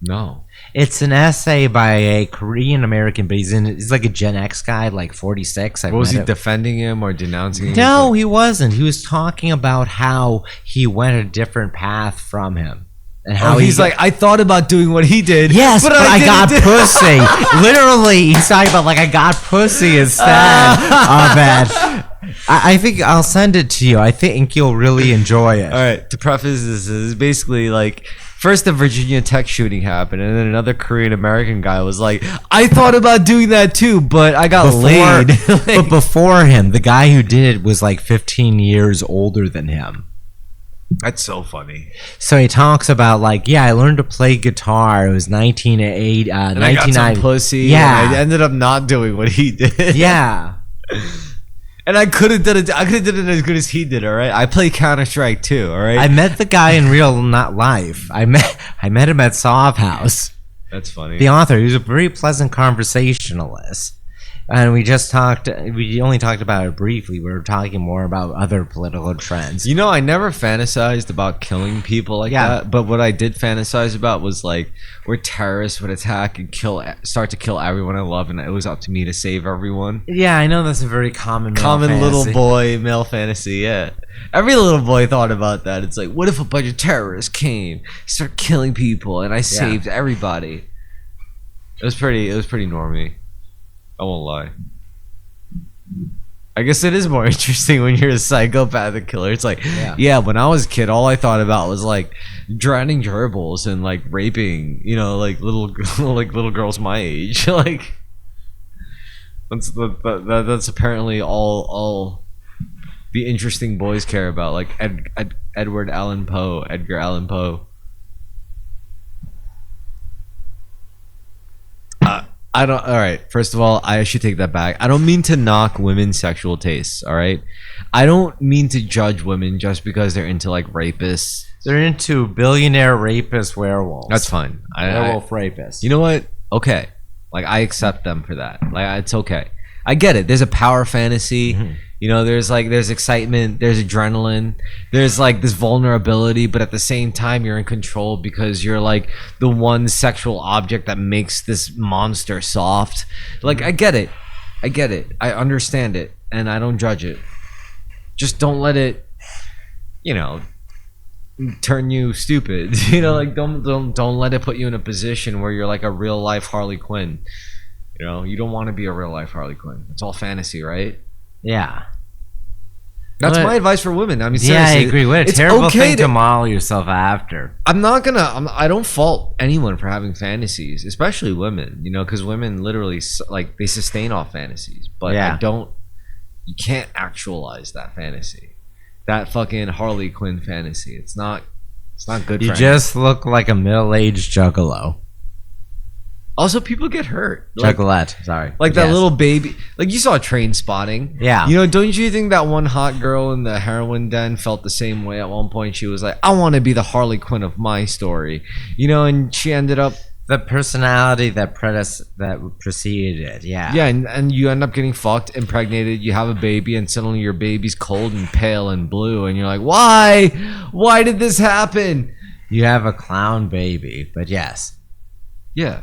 No. It's an essay by a Korean American, but he's like a Gen X guy, like 46. What was he defending him or denouncing him? No, he wasn't. He was talking about how he went a different path from him. And how he's like, I thought about doing what he did. yes, but I got didn't." pussy. Literally, he's talking about like I got pussy instead of it. I think I'll send it to you. I think you'll really enjoy it. All right. To preface this is basically like first the Virginia Tech shooting happened, and then another Korean American guy was like, I thought about doing that too, but I got laid. But before him, the guy who did it was like 15 years older than him. That's so funny. So he talks about like, yeah, I learned to play guitar. It was 1980, And I got some pussy. Yeah. And I ended up not doing what he did. Yeah. And I could have done it. I could have done it as good as he did. All right. I play Counter-Strike too. All right. I met the guy in real, not life. I met him at Sov House. That's funny. The author, he was a very pleasant conversationalist. And we only talked about it briefly. We were talking more about other political trends. You know, I never fantasized about killing people like that. But what I did fantasize about was like where terrorists would attack and start to kill everyone I love, and it was up to me to save everyone. Yeah, I know that's a very common Little boy male fantasy. Yeah, every little boy thought about that. It's like, what if a bunch of terrorists came, start killing people, and I saved everybody? It was pretty normy. I won't lie. I guess it is more interesting when you're a psychopathic killer. It's like, yeah, when I was a kid, all I thought about was like drowning gerbils and like raping, you know, like little girls my age. Like that's apparently all the interesting boys care about. Like Edgar Allan Poe. I don't. All right. First of all, I should take that back. I don't mean to knock women's sexual tastes. All right. I don't mean to judge women just because they're into like rapists. They're into billionaire rapist werewolves. That's fine. Werewolf rapists. You know what? Okay. Like I accept them for that. Like it's okay. I get it. There's a power fantasy. Mm-hmm. There's excitement, there's adrenaline, there's like this vulnerability, but at the same time you're in control because you're like the one sexual object that makes this monster soft. Like I get it. I understand it, and I don't judge it. Just don't let it, turn you stupid. Don't let it put you in a position where you're like a real life Harley Quinn. You don't want to be a real life Harley Quinn. It's all fantasy, right? Yeah. That's my advice for women. I mean, yeah, seriously, I agree. What a it's terrible okay thing to model yourself after. I don't fault anyone for having fantasies, especially women, because women literally like they sustain off fantasies, but you can't actualize that fantasy. That fucking Harley Quinn fantasy. It's not good You for just look like a middle-aged juggalo. Also, people get hurt. Juggalette, sorry. Like that little baby. Like you saw Train Spotting. Yeah. Don't you think that one hot girl in the heroin den felt the same way at one point? She was like, I want to be the Harley Quinn of my story. And she ended up... The personality that preceded it, yeah. Yeah, and you end up getting fucked, impregnated, you have a baby, and suddenly your baby's cold and pale and blue, and you're like, why? Why did this happen? You have a clown baby, but yes. Yeah.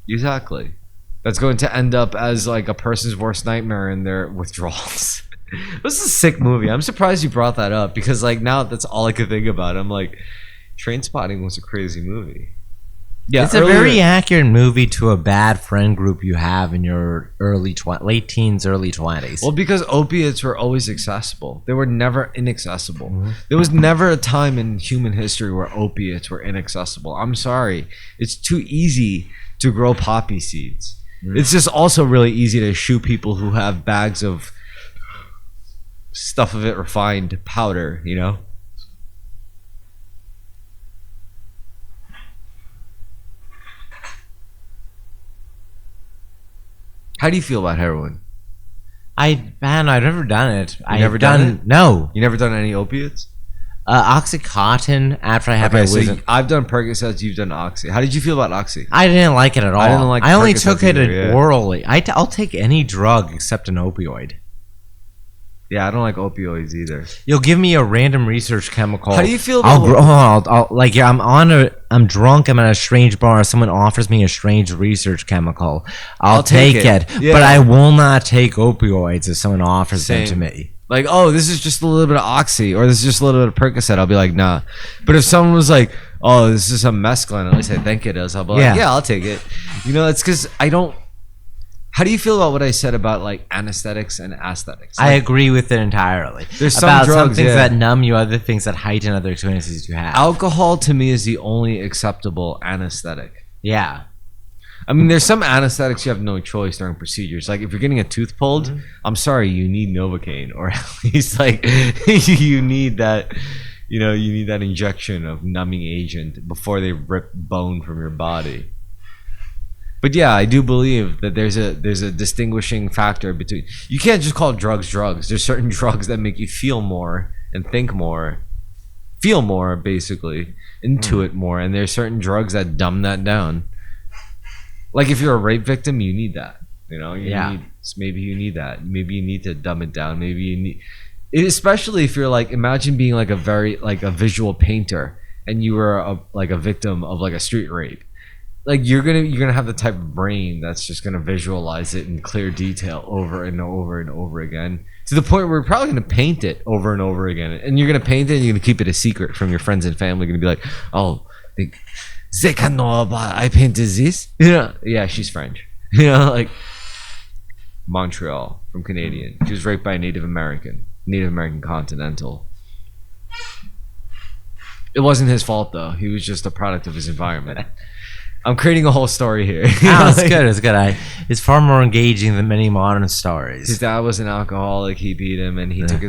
Exactly. That's going to end up as like a person's worst nightmare in their withdrawals. This is a sick movie. I'm surprised you brought that up because like now that's all I could think about. I'm like, Train Spotting was a crazy movie. Yeah, it's a very accurate movie to a bad friend group you have in your late teens, early 20s. Well, because opiates were always accessible. They were never inaccessible. Mm-hmm. There was never a time in human history where opiates were inaccessible. I'm sorry. It's too easy to grow poppy seeds. It's just also really easy to shoot people who have bags of stuff of it refined powder, How do you feel about heroin? I've never done it. I've never done it? No. You never done any opiates? Oxycontin after I had my wisdom. I've done Percocets, you've done Oxy. How did you feel about Oxy? I didn't like it at all. I didn't like I only Percocets took it either, orally. I'll take any drug except an opioid. Yeah, I don't like opioids either. You'll give me a random research chemical. How do you feel about I'm drunk, I'm at a strange bar, someone offers me a strange research chemical. I'll take it. Yeah. But I will not take opioids if someone offers them to me. Like, oh, this is just a little bit of Oxy, or this is just a little bit of Percocet, I'll be like, nah. But if someone was like, oh, this is some mescaline, at least I think it is, I'll be like, yeah, I'll take it. It's because I don't... How do you feel about what I said about like anesthetics and aesthetics? I agree with it entirely. There's some things that numb you, other things that heighten other experiences you have. Alcohol to me is the only acceptable anesthetic. Yeah. I mean, there's some anesthetics you have no choice during procedures. Like if you're getting a tooth pulled, I'm sorry, you need Novocaine, or at least like you need that. You need that injection of numbing agent before they rip bone from your body. But yeah, I do believe that there's a distinguishing factor between... You can't just call drugs drugs. There's certain drugs that make you feel more and think more, feel more, basically, intuit more, and there's certain drugs that dumb that down. Like if you're a rape victim, you need that. Maybe you need that. Maybe you need to dumb it down. Maybe you need... Especially if you're like, imagine being like a visual painter and you were a victim of like a street rape. Like you're gonna have the type of brain that's just gonna visualize it in clear detail over and over and over again, to the point where you're probably gonna paint it over and over again, and you're gonna paint it and you're gonna keep it a secret from your friends and family. You're gonna be like, oh, they can know about I painted this. Yeah, she's French. Like Montreal from Canadian. She was raped by a Native American Continental. It wasn't his fault though. He was just a product of his environment. I'm creating a whole story here. It's good. It's good. It's far more engaging than many modern stories. His dad was an alcoholic. He beat him, and he took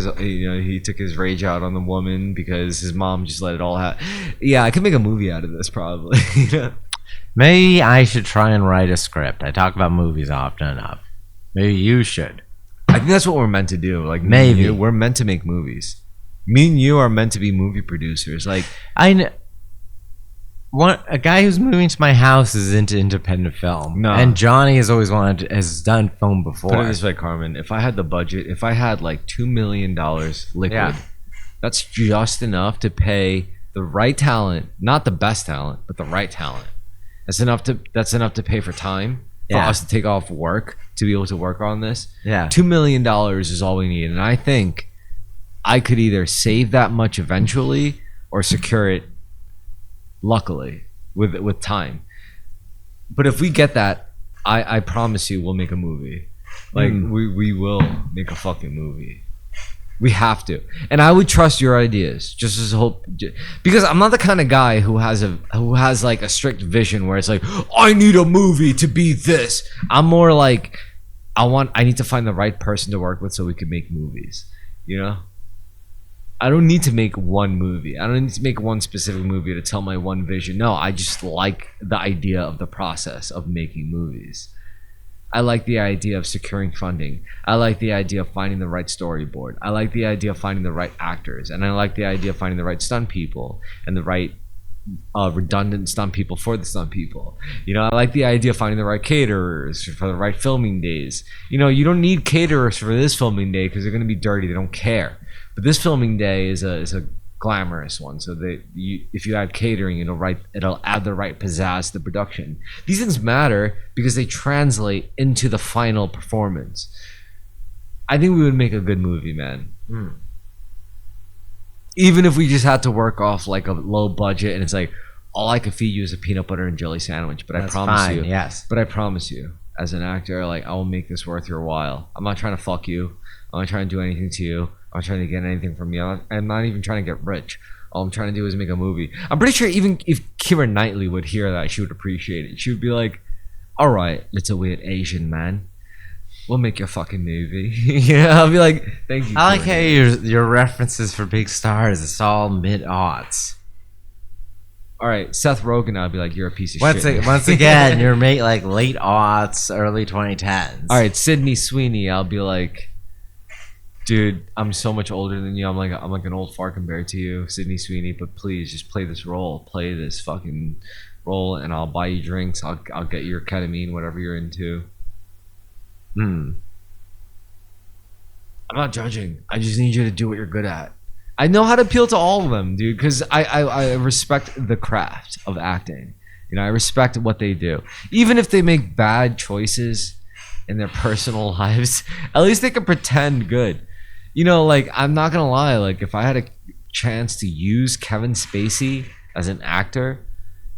his rage out on the woman because his mom just let it all happen. Yeah, I could make a movie out of this probably. Maybe I should try and write a script. I talk about movies often enough. Maybe you should. I think that's what we're meant to do. Like maybe we're meant to make movies. Me and you are meant to be movie producers. Like I know. a guy who's moving to my house is into independent film. No. And Johnny has always has done film before. Put it this way, Carmen. If I had the budget, if I had like $2 million liquid, Yeah. that's just enough to pay the right talent, not the best talent, but the right talent. That's enough to pay for time for Yeah. us to take off work to be able to work on this. Yeah. $2 million is all we need, and I think I could either save that much eventually or secure it. Luckily, with time. But if we get that, I promise you, we'll make a movie. Like we will make a fucking movie. We have to, and I would trust your ideas. Just as hope, because I'm not the kind of guy who has like a strict vision where it's like I need a movie to be this. I'm more like I need to find the right person to work with so we can make movies. You know. I don't need to make one movie. I don't need to make one specific movie to tell my one vision. No, I just like the idea of the process of making movies. I like the idea of securing funding. I like the idea of finding the right storyboard. I like the idea of finding the right actors. And I like the idea of finding the right stunt people and the right redundant stunt people for the stunt people. You know, I like the idea of finding the right caterers for the right filming days. You know, you don't need caterers for this filming day because they're going to be dirty. They don't care. But this filming day is a glamorous one. So if you add catering, it'll add the right pizzazz to the production. These things matter because they translate into the final performance. I think we would make a good movie, man. Even if we just had to work off like a low budget and it's like all I could feed you is a peanut butter and jelly sandwich. But That's I promise fine, you, yes. But I promise you, as an actor, like I will make this worth your while. I'm not trying to fuck you. I'm not trying to do anything to you. I'm not trying to get anything from you. I'm not even trying to get rich. All I'm trying to do is make a movie. I'm pretty sure even if Keira Knightley would hear that, she would appreciate it. She would be like, all right, little weird Asian man. We'll make your fucking movie. Yeah, I'll be like, thank you. I like Keira how Knightley. your references for big stars, it's all mid-aughts. All right, Seth Rogen, I'll be like, you're a piece of Once, shit. once again, you're like late aughts, early 2010s. All right, Sydney Sweeney, I'll be like, dude, I'm so much older than you. I'm like an old fart compared to you, Sydney Sweeney. But please, just play this role. Play this fucking role, and I'll buy you drinks. I'll get your ketamine, whatever you're into. I'm not judging. I just need you to do what you're good at. I know how to appeal to all of them, dude, because I respect the craft of acting. You know, I respect what they do. Even if they make bad choices in their personal lives, at least they can pretend good. You know, like, I'm not gonna lie, like, if I had a chance to use Kevin Spacey as an actor,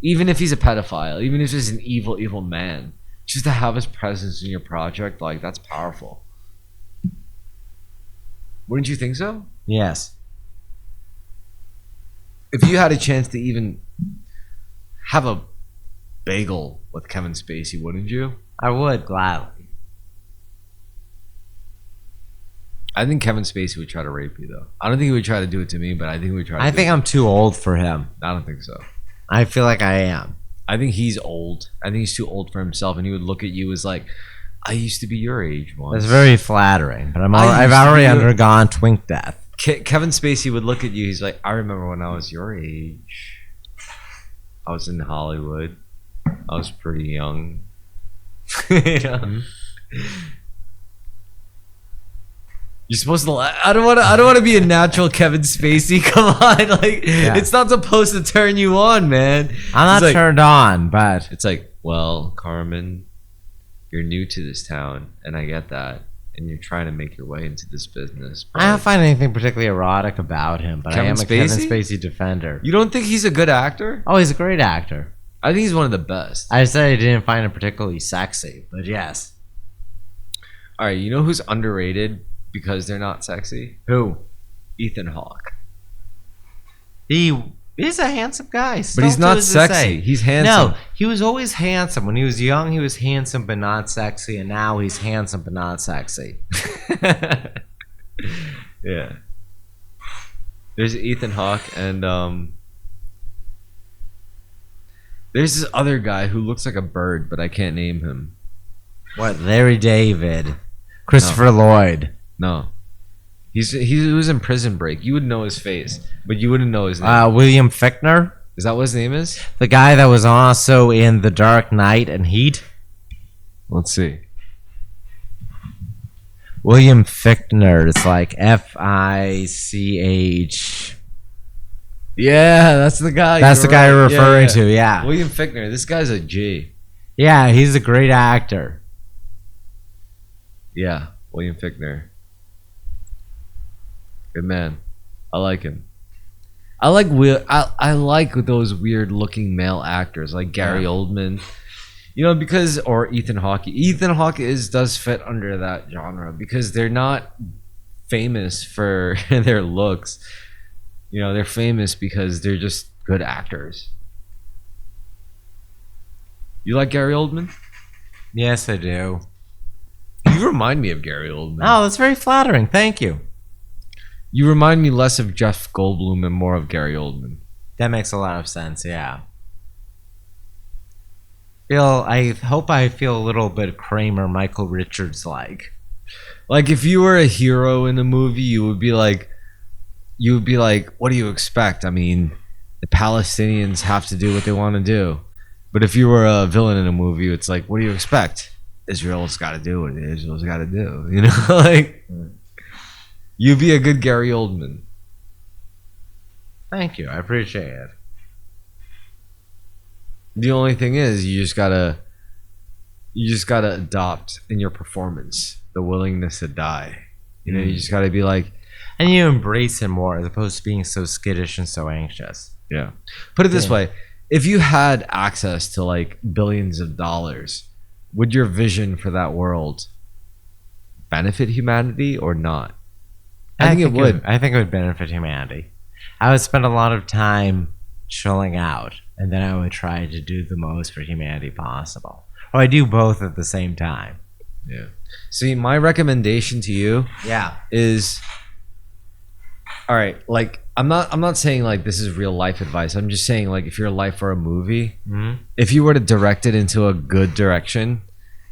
even if he's a pedophile, even if he's an evil man, just to have his presence in your project, like, that's powerful. Wouldn't you think so? Yes. If you had a chance to even have a bagel with Kevin Spacey, wouldn't you? I would, gladly. I think Kevin Spacey would try to rape you, though. I don't think he would try to do it to me, but I think he would try to I think I'm too old for him. I don't think so. I feel like I am. I think he's old. I think he's too old for himself, and he would look at you as like, I used to be your age once. That's very flattering, but I I've used to already be your- undergone twink death. Kevin Spacey would look at you. He's like, I remember when I was your age. I was in Hollywood. I was pretty young. You know? You're supposed to. I don't want to be a natural Kevin Spacey. Come on, like it's not supposed to turn you on, man. I'm not It's like- turned on, but It's like, well, Carmen, you're new to this town, and I get that, and you're trying to make your way into this business. I don't find anything particularly erotic about him. But I Kevin am a Kevin Spacey? Spacey defender. You don't think he's a good actor? Oh, he's a great actor. I think he's one of the best. I said I didn't find him particularly sexy, but yes. All right, you know who's underrated because they're not sexy? Who? Ethan Hawke. He is a handsome guy. But he's not sexy. He's handsome. No, he was always handsome. When he was young, he was handsome but not sexy, and now he's handsome but not sexy. Yeah. There's Ethan Hawke, and there's this other guy who looks like a bird, but I can't name him. What? Larry David, Christopher Lloyd. No. He was in Prison Break. You would know his face, but you wouldn't know his name. William Fichtner. Is that what his name is? The guy that was also in The Dark Knight and Heat. Let's see. William Fichtner. It's like Fich. Yeah, that's the guy. That's the guy right. you're referring to. Yeah. William Fichtner. This guy's a G. Yeah, he's a great actor. Yeah, William Fichtner. Good man. I like him. I like those weird looking male actors like Gary Oldman. You know, because or Ethan Hawke. Ethan Hawke does fit under that genre because they're not famous for their looks. You know, they're famous because they're just good actors. You like Gary Oldman? Yes, I do. You remind me of Gary Oldman. Oh, that's very flattering. Thank you. You remind me less of Jeff Goldblum and more of Gary Oldman. That makes a lot of sense, yeah. I hope I feel a little bit Kramer, Michael Richards like. Like if you were a hero in a movie, you would be like, what do you expect? I mean, the Palestinians have to do what they want to do. But if you were a villain in a movie, it's like, what do you expect? Israel's got to do what Israel's got to do. You know, like you'd be a good Gary Oldman. Thank you. I appreciate it. The only thing is, you just gotta adopt in your performance the willingness to die. You know, you just gotta be like, and you embrace it more as opposed to being so skittish and so anxious. yeah. Put it this way: if you had access to like billions of dollars, would your vision for that world benefit humanity or not? I think it would. I think it would benefit humanity. I would spend a lot of time chilling out, and then I would try to do the most for humanity possible. Or I do both at the same time. Yeah. See, my recommendation to you is, all right, like I'm not saying like this is real life advice. I'm just saying like if your life were a movie, if you were to direct it into a good direction,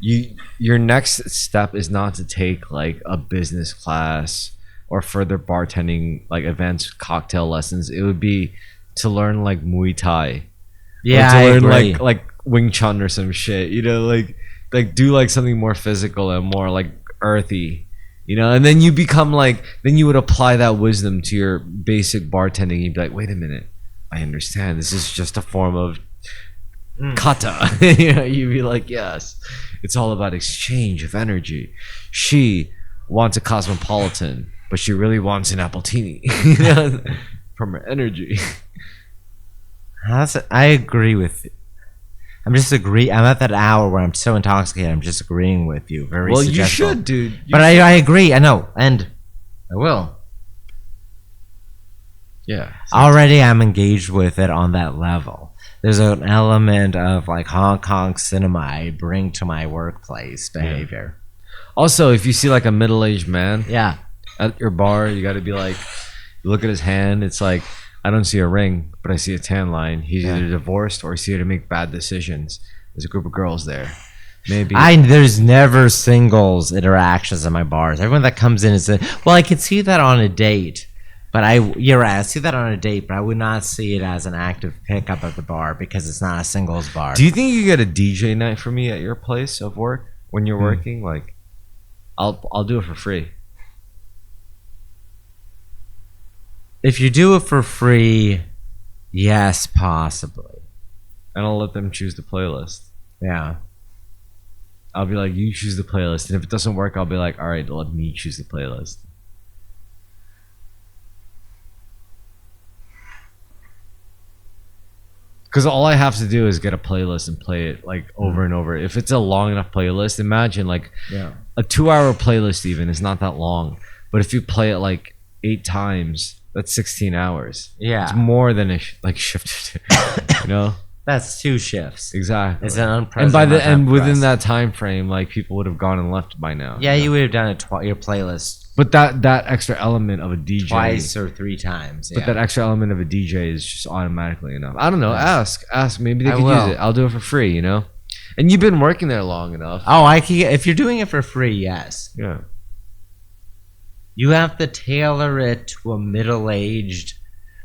your next step is not to take like a business class or further bartending like advanced cocktail lessons. It would be to learn like Muay Thai. Yeah, or to learn I agree. like Wing Chun or some shit. You know, like do like something more physical and more like earthy. You know, and then you become like, then you would apply that wisdom to your basic bartending. You'd be like, wait a minute, I understand. This is just a form of kata. You know, you'd be like, yes, it's all about exchange of energy. She wants a cosmopolitan, but she really wants an appletini. You know, from her energy. I agree with you. I'm at that hour where I'm so intoxicated. I'm just agreeing with you. Very well, suggestible. you should, dude. But I agree. I know, and I will. Yeah. Already, I'm engaged with it on that level. There's an element of like Hong Kong cinema I bring to my workplace behavior. Also, if you see like a middle-aged man, Yeah. at your bar, you got to be like, you look at his hand. It's like, I don't see a ring, but I see a tan line. He's either divorced or he's here to make bad decisions. There's a group of girls there. Maybe. There's never singles interactions at my bars. Everyone that comes in is well, I could see that on a date, but you're right. I see that on a date, but I would not see it as an active pickup at the bar because it's not a singles bar. Do you think you get a DJ night for me at your place of work when you're working? Like, I'll do it for free. If you do it for free, yes, possibly. And I'll let them choose the playlist. Yeah. I'll be like, you choose the playlist. And if it doesn't work, I'll be like, all right, let me choose the playlist. Because all I have to do is get a playlist and play it like over and over. If it's a long enough playlist, imagine like a 2-hour playlist even is not that long. But if you play it like 8 times, that's 16 hours. Yeah. It's more than a shift or two. You know? That's 2 shifts. Exactly. It's an And unprecedented. within that time frame, like people would have gone and left by now. Yeah, you would have done your playlist But that extra element of a DJ, twice or 3 times. but that extra element of a DJ is just automatically enough. I don't know. Ask. Maybe they I could will. use it. I'll do it for free. You know. And you've been working there long enough. Oh, if you're doing it for free, yes. Yeah. You have to tailor it to a middle-aged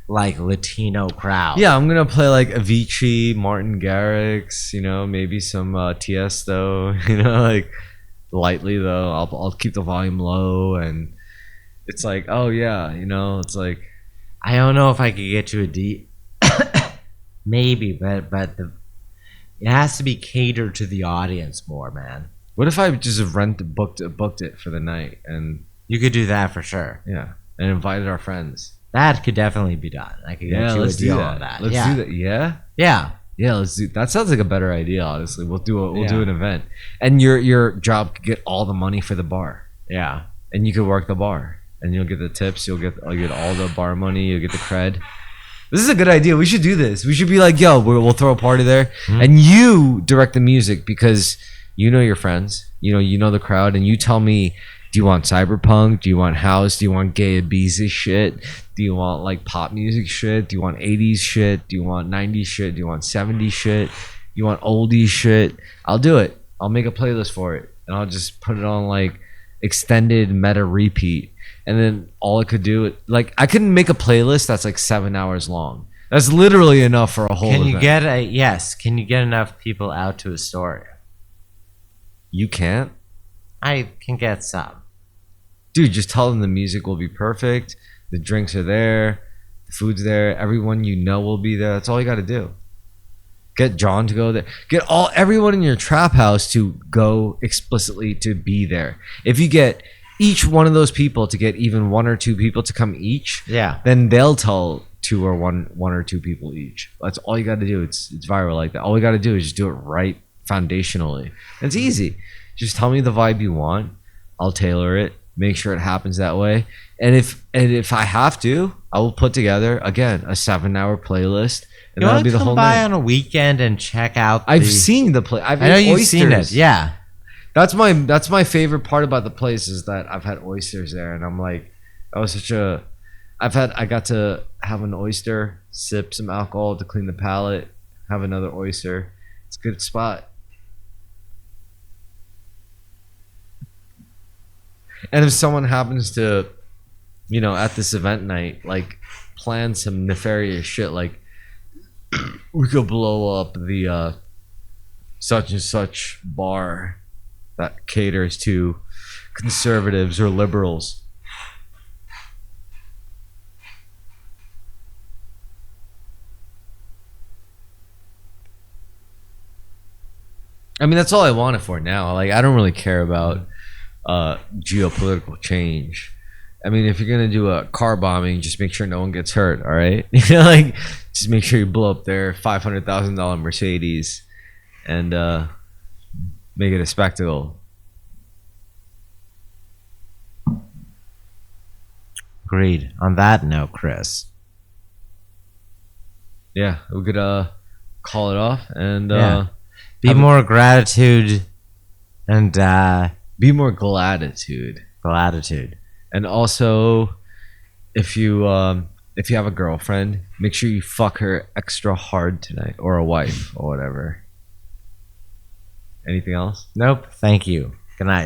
like Latino crowd. Yeah, I'm gonna play like Avicii, Martin Garrix, maybe some Tiesto, like lightly though. I'll keep the volume low, and it's like, oh yeah, it's like, I don't know if I could get you a D. Maybe, but it has to be catered to the audience more, man. what if I just booked it for the night, and You could do that for sure. yeah, and invited our friends. That could definitely be done. I could get you a deal on that. Let's Yeah. do that. Yeah. Yeah. Yeah, let's do that. Sounds like a better idea, honestly. We'll do Yeah. an event. And your job could get all the money for the bar. Yeah. And you could work the bar. And you'll get the tips, you'll get all the bar money, you'll get the cred. This is a good idea. We should do this. We should be like, yo, we'll throw a party there. And you direct the music because you know your friends. You know the crowd, and you tell me, do you want cyberpunk? Do you want house? Do you want gay Ibiza shit? Do you want like pop music shit? Do you want 80s shit? Do you want 90s shit? Do you want 70s shit? You want oldies shit? I'll do it. I'll make a playlist for it, and I'll just put it on like extended meta repeat. And then all I could do, like, I couldn't make a playlist that's like 7 hours long. That's literally enough for a whole Can event. Can you get enough people out to Astoria? You can't? I can get some. Dude, just tell them the music will be perfect. The drinks are there. The food's there. Everyone you know will be there. That's all you got to do. Get John to go there. Get everyone in your trap house to go explicitly to be there. If you get each one of those people to get even one or two people to come each, Yeah. then they'll tell one or two people each. That's all you got to do. It's viral like that. All we got to do is just do it right foundationally. It's easy. Just tell me the vibe you want. I'll tailor it. Make sure it happens that way. And if I have to, I will put together again a 7-hour playlist, and You that'll want be to the whole come by night. on a weekend and check out? I've seen the place. I know you've seen it. Yeah. That's my favorite part about the place is that I've had oysters there, and I'm like, that was such a. I got to have an oyster, sip some alcohol to clean the palate, have another oyster. It's a good spot. And if someone happens to, at this event night, like plan some nefarious shit, like we could blow up the such and such bar that caters to conservatives or liberals. I mean, that's all I want it for now. Like, I don't really care about geopolitical change. I mean, if you're gonna do a car bombing, just make sure no one gets hurt. All right, like just make sure you blow up their $500,000 Mercedes and make it a spectacle. Agreed. On that note, Chris. Yeah, we could call it off and Yeah. Be more gratitude and be more gratitude. gratitude. And also, if you have a girlfriend, make sure you fuck her extra hard tonight, or a wife, or whatever. Anything else? Nope. Thank you. Good night.